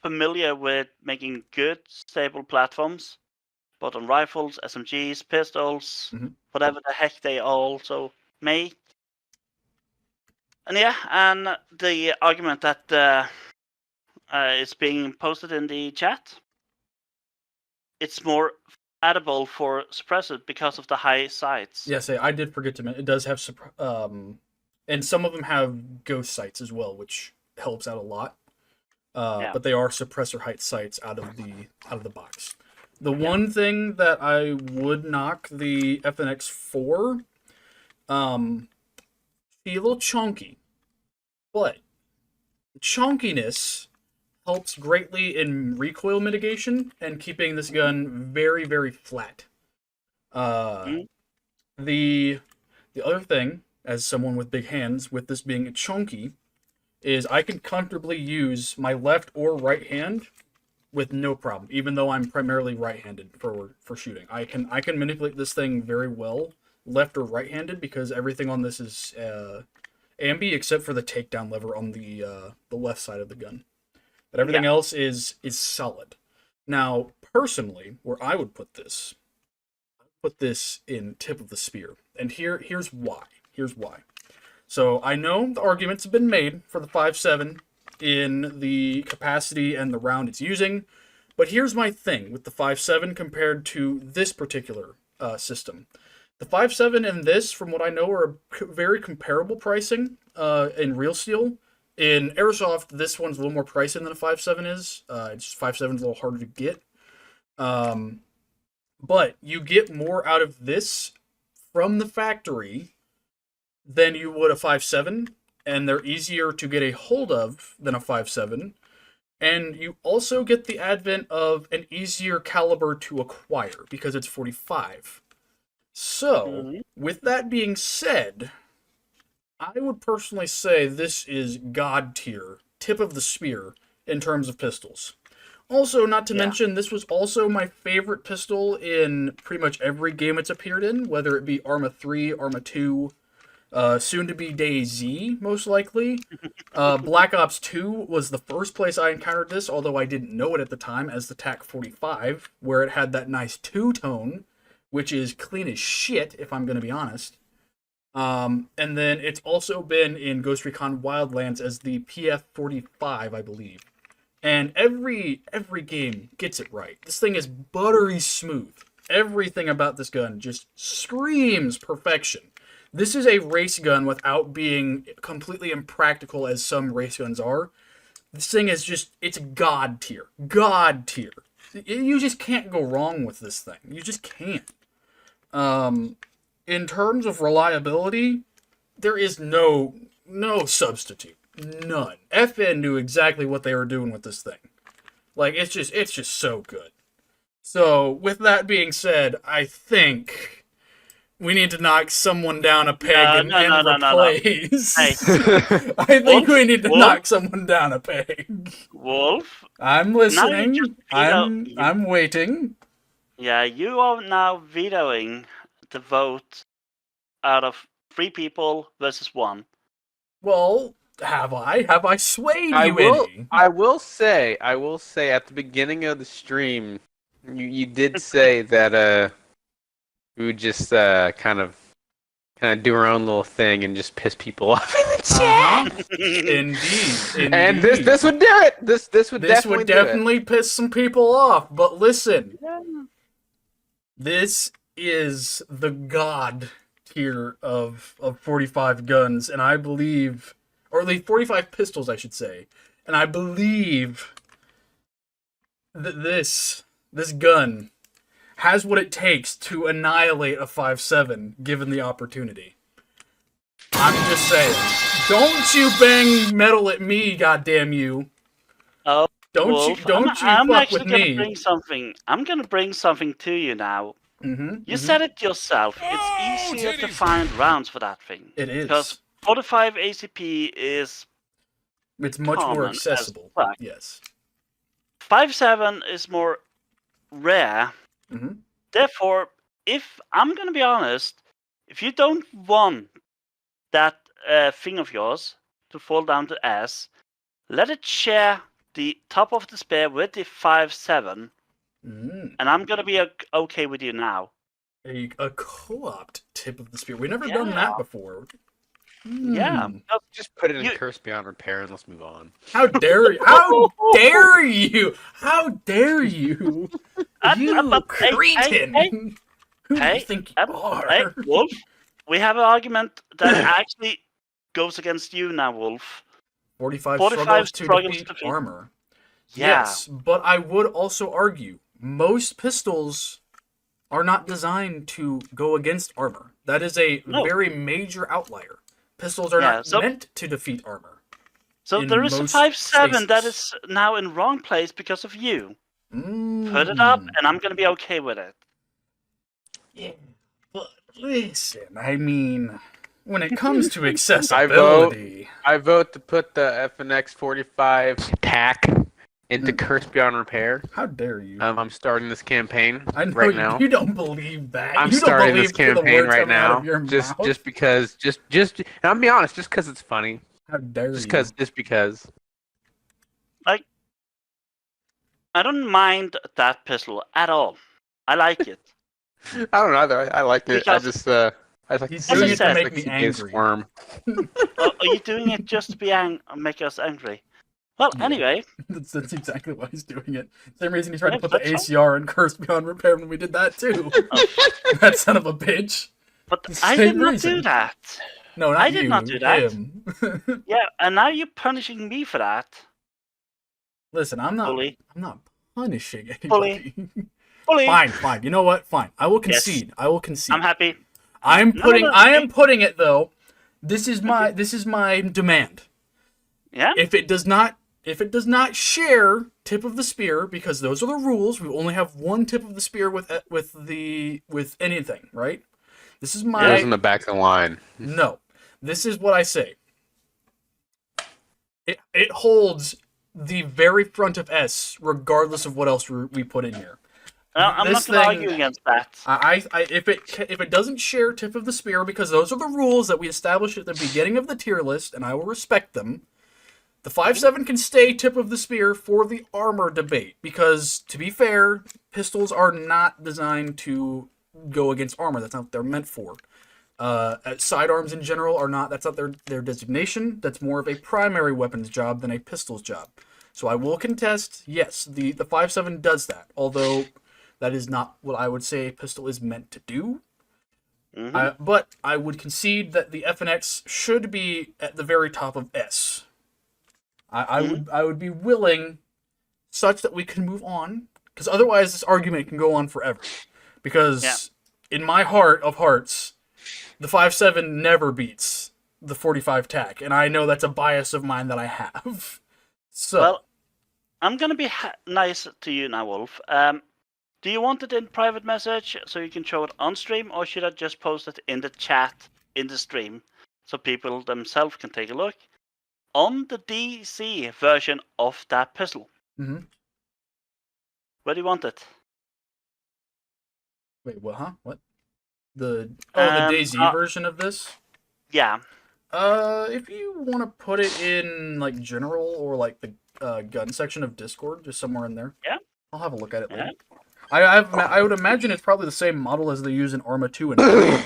familiar with making good, stable platforms, both on rifles, SMGs, pistols, whatever the heck they also make. And and the argument that is being posted in the chat, it's more compatible for suppressor because of the high sights. Yes, I did forget to mention it does have and some of them have ghost sights as well, which helps out a lot. But they are suppressor height sights out of the box. The one thing that I would knock the FNX for, be a little chunky, but chunkiness helps greatly in recoil mitigation and keeping this gun very, very flat. The other thing, as someone with big hands, with this being chunky, is I can comfortably use my left or right hand with no problem, even though I'm primarily right-handed for shooting. I can manipulate this thing very well, left or right-handed, because everything on this is ambi except for the takedown lever on the left side of the gun. But everything else is solid. Now, personally, where I would put this in tip of the spear, and here's why. So I know the arguments have been made for the 5.7 in the capacity and the round it's using, but here's my thing with the 5.7 compared to this particular system. The 5.7 and this, from what I know, are very comparable pricing in real steel. In Airsoft, this one's a little more pricey than a 5.7 is. It's 5.7 is a little harder to get. But you get more out of this from the factory than you would a 5.7, and they're easier to get a hold of than a 5.7. And you also get the advent of an easier caliber to acquire because it's 45. So, with that being said, I would personally say this is God tier, tip of the spear in terms of pistols. Also, not to mention, this was also my favorite pistol in pretty much every game it's appeared in, whether it be Arma 3, Arma 2, soon to be DayZ, most likely. Black Ops 2 was the first place I encountered this, although I didn't know it at the time, as the TAC 45, where it had that nice two-tone, which is clean as shit, if I'm going to be honest. And then it's also been in Ghost Recon Wildlands as the PF45, I believe. And every game gets it right. This thing is buttery smooth. Everything about this gun just screams perfection. This is a race gun without being completely impractical as some race guns are. This thing is just, it's God tier. God tier. You just can't go wrong with this thing. You just can't. In terms of reliability, there is no substitute. None. FN knew exactly what they were doing with this thing. Like, it's just so good. So, with that being said, I think we need to knock someone down a peg and replace. Hey. I think we need to knock someone down a peg. Wolf? I'm listening. I'm waiting. Yeah, you are now vetoing the vote out of 3 people versus 1. Well, have I? Have I swayed I you will. any? I will say at the beginning of the stream, you did say that we would just kind of do our own little thing and just piss people off in the chat. Indeed. And this would do it. This would definitely piss some people off. But listen, this is the God tier of 45 guns, and I believe, or at least 45 pistols, I should say, and I believe that this gun has what it takes to annihilate a 5.7 given the opportunity. I'm just saying. Don't you bang metal at me, goddamn you. Oh, Don't Wolf, you I'm fuck actually with gonna me. bring something. I'm gonna bring something to you now. You said it yourself. It's easier to find rounds for that thing. It is. Because 45 ACP is It's much more common as accessible. fuck. Yes. 5.7 is more rare. Mhm. Therefore, if I'm gonna be honest, if you don't want that thing of yours to fall down to S, let it share the top of the spear with the 5.7, and I'm gonna be okay with you now. A co-opt tip of the spear. We've never done that before. Yeah. Just put it in You- Curse Beyond Repair and let's move on. How dare you? How dare you? How dare you? You but- hey, cretin! hey, Who do hey, you think you are? Hey, Wolf, we have an argument that actually goes against you now, Wolf. 45 struggles to defeat armor. Yeah. Yes, but I would also argue most pistols are not designed to go against armor. That is a very major outlier. Pistols are not meant to defeat armor. So in there is a most 5.7 that cases. is now in wrong place because of you. Put it up, and I'm gonna be okay with it. Yeah, but listen, I mean, when it comes to accessibility, I vote to put the FNX 45 TAC into Curse Beyond Repair. How dare you? I'm starting this campaign I know right now. you don't believe that. I'm you starting don't this believe the campaign words right coming out now. of your Just mouth. because, and I'll be honest, just because it's funny. How dare Just you? because. I don't mind that pistol at all. I like it. I don't know either. I like it. Because- I like He's to doing see it to make like me CJ angry. squirm. Are you doing it just to be make us angry? Well, Yeah. anyway, That's exactly why he's doing it. Same reason he tried to Yeah, put the that's ACR in Curse Beyond Repair when we did that too. That son of a bitch. but The I same did not reason. do that. No, not I you. did not do that. Him. Yeah, and now you're punishing me for that. Listen, I'm not Bully. punishing Bully. anybody. Bully. Fine. You know what? Fine. I will Yes. concede. I will concede. I'm happy. I am No, putting it though. This is my demand. Yeah. If it does not share tip of the spear, because those are the rules, we only have one tip of the spear with anything, right? This is It was in my the back of the line. no. This is what I say. It holds the very front of S, regardless of what else we put in here. I'm This not going to thing- argue against that. If it doesn't share tip of the spear, because those are the rules that we established at the beginning of the tier list, and I will respect them. The 5.7 can stay tip of the spear for the armor debate, because to be fair, pistols are not designed to go against armor. That's not what they're meant for. Sidearms in general are not. That's not their designation. That's more of a primary weapons job than a pistol's job. So I will contest. Yes, the 5.7 does that, although that is not what I would say a pistol is meant to do. Mhm. But I would concede that the FNX should be at the very top of S. I would be willing, such that we can move on, because otherwise this argument can go on forever. Because in my heart of hearts, the 5.7 never beats the 45 TAC, and I know that's a bias of mine that I have. So Well, I'm going to be nice to you now, Wolf. Do you want it in private message so you can show it on stream, or should I just post it in the chat in the stream so people themselves can take a look on the DC version of that pistol? Mhm. Where do you want it? wait, what? Huh? What? The DayZ version of this? Yeah. If you want to put it in like general or like the gun section of Discord, just somewhere in there. Yeah. I'll have a look at it later. Yeah. I would imagine it's probably the same model as they use in Arma 2 and 3.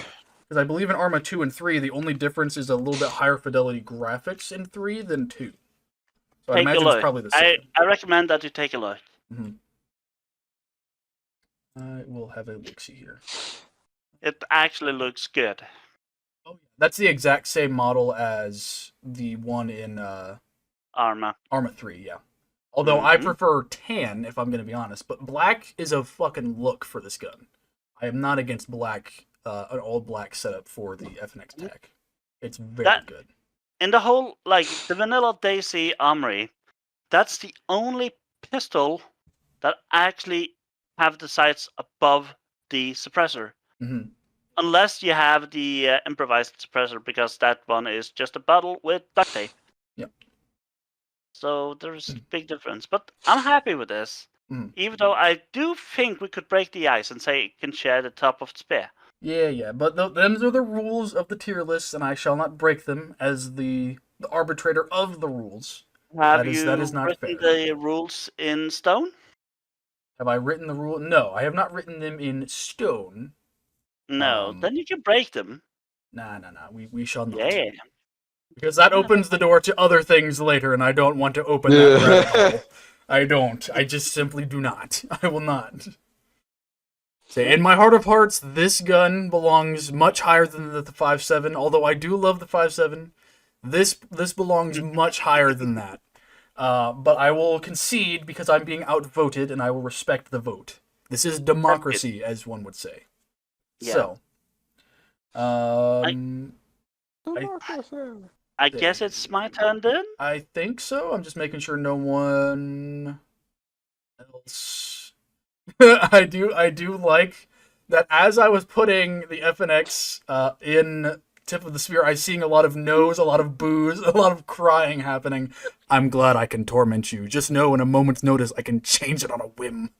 Because I believe in Arma 2 and 3, the only difference is a little bit higher fidelity graphics in 3 than 2. So I Take a imagine look. it's probably the same. I recommend that you take a look. I will have a look-see here. It actually looks good. Oh, yeah. That's the exact same model as the one in Arma. Arma 3, yeah. Although I Mhm. prefer tan, if I'm going to be honest. But black is a fucking look for this gun. I am not against black, an all-black setup for the FNX TAC. It's very good. In the whole, like, the vanilla DayZ Armory, that's the only pistol that actually have the sights above the suppressor. Mhm. Unless you have the improvised suppressor, because that one is just a bottle with duct tape. Yep. So there's a big difference. But I'm happy with this. Mhm. Even though I do think we could break the ice and say it can share the top of the spear. Yeah, but those are the rules of the tier list, and I shall not break them as the arbitrator of the rules. Have that is not written fair. the rules in stone? Have I written the rule? No, I have not written them in stone. No. Then you can break them. Nah. We shall not. Yeah. Because that opens the door to other things later, and I don't want to open that rabbit hole. I don't. I just simply do not. I will not. Say, in my heart of hearts, this gun belongs much higher than the 5.7. Although I do love the 5.7, this belongs much higher than that. But I will concede because I'm being outvoted, and I will respect the vote. This is democracy, as one would say. Yeah. So, I guess it's my turn then. I think so. I'm just making sure no one else. I do like that as I was putting the FNX in tip of the spear, I'm seeing a lot of no's, a lot of boos, a lot of crying happening. I'm glad I can torment you. Just know in a moment's notice I can change it on a whim.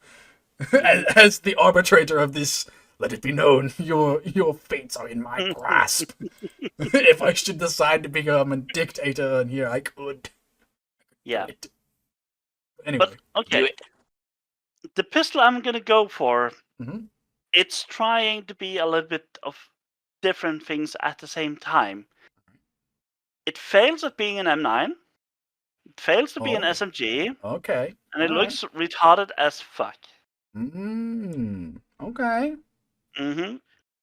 as the arbitrator of this, let it be known, your fates are in my grasp. If I should decide to become a dictator in here, I could. Yeah. Anyway. But okay. The pistol I'm gonna go for, Mhm. it's trying to be a little bit of different things at the same time. It fails at being an M9. It fails to be an Oh. SMG, Okay. and it Alright. looks retarded as fuck. Okay. Mm-hmm.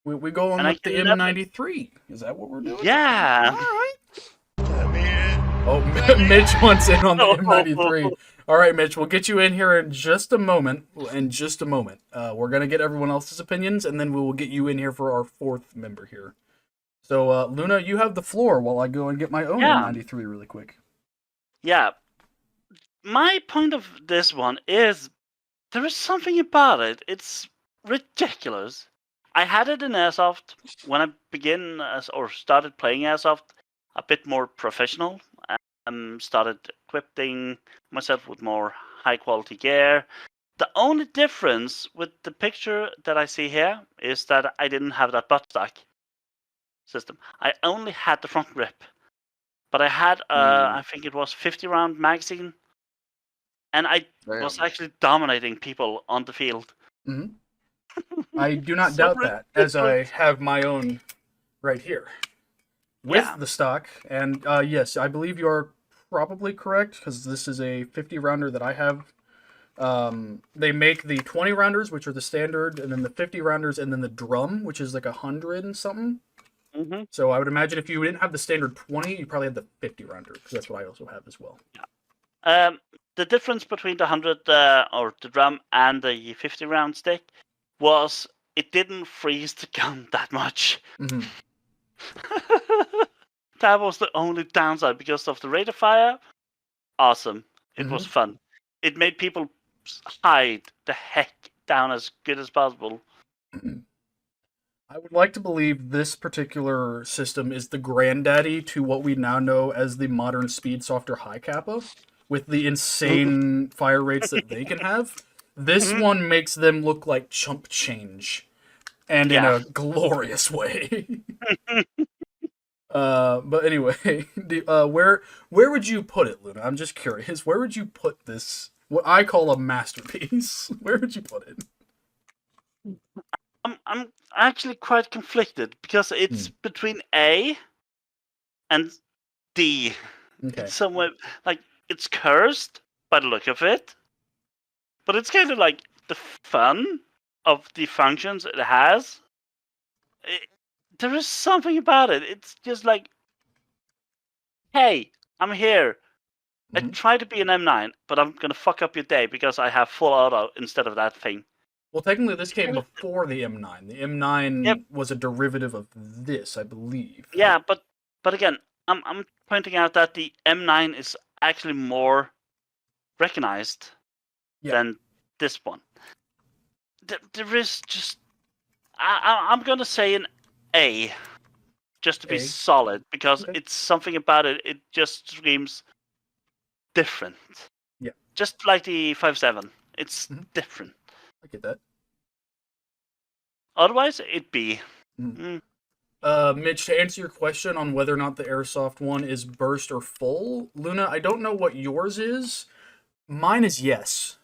We go on And I with the can never- M93. Is that what we're doing? Yeah. Alright. Oh, Mitch wants in on the M93. All right, Mitch, we'll get you in here in just a moment. We're going to get everyone else's opinions, and then we will get you in here for our fourth member here. So, Luna, you have the floor while I go and get my own Yeah. M93 really quick. Yeah. My point of this one is there is something about it. It's ridiculous. I had it in Airsoft when I started playing Airsoft a bit more professional. Started equipping myself with more high quality gear. The only difference with the picture that I see here is that I didn't have that butt stack system. I only had the front grip, but I had I think it was 50 round magazine, and I was actually dominating people on the field. Mm-hmm. I do not So doubt that, as I ridiculous. have my own right here with Yeah. the stock. And yes, I believe you are probably correct, because this is a 50 rounder that I have. They make the 20 rounders, which are the standard, and then the 50 rounders, and then the drum, which is like 100 and something. Mm-hmm. So I would imagine if you didn't have the standard 20, you probably had the 50 rounder, because that's what I also have as well. The difference between the 100 or the drum and the 50 round stick was it didn't freeze the gun that much. Mm-hmm. That was the only downside because of the rate of fire. Awesome. It was Mm-hmm. fun. It made people hide the heck down as good as possible. I would like to believe this particular system is the granddaddy to what we now know as the modern Speed Softer High Kappa, with the insane fire rates that they can have. This Mhm. one makes them look like chump change, and in Yeah. a glorious way. But anyway, where would you put it, Luna? I'm just curious. Where would you put this? What I call a masterpiece. Where would you put it? I'm actually quite conflicted because it's between A and D. Okay. It's somewhere like it's cursed by the look of it, but it's kind of like the fun of the functions it has. There is something about it. It's just like, hey, I'm here. I Mhm. try to be an M9, but I'm gonna fuck up your day because I have full auto instead of that thing. Well, technically, this came before the M9. The M9 Yep. was a derivative of this, I believe. Yeah, but again, I'm pointing out that the M9 is actually more recognized Yeah. than this one. There is just I'm gonna say an A, just to be A. solid, because Okay. it's something about it. It just screams different. Yeah. Just like the 5.7, it's Mhm. different. I get that. Otherwise, it'd be. Mitch, to answer your question on whether or not the Airsoft one is burst or full, Luna, I don't know what yours is. Mine is yes.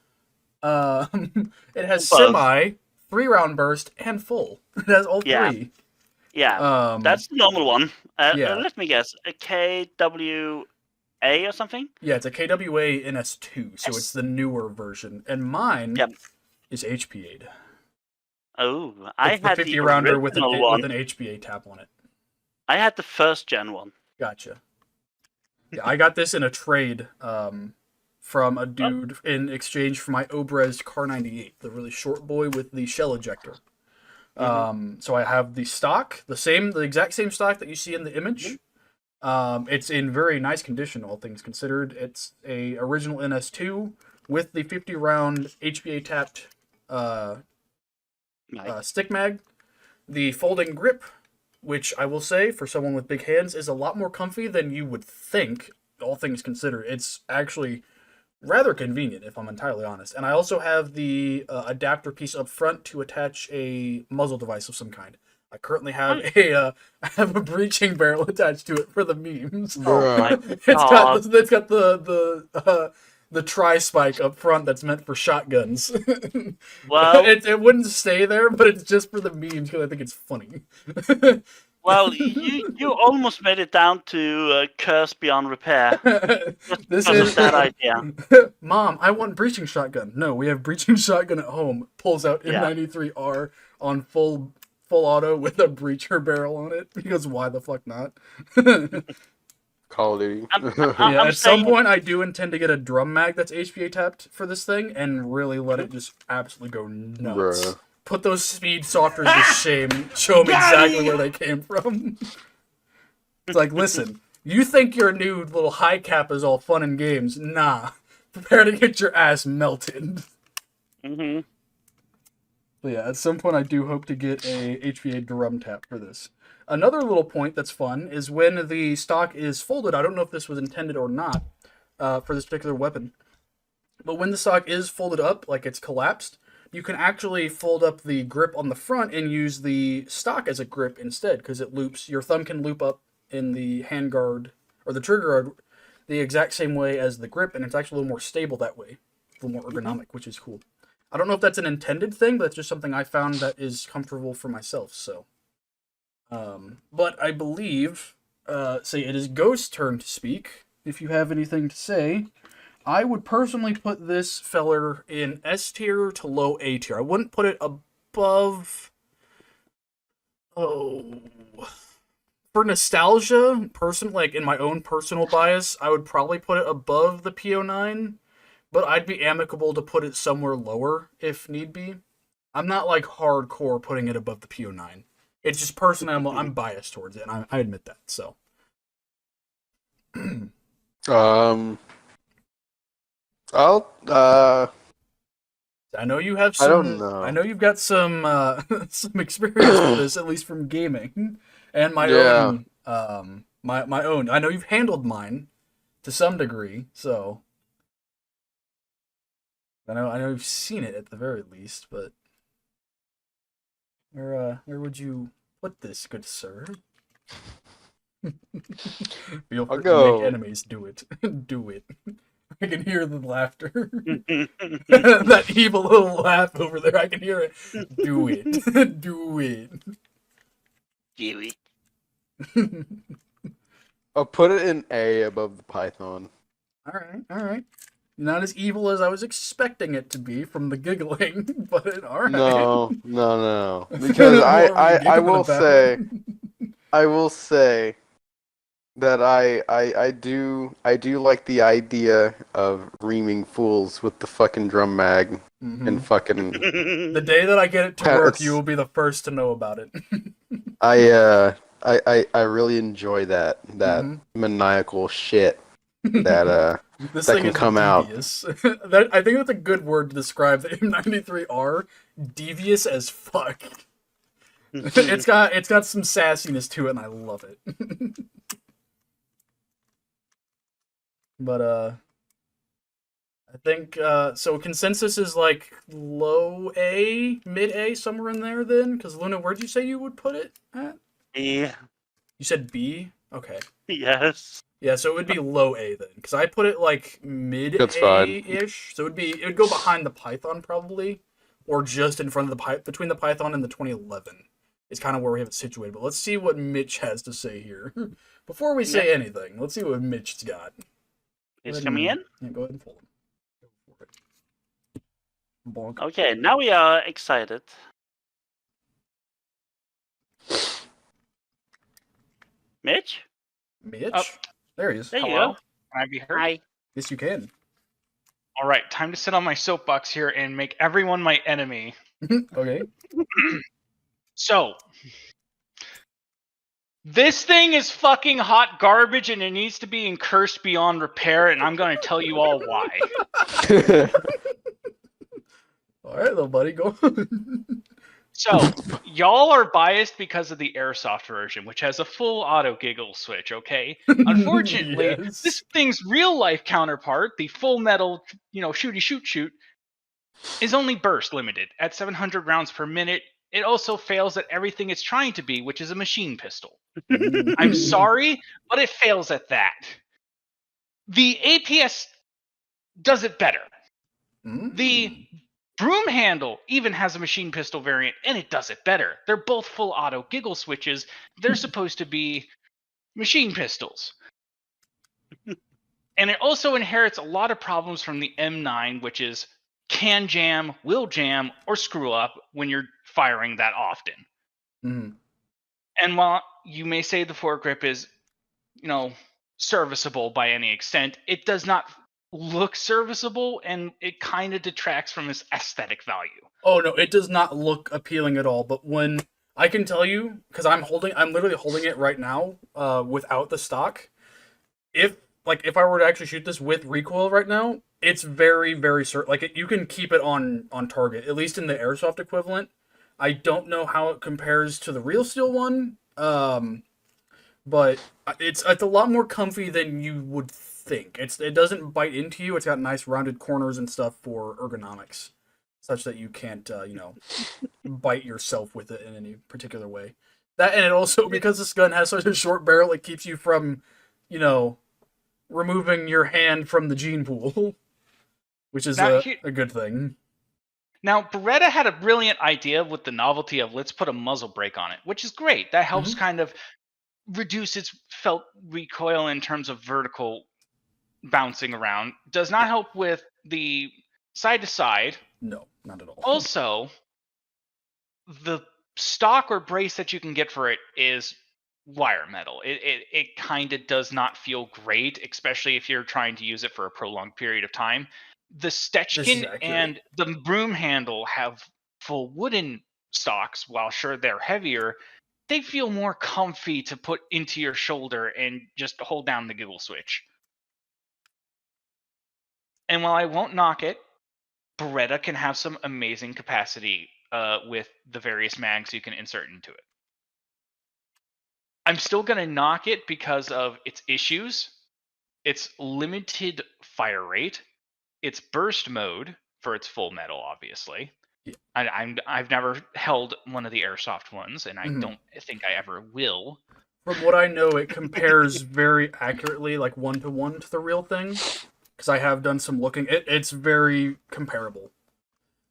It has Both. semi, 3-round burst, and full. It has all Yeah. three. Yeah, that's the normal one. yeah. Let me guess, a KWA or something. Yeah, it's a KWA NS2, so Yes. it's the newer version. And mine Yep. is HPA'd. Oh, It's I the had 50 the rounder with original one. an HPA tap on it. I had the first gen one. Gotcha. Yeah, I got this in a trade from a dude in exchange for my Obrez Car 98, the really short boy with the shell ejector. So I have the stock, the exact same stock that you see in the image. It's in very nice condition, all things considered. It's a original NS2 with the 50 round HPA tapped Nice. stick mag. The folding grip, which I will say for someone with big hands is a lot more comfy than you would think, all things considered. It's actually rather convenient, if I'm entirely honest. And I also have the adapter piece up front to attach a muzzle device of some kind. I currently have I have a breaching barrel attached to it for the memes. Oh my It's got the tri-spike up front that's meant for shotguns. Well, it wouldn't stay there, but it's just for the memes because I think it's funny. well, you almost made it down to curse beyond repair. This Because is of that idea. Mom, I want breaching shotgun. No, we have breaching shotgun at home. Pulls out Yeah. M93R on full auto with a breacher barrel on it because why the fuck not? Call of Duty. Yeah, I'm at some saying- point, I do intend to get a drum mag that's HPA tapped for this thing and really let it just absolutely go nuts. Bruh. Put those speed softers to shame. Show them exactly where they came from. It's like, listen, you think your new little high cap is all fun and games? Nah, prepare to get your ass melted. Mhm. But yeah, at some point, I do hope to get a HPA drum tap for this. Another little point that's fun is when the stock is folded. I don't know if this was intended or not for this particular weapon, but when the stock is folded up, like it's collapsed, you can actually fold up the grip on the front and use the stock as a grip instead, because it loops. Your thumb can loop up in the handguard or the trigger guard the exact same way as the grip, and it's actually a little more stable that way, a little more ergonomic, which is cool. I don't know if that's an intended thing, but it's just something I found that is comfortable for myself. So. But I believe, say it is Ghost's turn to speak. If you have anything to say, I would personally put this feller in S tier to low A tier. I wouldn't put it above. Oh, for nostalgia, like in my own personal bias, I would probably put it above the PO9, but I'd be amicable to put it somewhere lower if need be. I'm not like hardcore putting it above the PO9. It's just personally, I'm biased towards it, and I admit that. So, I'll I know you have some. I don't know. I know you've got some some experience with this, at least from gaming, and my Yeah. own. My own. I know you've handled mine to some degree, so I know you've seen it at the very least. But where would you put this, good sir? Feel free to go- make enemies. Do it. Do it. I can hear the laughter. That evil little laugh over there. I can hear it. Do it. Do it. Kiwi. I'll put it in A above the Python. All right. Not as evil as I was expecting it to be from the giggling, but all right. No. Because I will say that I do like the idea of reaming fools with the fucking drum mag Mhm. and fucking The day that I get it to Yeah, work, it's- you will be the first to know about it. I really enjoy that Mhm. maniacal shit that This that thing can is come out. devious. I think that's a good word to describe the M93R. Devious as fuck. It's got some sassiness to it, and I love it. But I think so. Consensus is like low A, mid A, somewhere in there. Then, because Luna, where'd you say you would put it at? Yeah. You said B. Okay. Yes. Yeah, so it would be low A then, because I put it like mid That's fine. A-ish. So it would go behind the Python probably, or just in front of the between the Python and the 2011 is kind of where we have it situated. But let's see what Mitch has to say here before we say anything. Let's see what Mitch's got. He's coming in. Yeah, go ahead and pull him. Go for it. Bonk. Okay, now we are excited. Mitch? Mitch. Oh. There he is. There you Hello? go. Can I be heard? Hi. Yes, you can. All right, time to sit on my soapbox here and make everyone my enemy. Okay. So, this thing is fucking hot garbage and it needs to be cursed beyond repair, and I'm going to tell you all why. All right, little buddy, go. So, y'all are biased because of the Airsoft version, which has a full auto giggle switch, okay? Unfortunately, Yes. this thing's real life counterpart, the full metal, shooty shoot, is only burst limited at 700 rounds per minute. It also fails at everything it's trying to be, which is a machine pistol. I'm sorry, but it fails at that. The APS does it better. The broom handle even has a machine pistol variant, and it does it better. They're both full auto giggle switches. They're supposed to be machine pistols. And it also inherits a lot of problems from the M9, which is can jam, will jam, or screw up when you're firing that often. Mhm. And while you may say the foregrip is, serviceable by any extent. It does not look serviceable, and it kind of detracts from its aesthetic value. Oh no, it does not look appealing at all. But when I can tell you, because I'm literally holding it right now, without the stock. If I were to actually shoot this with recoil right now, it's very, very certain. Like you can keep it on target, at least in the airsoft equivalent. I don't know how it compares to the real steel one, but it's a lot more comfy than you would think. It doesn't bite into you. It's got nice rounded corners and stuff for ergonomics, such that you can't bite yourself with it in any particular way. That, and it also, because this gun has such a short barrel, it keeps you from, removing your hand from the gene pool, which is a good thing. Now, Beretta had a brilliant idea with the novelty of let's put a muzzle brake on it, which is great. That helps kind of reduce its felt recoil in terms of vertical bouncing around. Does not help with the side to side. No, not at all. Also, the stock or brace that you can get for it is wire metal. It kind of does not feel great, especially if you're trying to use it for a prolonged period of time. The Stechkin and the broom handle have full wooden stocks. While sure they're heavier, they feel more comfy to put into your shoulder and just hold down the Google switch. And while I won't knock it, Beretta can have some amazing capacity with the various mags you can insert into it. I'm still going to knock it because of its issues, its limited fire rate, its burst mode for its full metal, obviously. Yeah. I've never held one of the airsoft ones, and I don't think I ever will. From what I know, it compares very accurately, like 1-to-1 to the real thing, because I have done some looking. It's very comparable.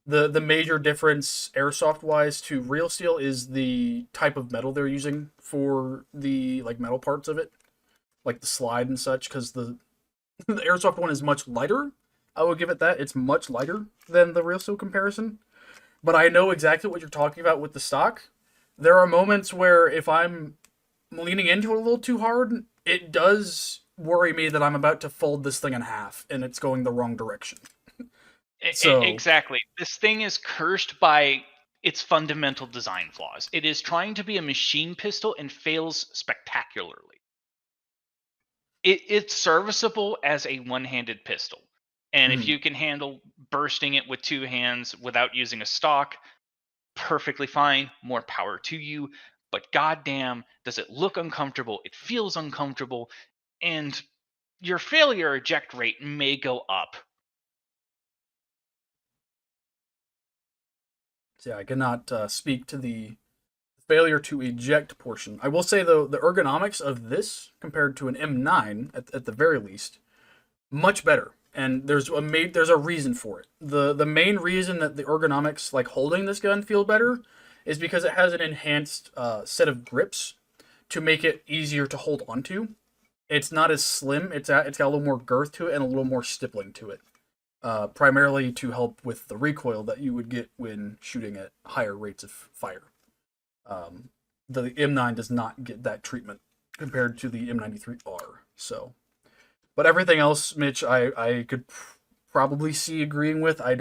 The major difference airsoft-wise to real steel is the type of metal they're using for the metal parts of it, like the slide and such, because the airsoft one is much lighter. I will give it that. It's much lighter than the real steel comparison. But I know exactly what you're talking about with the stock. There are moments where if I'm leaning into it a little too hard, it does worry me that I'm about to fold this thing in half and it's going the wrong direction. Exactly. This thing is cursed by its fundamental design flaws. It is trying to be a machine pistol and fails spectacularly. It's serviceable as a one-handed pistol. And if you can handle bursting it with two hands without using a stock, perfectly fine, more power to you. But goddamn, does it look uncomfortable? It feels uncomfortable, and your failure eject rate may go up. So yeah, I cannot speak to the failure to eject portion. I will say, though, the ergonomics of this compared to an M9, at the very least, much better. And there's a reason for it. The main reason that the ergonomics, like holding this gun, feel better is because it has an enhanced set of grips to make it easier to hold onto. It's not as slim. It's got a little more girth to it and a little more stippling to it. Primarily to help with the recoil that you would get when shooting at higher rates of fire. The M9 does not get that treatment compared to the M93R. So. But everything else, Mitch, I could probably see agreeing with. I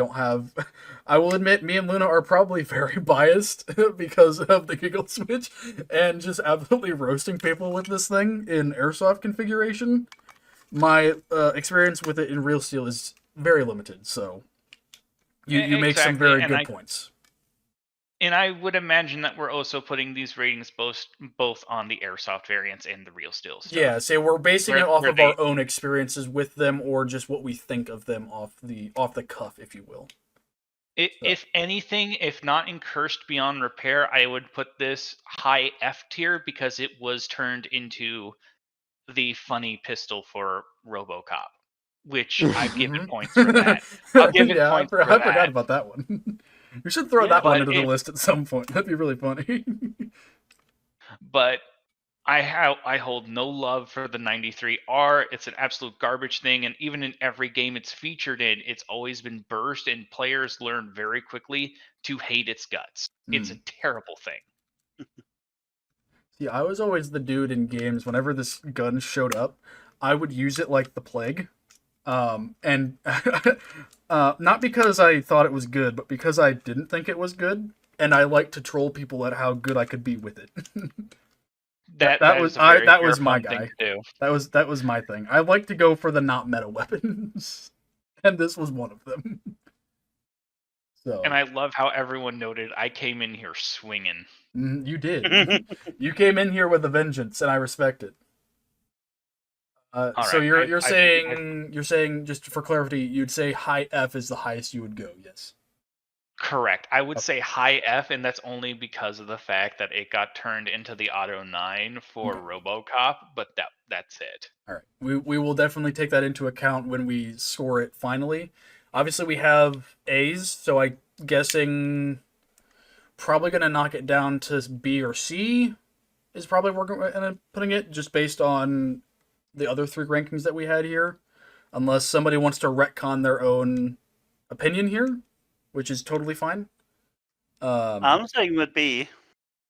will admit, me and Luna are probably very biased because of the giggle switch and just absolutely roasting people with this thing in airsoft configuration. My experience with it in real steel is very limited, so you make some very good points. And I would imagine that we're also putting these ratings both on the airsoft variants and the real steel stuff. Yeah, so we're basing it off of our own experiences with them, or just what we think of them off the cuff, if you will. If anything, if not in Cursed Beyond Repair, I would put this high F tier because it was turned into the funny pistol for RoboCop, which I've given points for that. I'll give it points for that. I forgot about that one. We should throw that one into the list at some point. That'd be really funny. But I hold no love for the 93R. It's an absolute garbage thing, and even in every game it's featured in, it's always been burst, and players learn very quickly to hate its guts. It's a terrible thing. See, I was always the dude in games, whenever this gun showed up, I would use it like the plague. And not because I thought it was good, but because I didn't think it was good, and I like to troll people at how good I could be with it. that was that was my guy. That was my thing. I like to go for the not meta weapons, and this was one of them. So. And I love how everyone noted I came in here swinging. You did. You came in here with a vengeance, and I respect it. So right. you're saying just for clarity, you'd say high F is the highest you would go, yes? Correct. I would say high F, and that's only because of the fact that it got turned into the Auto 9 for RoboCop, but that's it. All right. We will definitely take that into account when we score it finally. Obviously, we have A's, so I'm guessing probably going to knock it down to B or C is probably where we're going to putting it, just based on the other 3 rankings that we had here. Unless somebody wants to retcon their own opinion here, which is totally fine. I'm saying with B.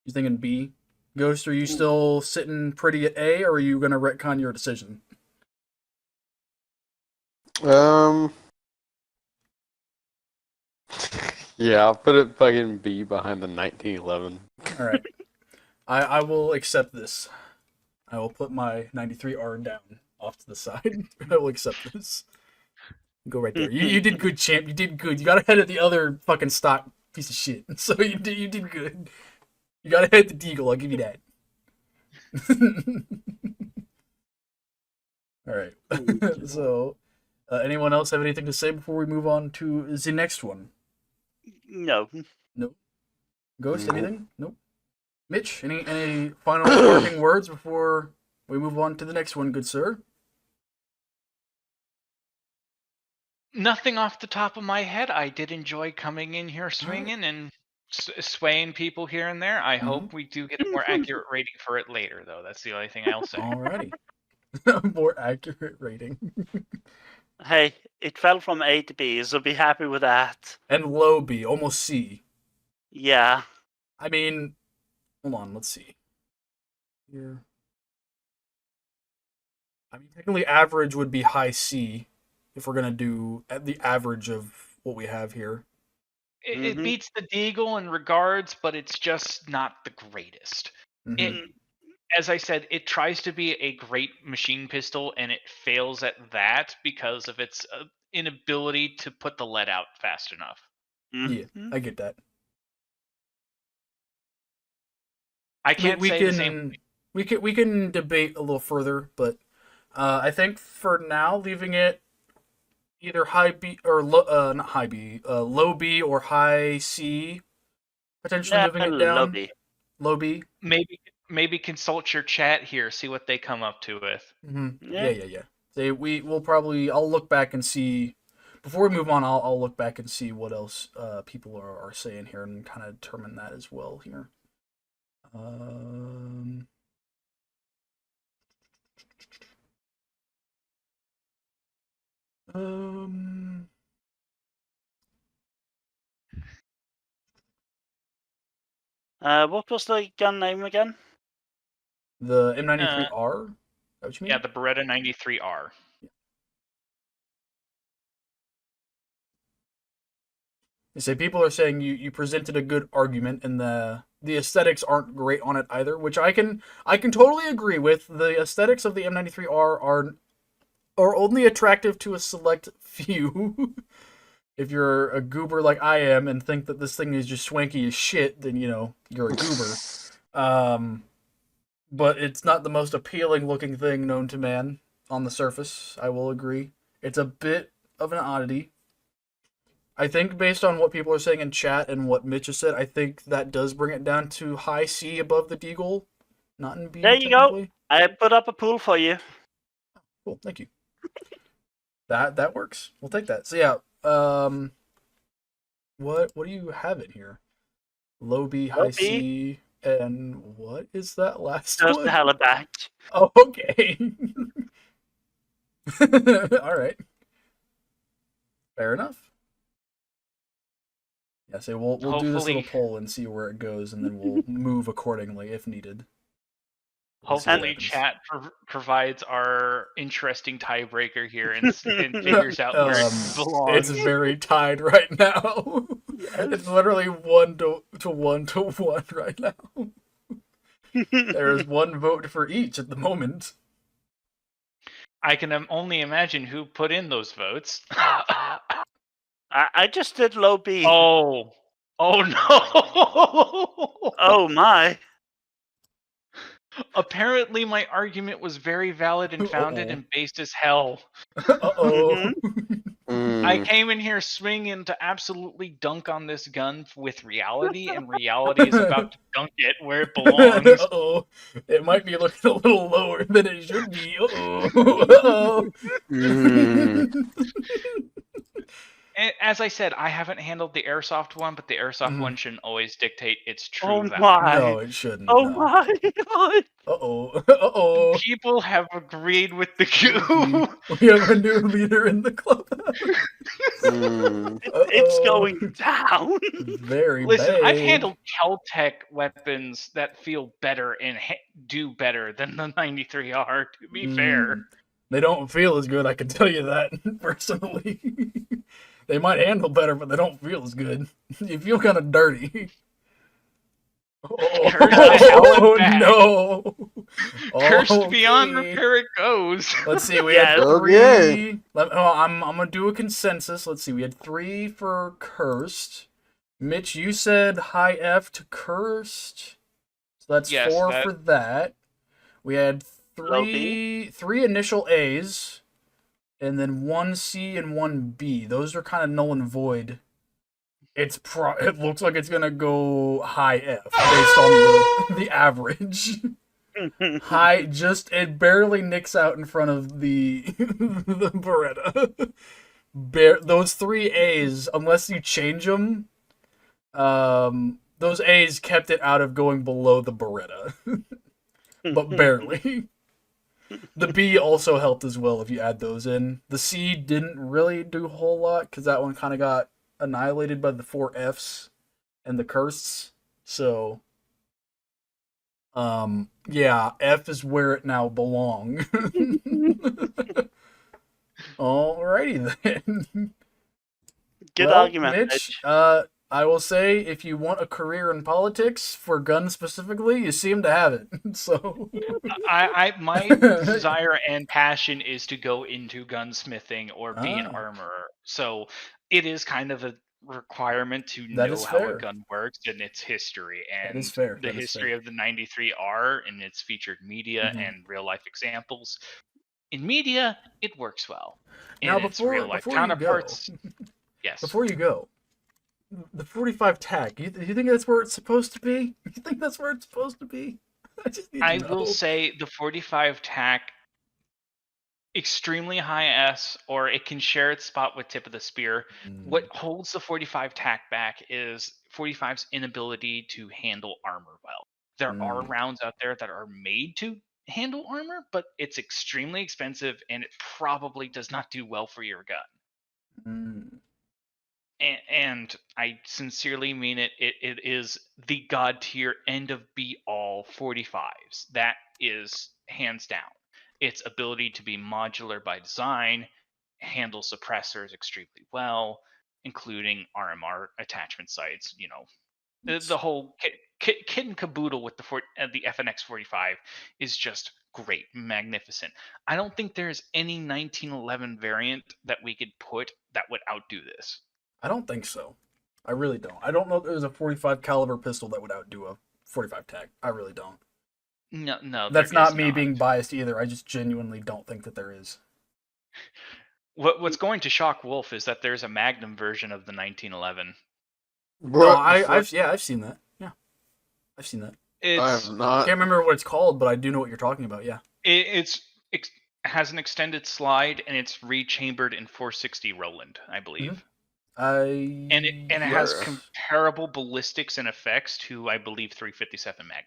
You thinking B? Ghost, are you still sitting pretty at A, or are you going to retcon your decision? Yeah, I'll put it fucking B behind the 1911. All right. I will accept this. I will put my 93R down off to the side. I will accept this. Go right there. You did good, champ. You did good. You got ahead of the other fucking stock piece of shit. So you did good. You got ahead of the Deagle. I'll give you that. All right. So, anyone else have anything to say before we move on to the next one? No. Nope. Ghost, anything? Nope. Mitch, any final parting words before we move on to the next one, good sir? Nothing off the top of my head. I did enjoy coming in here swinging and swaying people here and there. I hope we do get a more accurate rating for it later, though. That's the only thing I'll say. Alrighty. More accurate rating. Hey, it fell from A to B, so be happy with that. And low B, almost C. Yeah. I mean, hold on, let's see. Here. I mean, technically average would be high C if we're going to do the average of what we have here. It beats the Deagle in regards, but it's just not the greatest. As I said, it tries to be a great machine pistol, and it fails at that because of its inability to put the lead out fast enough. Yeah, I get that. I can't say the same. We can debate a little further, but I think for now, leaving it either high B or not high B, low B or high C, potentially moving it down. Low B. Low B. Maybe consult your chat here, see what they come up to with. Yeah. I'll look back and see. Before we move on, I'll look back and see what else people are saying here and kind of determine that as well here. What was the gun name again? The M93R? Is that what you mean? Yeah, the Beretta 93R. You say people are saying you presented a good argument, and the aesthetics aren't great on it either, which I can totally agree with. The aesthetics of the M93R are only attractive to a select few. If you're a goober like I am and think that this thing is just swanky as shit, then you're a goober. But it's not the most appealing looking thing known to man on the surface. I will agree. It's a bit of an oddity. I think based on what people are saying in chat and what Mitch has said, I think that does bring it down to high C above the Deagle, not in B. There you go. I put up a pool for you. Cool, thank you. That works. We'll take that. So yeah, what do you have in here? Low B, high C, and what is that last Just one? the Haliback. Oh, okay. All right. Fair enough. Yeah, so we'll do this little poll and see where it goes, and then we'll move accordingly if needed. Let's see what Hopefully, happens. chat provides our interesting tiebreaker here and figures out where it It's belongs. very tied right now. It's literally 1 to 1 to 1 right now. There is 1 vote for each at the moment. I can only imagine who put in those votes. I just did low B. Oh no! Oh my. Apparently, my argument was very valid and founded and based as hell. Uh-oh. I came in here swinging to absolutely dunk on this gun with reality, and reality is about to dunk it where it belongs. Uh-oh. It might be looking a little lower than it should be. Uh-oh. As I said, I haven't handled the airsoft one, but the airsoft one shouldn't always dictate its true Oh value. my. No, it shouldn't. Oh no. my god. Uh-oh. Uh-oh. People have agreed with the coup. We have a new leader in the club. It's going down. Very Listen, bad. I've handled Keltec weapons that feel better and do better than the 93R, to be fair. They don't feel as good, I can tell you that, personally. They might handle better, but they don't feel as good. You feel kind of dirty. Curse the hell back. No! Cursed beyond Okay. repair it goes. Let's see, we Yeah, had 3. okay. I'm gonna do a consensus. Let's see, we had 3 for Cursed. Mitch, you said high F to Cursed. So that's Yes, 4 that- for that. We had Low three initial A's, and then 1 C and 1 B. Those are kind of null and void. It looks like it's gonna go high F based on the average. High, it barely nicks out in front of the the Beretta. Those 3 A's, unless you change them, those A's kept it out of going below the Beretta, but barely. The B also helped as well if you add those in. The C didn't really do a whole lot because that one kind of got annihilated by the 4 Fs and the curses. So, yeah, F is where it now belong. Alrighty then. Good Well, argument, Mitch. Mitch. I will say, if you want a career in politics for guns specifically, you seem to have it. So, My desire and passion is to go into gunsmithing or be an Ah. armorer. So it is kind of a requirement to That know is how fair. a gun works and its history. And That is fair. the That is history fair. of the 93R and its featured media Mhm. and real life examples. In media, it works well. Now, In its real life before you go, counterparts, yes. before you go, the 45 tag. You think that's where it's supposed to be? You think that's where it's supposed to be? I just need to I know. will say the 45 TAC extremely high S, or it can share its spot with tip of the spear. What holds the 45 TAC back is 45's inability to handle armor well. There are rounds out there that are made to handle armor, but it's extremely expensive and it probably does not do well for your gun. Mm. And I sincerely mean it. It is the god tier end of be all 45s. That is hands down. Its ability to be modular by design, handle suppressors extremely well, including RMR attachment sites. You know, the whole kit and caboodle with the FNX 45 is just great, magnificent. I don't think there's any 1911 variant that we could put that would outdo this. I don't think so. I really don't. I don't know if there's a 45 caliber pistol that would outdo a 45 tag. I really don't. No, That's there is not me being biased either. I just genuinely don't think that there is. What's going to shock Wolf is that there's a Magnum version of the 1911. No, I've seen that. Yeah, I've seen that. I It's have I not. can't remember what it's called, but I do know what you're talking about. Yeah. it's has an extended slide and it's rechambered in 460 Roland, I believe. And it has Yes. comparable ballistics and effects to, I believe, 357 Magnum.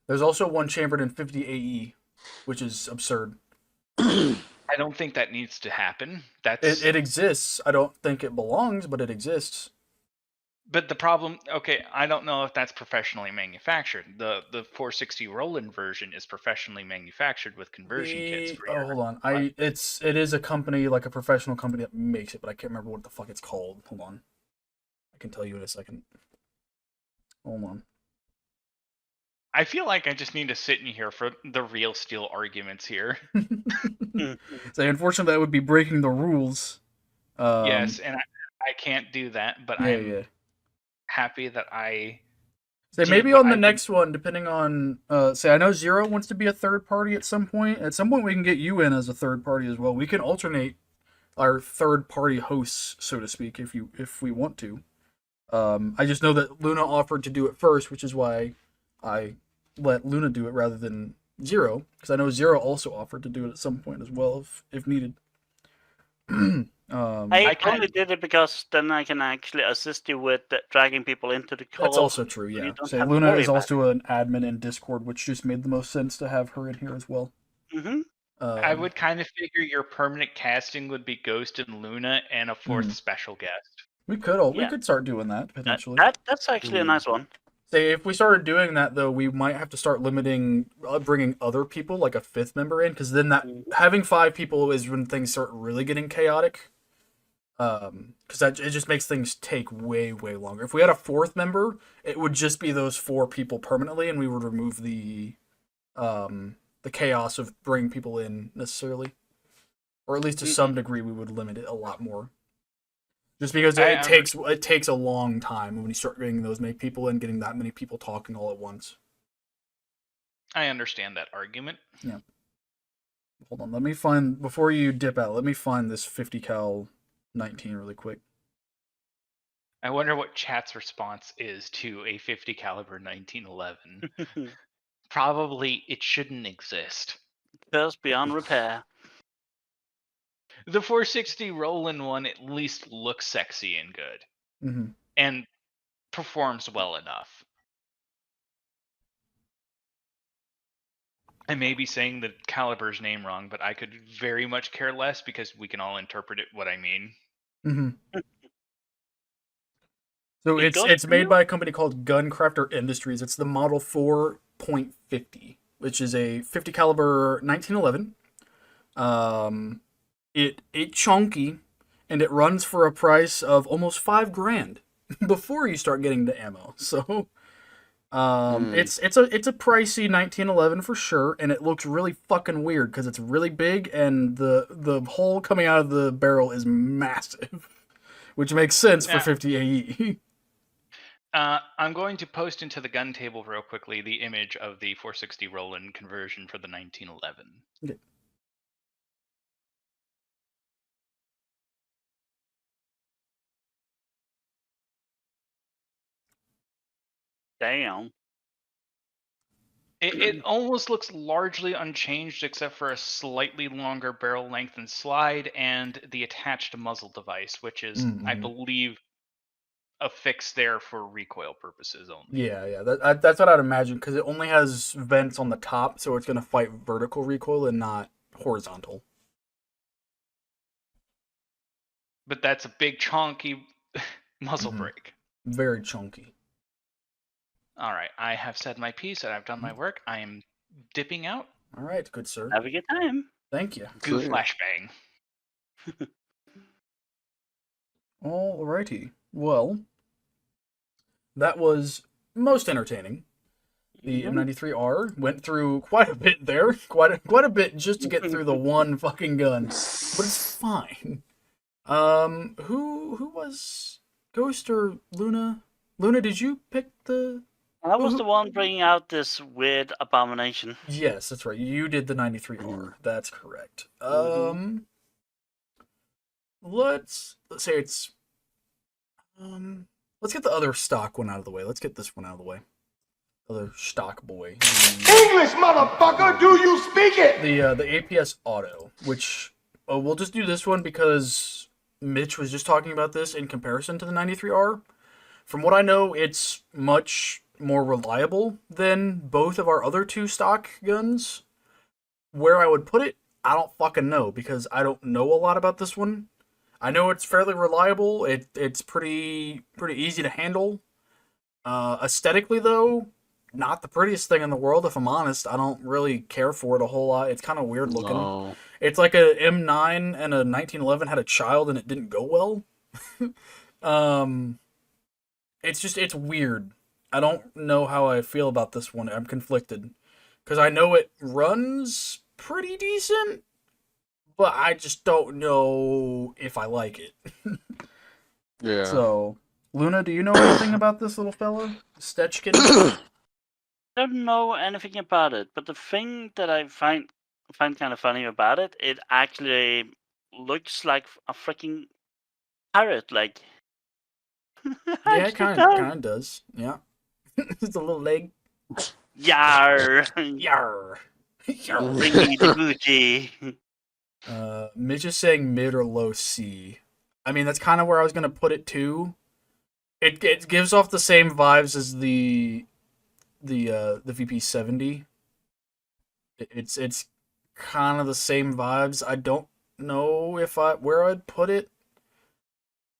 There's also one chambered in 50 AE, which is absurd. I don't think that needs to happen. That's It exists. I don't think it belongs, but it exists. But the problem, okay, I don't know if that's professionally manufactured. The 460 Roland version is professionally manufactured with conversion kits for your. Hold on. It is a company, like a professional company that makes it, but I can't remember what the fuck it's called. Hold on. I can tell you in a second. Hold on. I feel like I just need to sit in here for the real steel arguments here. So unfortunately, that would be breaking the rules. Yes, and I can't do that, but I'm happy that I. So maybe on the next one, depending on, say, I know Zero wants to be a third party at some point. At some point, we can get you in as a third party as well. We can alternate our third party hosts, so to speak, if we want to. I just know that Luna offered to do it first, which is why I let Luna do it rather than Zero, because I know Zero also offered to do it at some point as well, if needed. I only did it because then I can actually assist you with dragging people into the call. That's also true, yeah. So Luna is also an admin in Discord, which just made the most sense to have her in here as well. Mm-hmm. I would kind of figure your permanent casting would be Ghost and Luna and a fourth special guest. We could start doing that potentially. That's actually a nice one. Say if we started doing that though, we might have to start limiting bringing other people, like a fifth member in, because then that having 5 people is when things start really getting chaotic. Because it just makes things take way longer. If we had a 4th member, it would just be those 4 people permanently, and we would remove the chaos of bringing people in necessarily, or at least to some degree, we would limit it a lot more. Just because it takes a long time when you start getting those many people and getting that many people talking all at once. I understand that argument. Yeah. Hold on, let me find, before you dip out, let me find this 50 cal 19 really quick. I wonder what chat's response is to a 50 caliber 1911. Probably it shouldn't exist. Just beyond repair. The 460 Roland one at least looks sexy and good. And performs well enough. I may be saying the caliber's name wrong, but I could very much care less because we can all interpret it what I mean. So it's made by a company called Guncrafter Industries. It's the Model 4.50, which is a 50 caliber 1911. It's chunky, and it runs for a price of almost $5,000 before you start getting the ammo. So it's a pricey 1911 for sure, and it looks really fucking weird because it's really big and the hole coming out of the barrel is massive, which makes sense for 50 AE. I'm going to post into the gun table real quickly the image of the 460 Roland conversion for the 1911. Okay. Damn. It almost looks largely unchanged except for a slightly longer barrel length and slide and the attached muzzle device, which is, I believe, a fix there for recoil purposes only. Yeah. That's what I'd imagine, because it only has vents on the top, so it's going to fight vertical recoil and not horizontal. But that's a big chunky muzzle brake. Very chunky. All right, I have said my piece and I've done my work. I am dipping out. All right, good sir. Have a good time. Thank you. Goo flashbang. Alrighty. Well, that was most entertaining. The M93R went through quite a bit there, quite a bit just to get through the one fucking gun, but it's fine. Who was Ghost or Luna? Luna, did you pick the? I was the one bringing out this weird abomination. Yes, that's right. You did the 93R. That's correct. Let's say it's. Let's get the other stock one out of the way. Let's get this one out of the way. Other stock boy. English, motherfucker, do you speak it? The APS Auto, which we'll just do this one because Mitch was just talking about this in comparison to the 93R. From what I know, it's much more reliable than both of our other two stock guns. Where I would put it, I don't fucking know, because I don't know a lot about this one. I know it's fairly reliable. It's pretty easy to handle. Aesthetically though, not the prettiest thing in the world. If I'm honest, I don't really care for it a whole lot. It's kind of weird looking. No. It's like a M9 and a 1911 had a child and it didn't go well. It's weird. I don't know how I feel about this one. I'm conflicted because I know it runs pretty decent, but I just don't know if I like it. Yeah. So, Luna, do you know anything about this little fella, Stechkin? I don't know anything about it, but the thing that I find kind of funny about it, it actually looks like a freaking parrot. Like, Yeah, it actually kind does. of does. Yeah, it's a little leg. Yar, Yarr. Yarr. bring me the booty. Mitch is saying mid or low C. I mean, that's kind of where I was gonna put it too. It gives off the same vibes as the VP70. It's kind of the same vibes. I don't know where I'd put it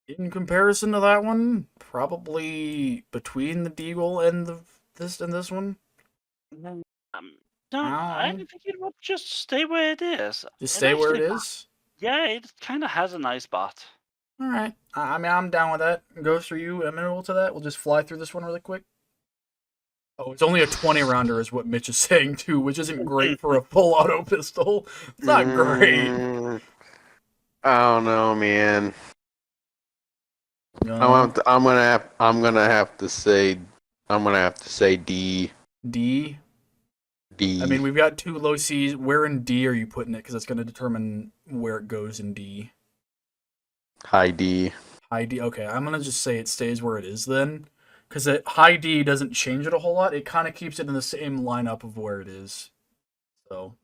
in comparison to that one. Probably between the Deagle and this one. No, I think it would just stay where it is. Just stay where it actually- is. Yeah, it kind of has a nice spot. All right. I mean, I'm down with that. Goes for you, amenable to that. We'll just fly through this one really quick. Oh, it's only a 20 rounder, is what Mitch is saying too, which isn't great for a full auto pistol. It's not great. I don't know, man. Um, I'm gonna have to say D. D. D. I mean, we've got two low C's. Where in D are you putting it? Because that's going to determine where it goes in D. High D. High D. Okay, I'm going to just say it stays where it is then. Because high D doesn't change it a whole lot. It kind of keeps it in the same lineup of where it is. So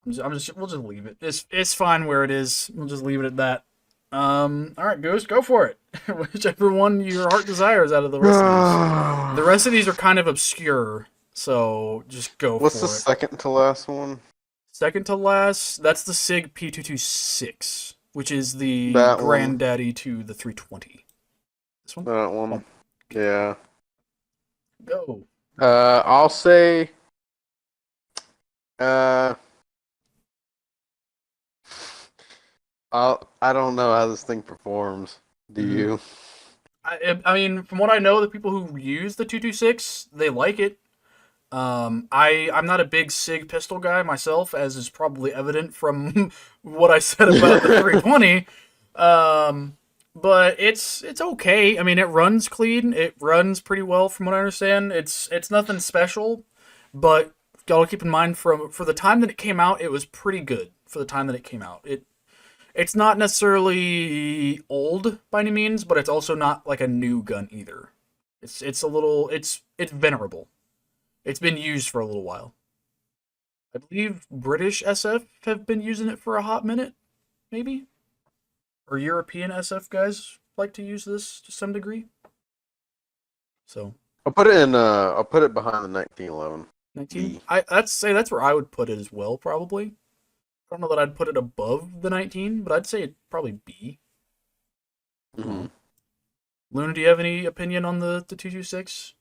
we'll just leave it. It's fine where it is. We'll just leave it at that. All right, Ghost, go for it. Whichever one your heart desires out of the rest of these. The rest of these are kind of obscure, so just go What's for the it. second to last one? Second to last, that's the SIG P226, which is the That one. granddaddy to the 320. This one? That one. Yeah. Go. I'll say. I don't know how this thing performs. Do Mhm. you? I mean, from what I know, the people who use the 226, they like it. I'm not a big SIG pistol guy myself, as is probably evident from what I said about the 320. But it's okay. I mean, it runs clean. It runs pretty well, from what I understand. It's nothing special, but gotta keep in mind for the time that it came out, it was pretty good for the time that it came out. It's not necessarily old by any means, but it's also not like a new gun either. It's venerable. It's been used for a little while. I believe British SF have been using it for a hot minute, maybe? Or European SF guys like to use this to some degree. So, I'll put it behind the 1911. 19. I'd say that's where I would put it as well, probably. I don't know that I'd put it above the 19, but I'd say it'd probably B. Mm-hmm. Luna, do you have any opinion on the 226?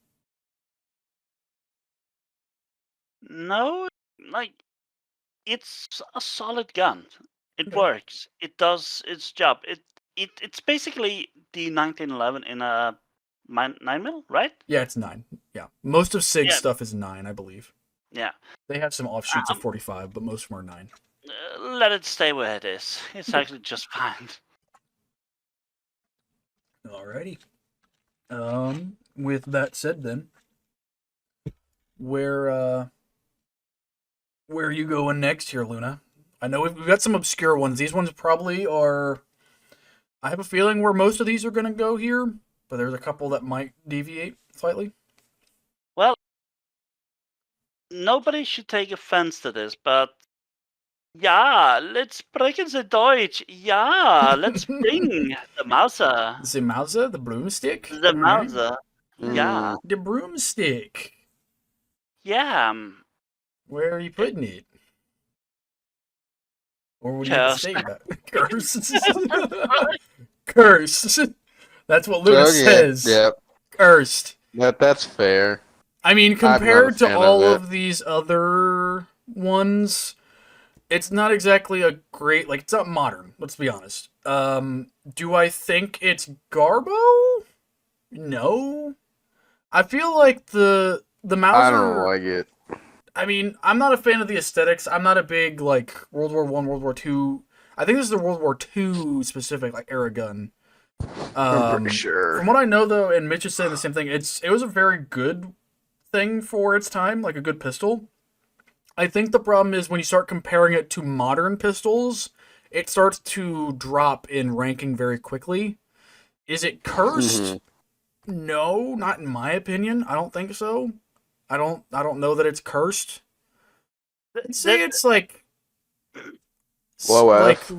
No, like, it's a solid gun. It Okay. works. It does its job. It's basically the 1911 in a 9mm, right? Yeah, it's 9. Yeah. Most of SIG's Yeah. stuff is 9, I believe. Yeah. They have some offshoots of 45, but most of them are 9. Let it stay where it is. It's actually just fine. Alrighty. With that said then, where are you going next here, Luna? I know we've got some obscure ones. These ones probably are... I have a feeling where most of these are going to go here, but there's a couple that might deviate slightly. Well, nobody should take offense to this, but yeah, let's breaking the Deutsch. Yeah, let's bring the Mauser. The Mauser, the broomstick? The Alright. Mauser. Yeah. The broomstick. Yeah. Where are you putting it? Or would you have to Curse. say that? Curse. Curse. That's what Luna Okay, says. Yep. Cursed. That's fair. I mean, I'm not a compared to fan of all it. of these other ones, it's not exactly a great, like, it's not modern, let's be honest. Do I think it's Garbo? No. I feel like the Mauser... I don't like it. I mean, I'm not a fan of the aesthetics. I'm not a big, like, World War One, World War Two. I think this is the World War Two specific, like, era gun. I'm pretty sure. From what I know, though, and Mitch is saying the same thing, it was a very good thing for its time, like a good pistol. I think the problem is when you start comparing it to modern pistols, it starts to drop in ranking very quickly. Is it cursed? Mm-hmm. No, not in my opinion. I don't think so. I don't know that it's cursed. I'd say it's like Low like F.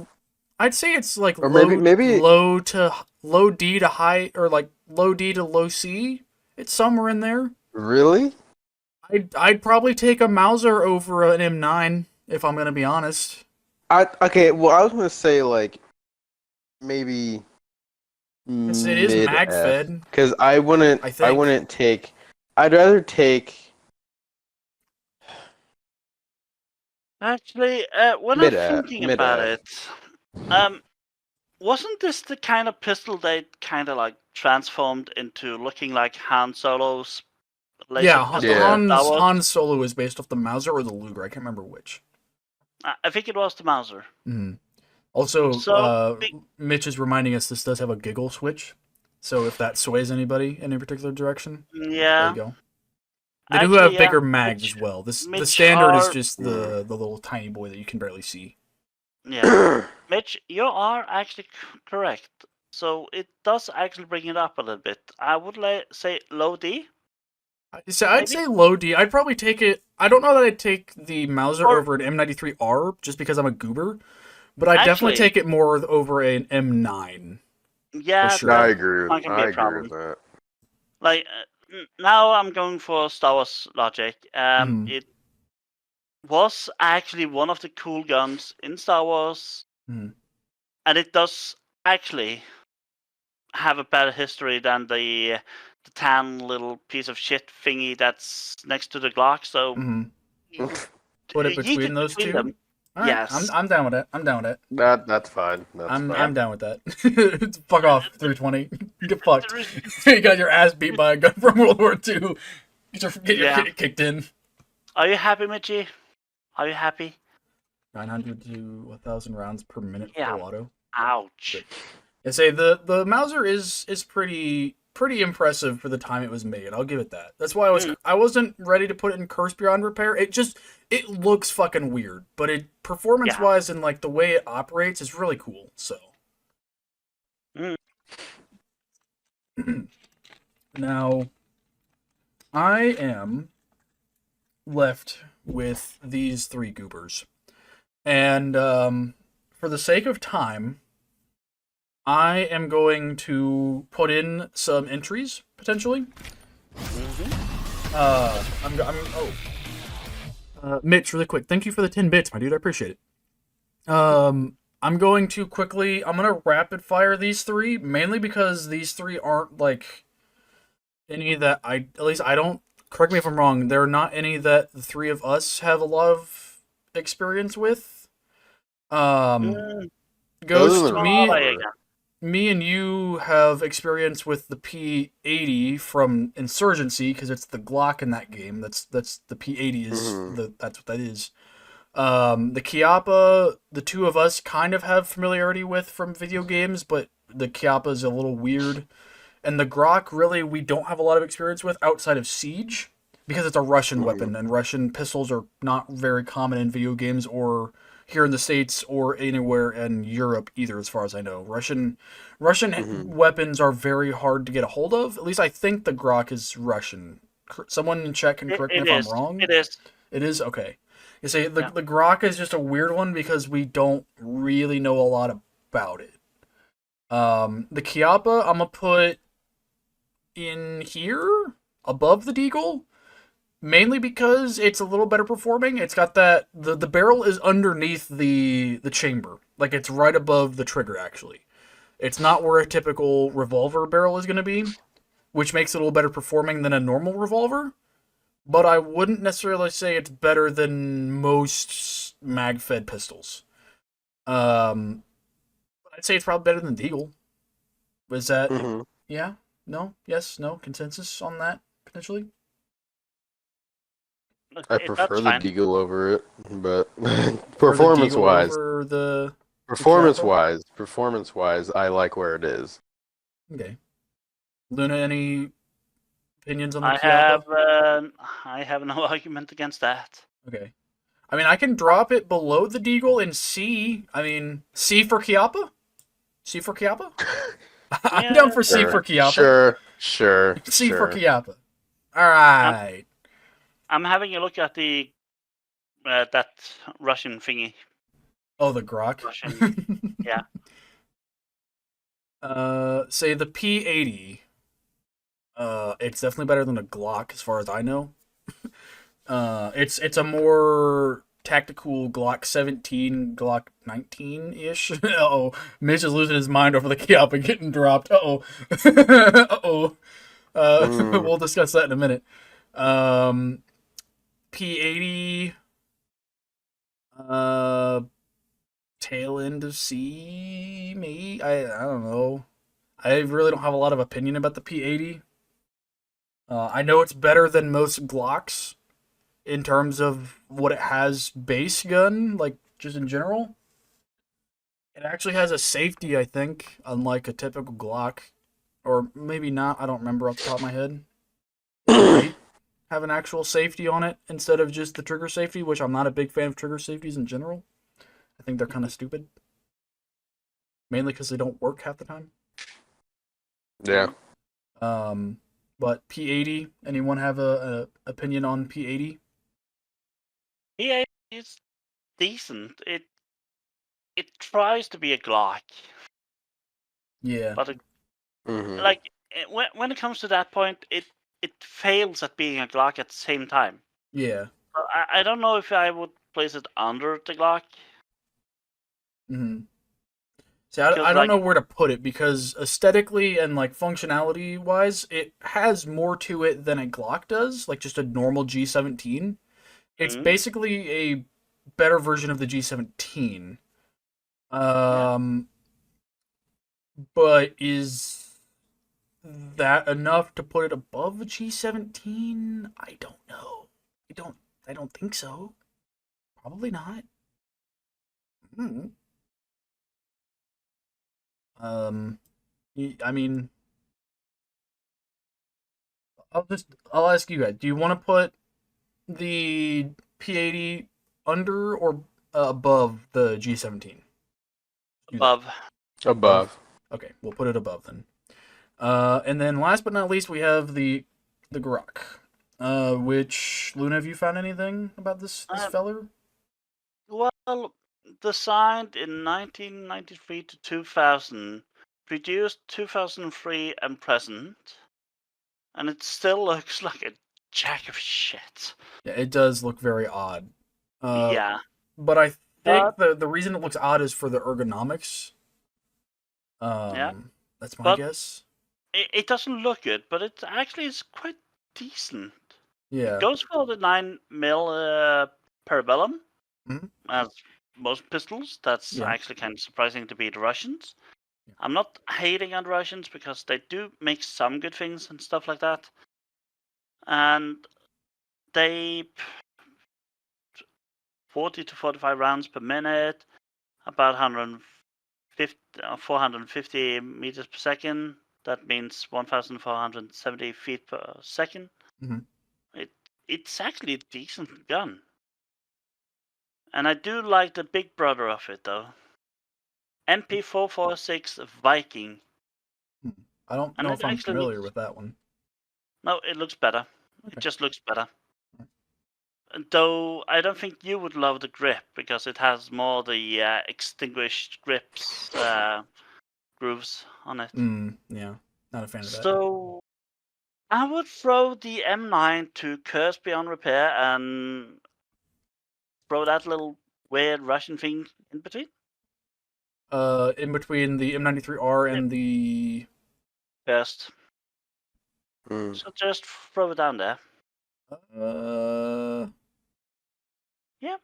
I'd say it's like Or low, maybe- low D to high, or like low D to low C. It's somewhere in there. Really? I'd probably take a Mauser over an M9 if I'm gonna be honest. Okay. Well, I was gonna say like maybe. Because it is mag fed. Because I wouldn't. I think. I wouldn't take. I'd rather take. Actually, when Mid-F, I'm thinking about mid-F. it, wasn't this the kind of pistol they kind of like transformed into looking like Han Solo's laser Yeah, pistol? Yeah. Han Solo is based off the Mauser or the Luger. I can't remember which. I think it was the Mauser. Mm. Also, So, Mitch is reminding us this does have a giggle switch. So if that sways anybody in a particular direction, there Yeah. you go. They do Actually, have yeah, bigger mags Mitch- as well. The Mitch standard is are- just the little tiny boy that you can barely see. Yeah. Mitch, you are actually correct. So it does actually bring it up a little bit. I would say low D. So I'd Maybe- say low D. I'd probably take it. I don't know that I'd take the Mauser Or- over an M93R just because I'm a goober, but I'd definitely Actually- take it more over an M9. Yeah, sure. I that agree. might can be a I agree problem. with that. Like now I'm going for Star Wars logic. Mhm. It was actually one of the cool guns in Star Wars, Mhm. and it does actually have a better history than the tan little piece of shit thingy that's next to the Glock. So Mhm. you- Put it you between did those two. them. All right, Yes. I'm down with it. I'm down with it. That's fine. That's I'm fine. down with that. Fuck off, 320. Get fucked. There is- You got your ass beat by a gun from World War II. Get your Yeah. kid kicked in. Are you happy, Mitchie? Are you happy? 900 to 1,000 rounds per minute Yeah. full auto. Ouch. I say the Mauser is pretty impressive for the time it was made. I'll give it that. That's why I wasn't ready to put it in Curse Beyond Repair. It looks fucking weird, but it performance wise and like the way it operates is really cool. So now I am left with these three goobers, and for the sake of time, I am going to put in some entries potentially. Mitch, really quick, thank you for the 10 bits, my dude. I appreciate it. I'm going to rapid fire these three, mainly because these three aren't like any that at least I don't, correct me if I'm wrong, they're not any that the three of us have a lot of experience with. Ghost, me and you have experience with the P80 from Insurgency because it's the Glock in that game. That's the P80 is that's what that is. The Chiappa, the two of us kind of have familiarity with from video games, but the Chiappa is a little weird. And the Grok, really, we don't have a lot of experience with outside of Siege because it's a Russian weapon, and Russian pistols are not very common in video games or here in the States or anywhere in Europe either, as far as I know. Russian weapons are very hard to get a hold of. At least I think the Grok is Russian. Someone in chat can correct me if I'm wrong. It is. It is? Okay. You see, the Grok is just a weird one because we don't really know a lot about it. The Chiappa, I'm going to put in here, above the Deagle. Mainly because it's a little better performing. It's got that the barrel is underneath the chamber, like it's right above the trigger. Actually, it's not where a typical revolver barrel is going to be, which makes it a little better performing than a normal revolver. But I wouldn't necessarily say it's better than most mag-fed pistols. But I'd say it's probably better than Deagle. Was that yeah? No? Yes? No? Consensus on that potentially? I prefer That's the fine. Deagle over it, but Or the performance Deagle wise, over the performance wise, I like where it is. okay. Luna, any opinions on the I Chiappa? have no argument against that. Okay. I mean, I can drop it below the Deagle in C. I mean, C for Chiappa? C for Chiappa? I'm Yeah, down for C for Chiappa. Sure. C for Chiappa. All right. I'm having a look at the that Russian thingy. Oh, the Grok. Russian, yeah. Say the P80. It's definitely better than a Glock, as far as I know. It's a more tactical Glock 17, Glock 19-ish. Uh-oh. Mitch is losing his mind over the Chiappa getting dropped. Uh-oh. Uh-oh. We'll discuss that in a minute. P80, tail end of C, maybe? I don't know. I really don't have a lot of opinion about the P80. I know it's better than most Glocks in terms of what it has base gun, like just in general. It actually has a safety, I think, unlike a typical Glock. Or maybe not, I don't remember off the top of my head. It might have an actual safety on it instead of just the trigger safety, which I'm not a big fan of trigger safeties in general. I think they're kind of stupid. Mainly because they don't work half the time. Yeah. But P80, anyone have a opinion on P80? Yeah, it's decent. It tries to be a Glock, Yeah. but like when it comes to that point, it fails at being a Glock at the same time. Yeah. I don't know if I would place it under the Glock. Mm-hmm. See, I don't know where to put it because aesthetically and like functionality wise, it has more to it than a Glock does, like just a normal G17. It's basically a better version of the G17. But is that enough to put it above the G17? I don't know. I don't think so. Probably not. I mean, I'll ask you guys. Do you want to put the P80 under or above the G17? Above. Okay, we'll put it above then. And then last but not least, we have the Grok. Which Luna, have you found anything about this feller? Well, designed in 1993 to 2000, produced 2003 and present, and it still looks like a jack of shit. Yeah, it does look very odd. Yeah. But I think the reason it looks odd is for the ergonomics. Yeah. That's my guess. It doesn't look good, but it actually is quite decent. Yeah. It goes for the 9mm Parabellum, as most pistols. That's actually kind of surprising to be the Russians. Yeah. I'm not hating on the Russians because they do make some good things and stuff like that. And they 40 to 45 rounds per minute, about 450 meters per second. That means 1,470 feet per second. It's actually a decent gun. And I do like the big brother of it, though. MP446 Viking. I don't know if I'm familiar with that one. No, it looks better. Okay. It just looks better. Though I don't think you would love the grip because it has more the extinguished grips grooves on it. Yeah, not a fan of that. So I would throw the M9 to Curse Beyond Repair and throw that little weird Russian thing in between. In between the M93R and the First. Mm. So just throw it down there. Yeah.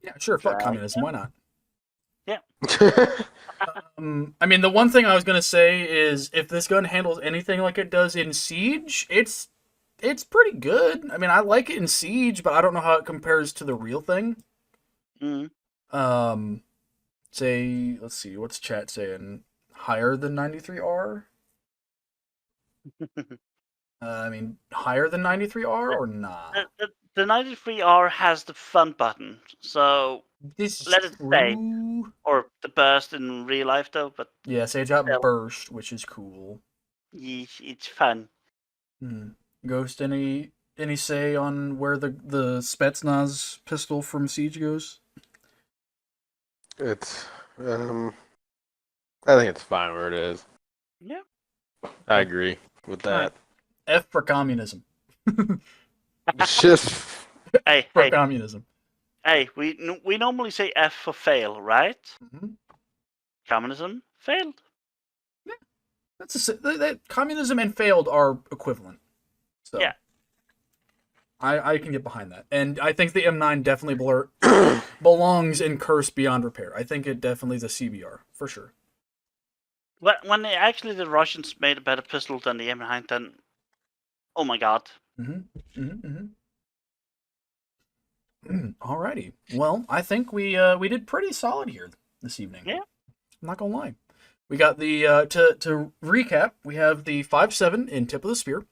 Yeah, sure. Fuck Try communism. Why not? I mean, the one thing I was gonna say is if this gun handles anything like it does in Siege, it's pretty good. I mean, I like it in Siege, but I don't know how it compares to the real thing. Mm. Say, let's see, what's chat saying? Higher than 93R? I mean, higher than 93R or not? The 93R has the front button, so This let it stay. true. Or the burst in real life, though. But Yeah, Sage got Still. burst, which is cool. it's fun. Ghost, any say on where the Spetsnaz pistol from Siege goes? It's I think it's fine where it is. Yeah. I agree with that. F for communism. It's just Hey, For hey, communism. hey! We normally say F for fail, right? Mhm. Communism failed. That's that communism and failed are equivalent. So Yeah. I can get behind that, and I think the M9 definitely belongs in Curse Beyond Repair. I think it definitely is a CBR for sure. When the Russians made a better pistol than the M9, then oh my god. Alrighty. Well, I think we did pretty solid here this evening. Yeah. I'm not gonna lie. We got the to recap. We have the 5.7 in Tip of the Spear.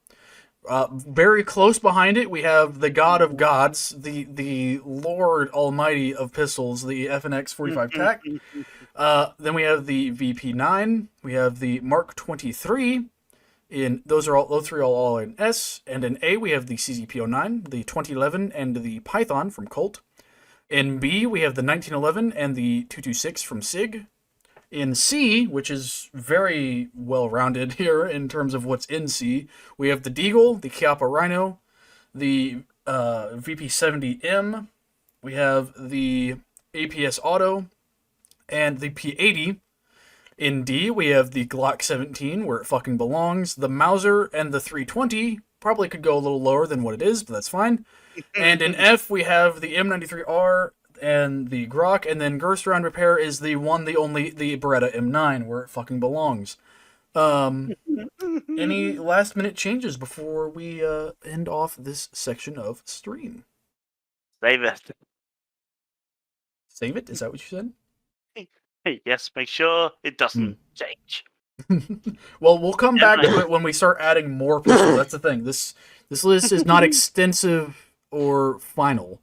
Very close behind it, we have the God of Gods, the Lord Almighty of pistols, the FNX 45 TAC. Then we have the VP9. We have the Mark 23. Those three are all in S, and in A we have the CZP09, the 2011, and the Python from Colt. In B we have the 1911 and the 226 from SIG. In C, which is very well-rounded here in terms of what's in C, we have the Deagle, the Chiappa Rhino, the VP70M, we have the APS Auto, and the P80. In D, we have the Glock 17, where it fucking belongs, the Mauser, and the 320. Probably could go a little lower than what it is, but that's fine. And in F, we have the M93R, and the Grok, and then Curse Beyond Repair is the one, the only, the Beretta M9, where it fucking belongs. Any last minute changes before we end off this section of stream? Save it. Save it? Is that what you said? Yes, make sure it doesn't change. Well, we'll come back to it when we start adding more pistols. That's the thing. This list is not extensive or final.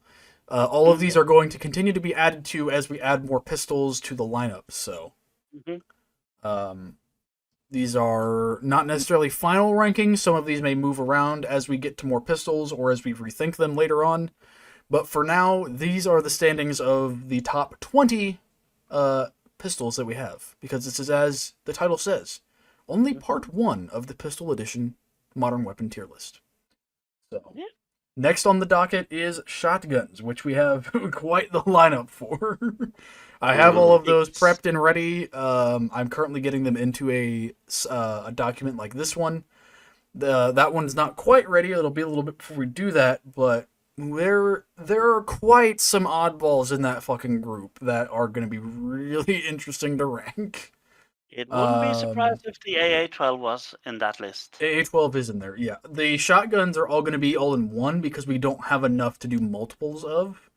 All of these are going to continue to be added to as we add more pistols to the lineup. So, these are not necessarily final rankings. Some of these may move around as we get to more pistols or as we rethink them later on. But for now, these are the standings of the top 20 pistols that we have. Because this is, as the title says, only part 1 of the Pistol Edition Modern Weapon tier list. So, next on the docket is shotguns, which we have quite the lineup for. I have all of those prepped and ready. I'm currently getting them into a document like this one. That one's not quite ready. It'll be a little bit before we do that, but there are quite some oddballs in that fucking group that are going to be really interesting to rank. It wouldn't be surprised if the AA-12 was in that list. AA-12 is in there, yeah. The shotguns are all going to be all in one because we don't have enough to do multiples of.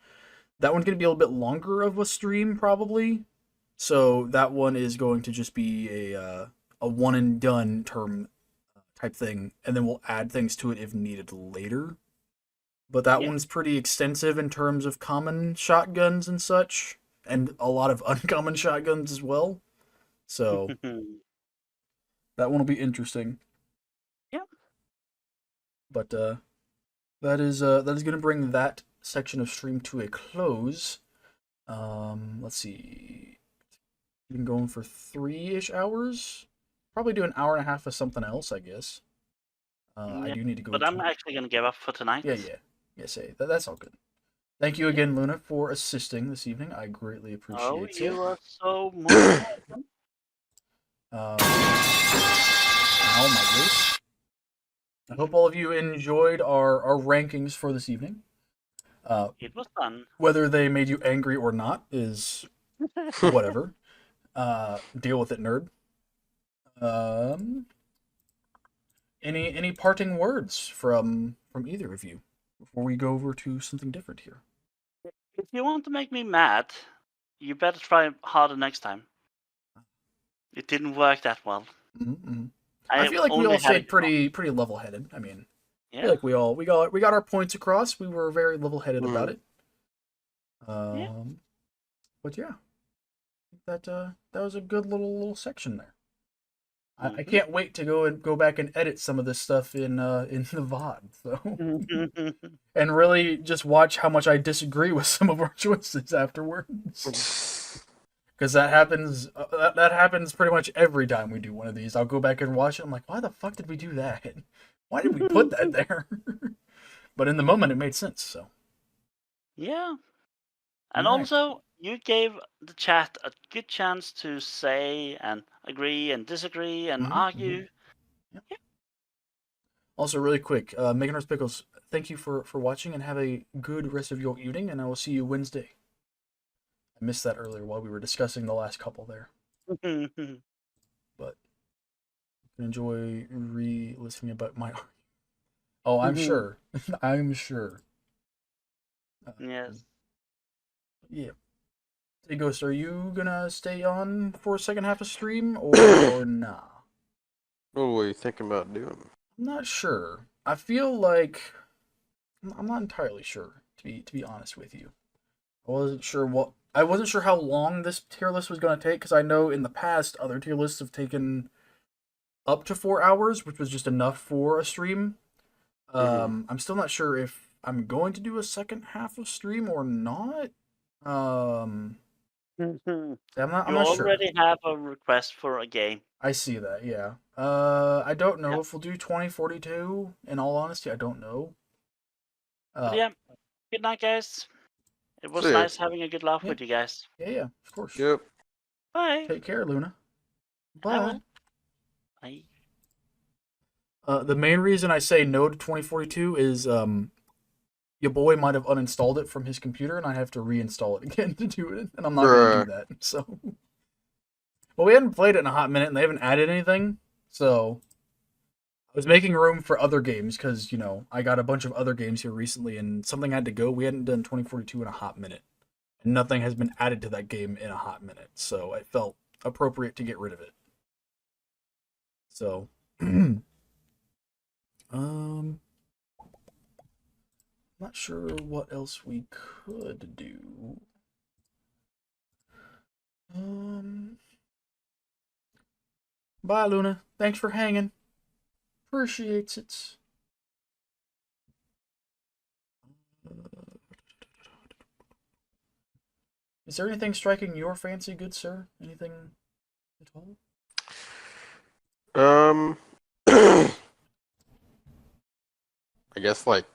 That one's going to be a little bit longer of a stream, probably. So that one is going to just be a one and done term type thing, and then we'll add things to it if needed later. But that one's pretty extensive in terms of common shotguns and such, and a lot of uncommon shotguns as well. So that one will be interesting. Yep. But that is going to bring that section of stream to a close. Let's see. We've been going for 3-ish hours. Probably do an hour and a half of something else, I guess. I Yeah, do need to go. But I'm actually gonna give up for tonight. Yeah. Say that's all good. Thank you again, Luna, for assisting this evening. I greatly appreciate Oh, it. you are so most welcome. Ow, my goose. I hope all of you enjoyed our rankings for this evening. It was fun. Whether they made you angry or not is whatever. Deal with it, nerd. Any parting words from either of you before we go over to something different here? If you want to make me mad, you better try harder next time. It didn't work that well. Mm-hmm. I feel like we all stayed pretty level headed. I mean, I feel like we got our points across. We were very level headed about it. But yeah, that was a good little section there. I can't wait to go back and edit some of this stuff in the VOD, so and really just watch how much I disagree with some of our choices afterwards. Because that happens pretty much every time we do one of these. I'll go back and watch it. I'm like, why the fuck did we do that? Why did we put that there? But in the moment, it made sense. So yeah, and Alright. also you gave the chat a good chance to say and agree and disagree and argue. Yep. Also, really quick, Megan Horse Pickles, thank you for watching and have a good rest of your evening, and I will see you Wednesday. I missed that earlier while we were discussing the last couple there. But enjoy re-listening about my. Oh, I'm sure. I'm sure. Yes. Yeah. Hey, Ghost, are you gonna stay on for second half of stream or nah? What were you thinking about doing? I'm not sure. I feel like I'm not entirely sure, to be honest with you. I wasn't sure how long this tier list was going to take, because I know in the past other tier lists have taken up to 4 hours, which was just enough for a stream. I'm still not sure if I'm going to do a second half of stream or not. I'm not You sure. already have a request for a game. I see that, yeah. I don't know if we'll do 2042. In all honesty, I don't know. But yeah, good night, guys. It was See ya. nice having a good laugh with you guys. Yeah, of course. Yep. Bye. Take care, Luna. I Bye. will. Bye. The main reason I say no to 2042 is your boy might have uninstalled it from his computer, and I have to reinstall it again to do it, and I'm not going to do that. So, well, we hadn't played it in a hot minute, and they haven't added anything, so I was making room for other games because I got a bunch of other games here recently, and something had to go. We hadn't done 2042 in a hot minute, and nothing has been added to that game in a hot minute, so it felt appropriate to get rid of it. So, not sure what else we could do. Bye, Luna. Thanks for hanging. Appreciates it. Is there anything striking your fancy, good sir? Anything at all? I guess like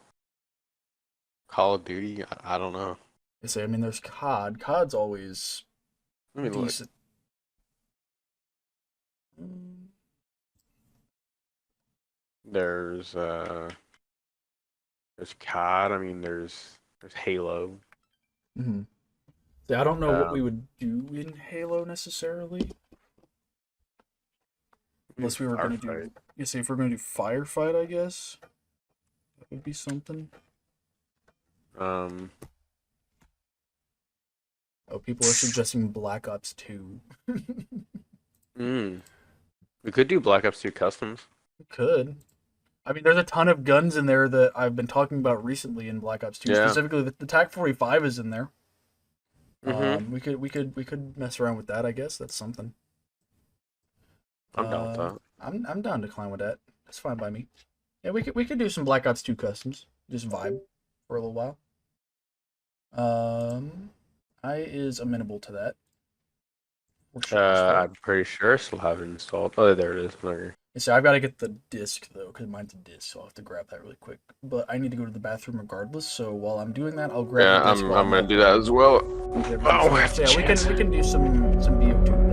Call of Duty. I don't know. I mean, there's COD. COD's always decent. There's COD. I mean, there's Halo. Mm-hmm. Yeah, I don't know what we would do in Halo necessarily. Unless we were going to do... if we're going to do Firefight, I guess. That would be something. Um... Oh, people are suggesting Black Ops 2. We could do Black Ops 2 Customs. We could. I mean, there's a ton of guns in there that I've been talking about recently in Black Ops 2. Yeah. Specifically, the TAC-45 is in there. We could mess around with that. I guess that's something. I'm down with that. I'm down to climb with that. That's fine by me. Yeah, we could do some Black Ops 2 Customs. Just vibe for a little while. I is amenable to that. I'm pretty sure I still have it installed. Oh, there it is. Okay. So I've got to get the disc though, because mine's a disc, so I'll have to grab that really quick. But I need to go to the bathroom regardless. So while I'm doing that, I'll grab. Yeah, the disc I'm while gonna do that as well. Yeah, Oh, so yeah, we can do some BO2.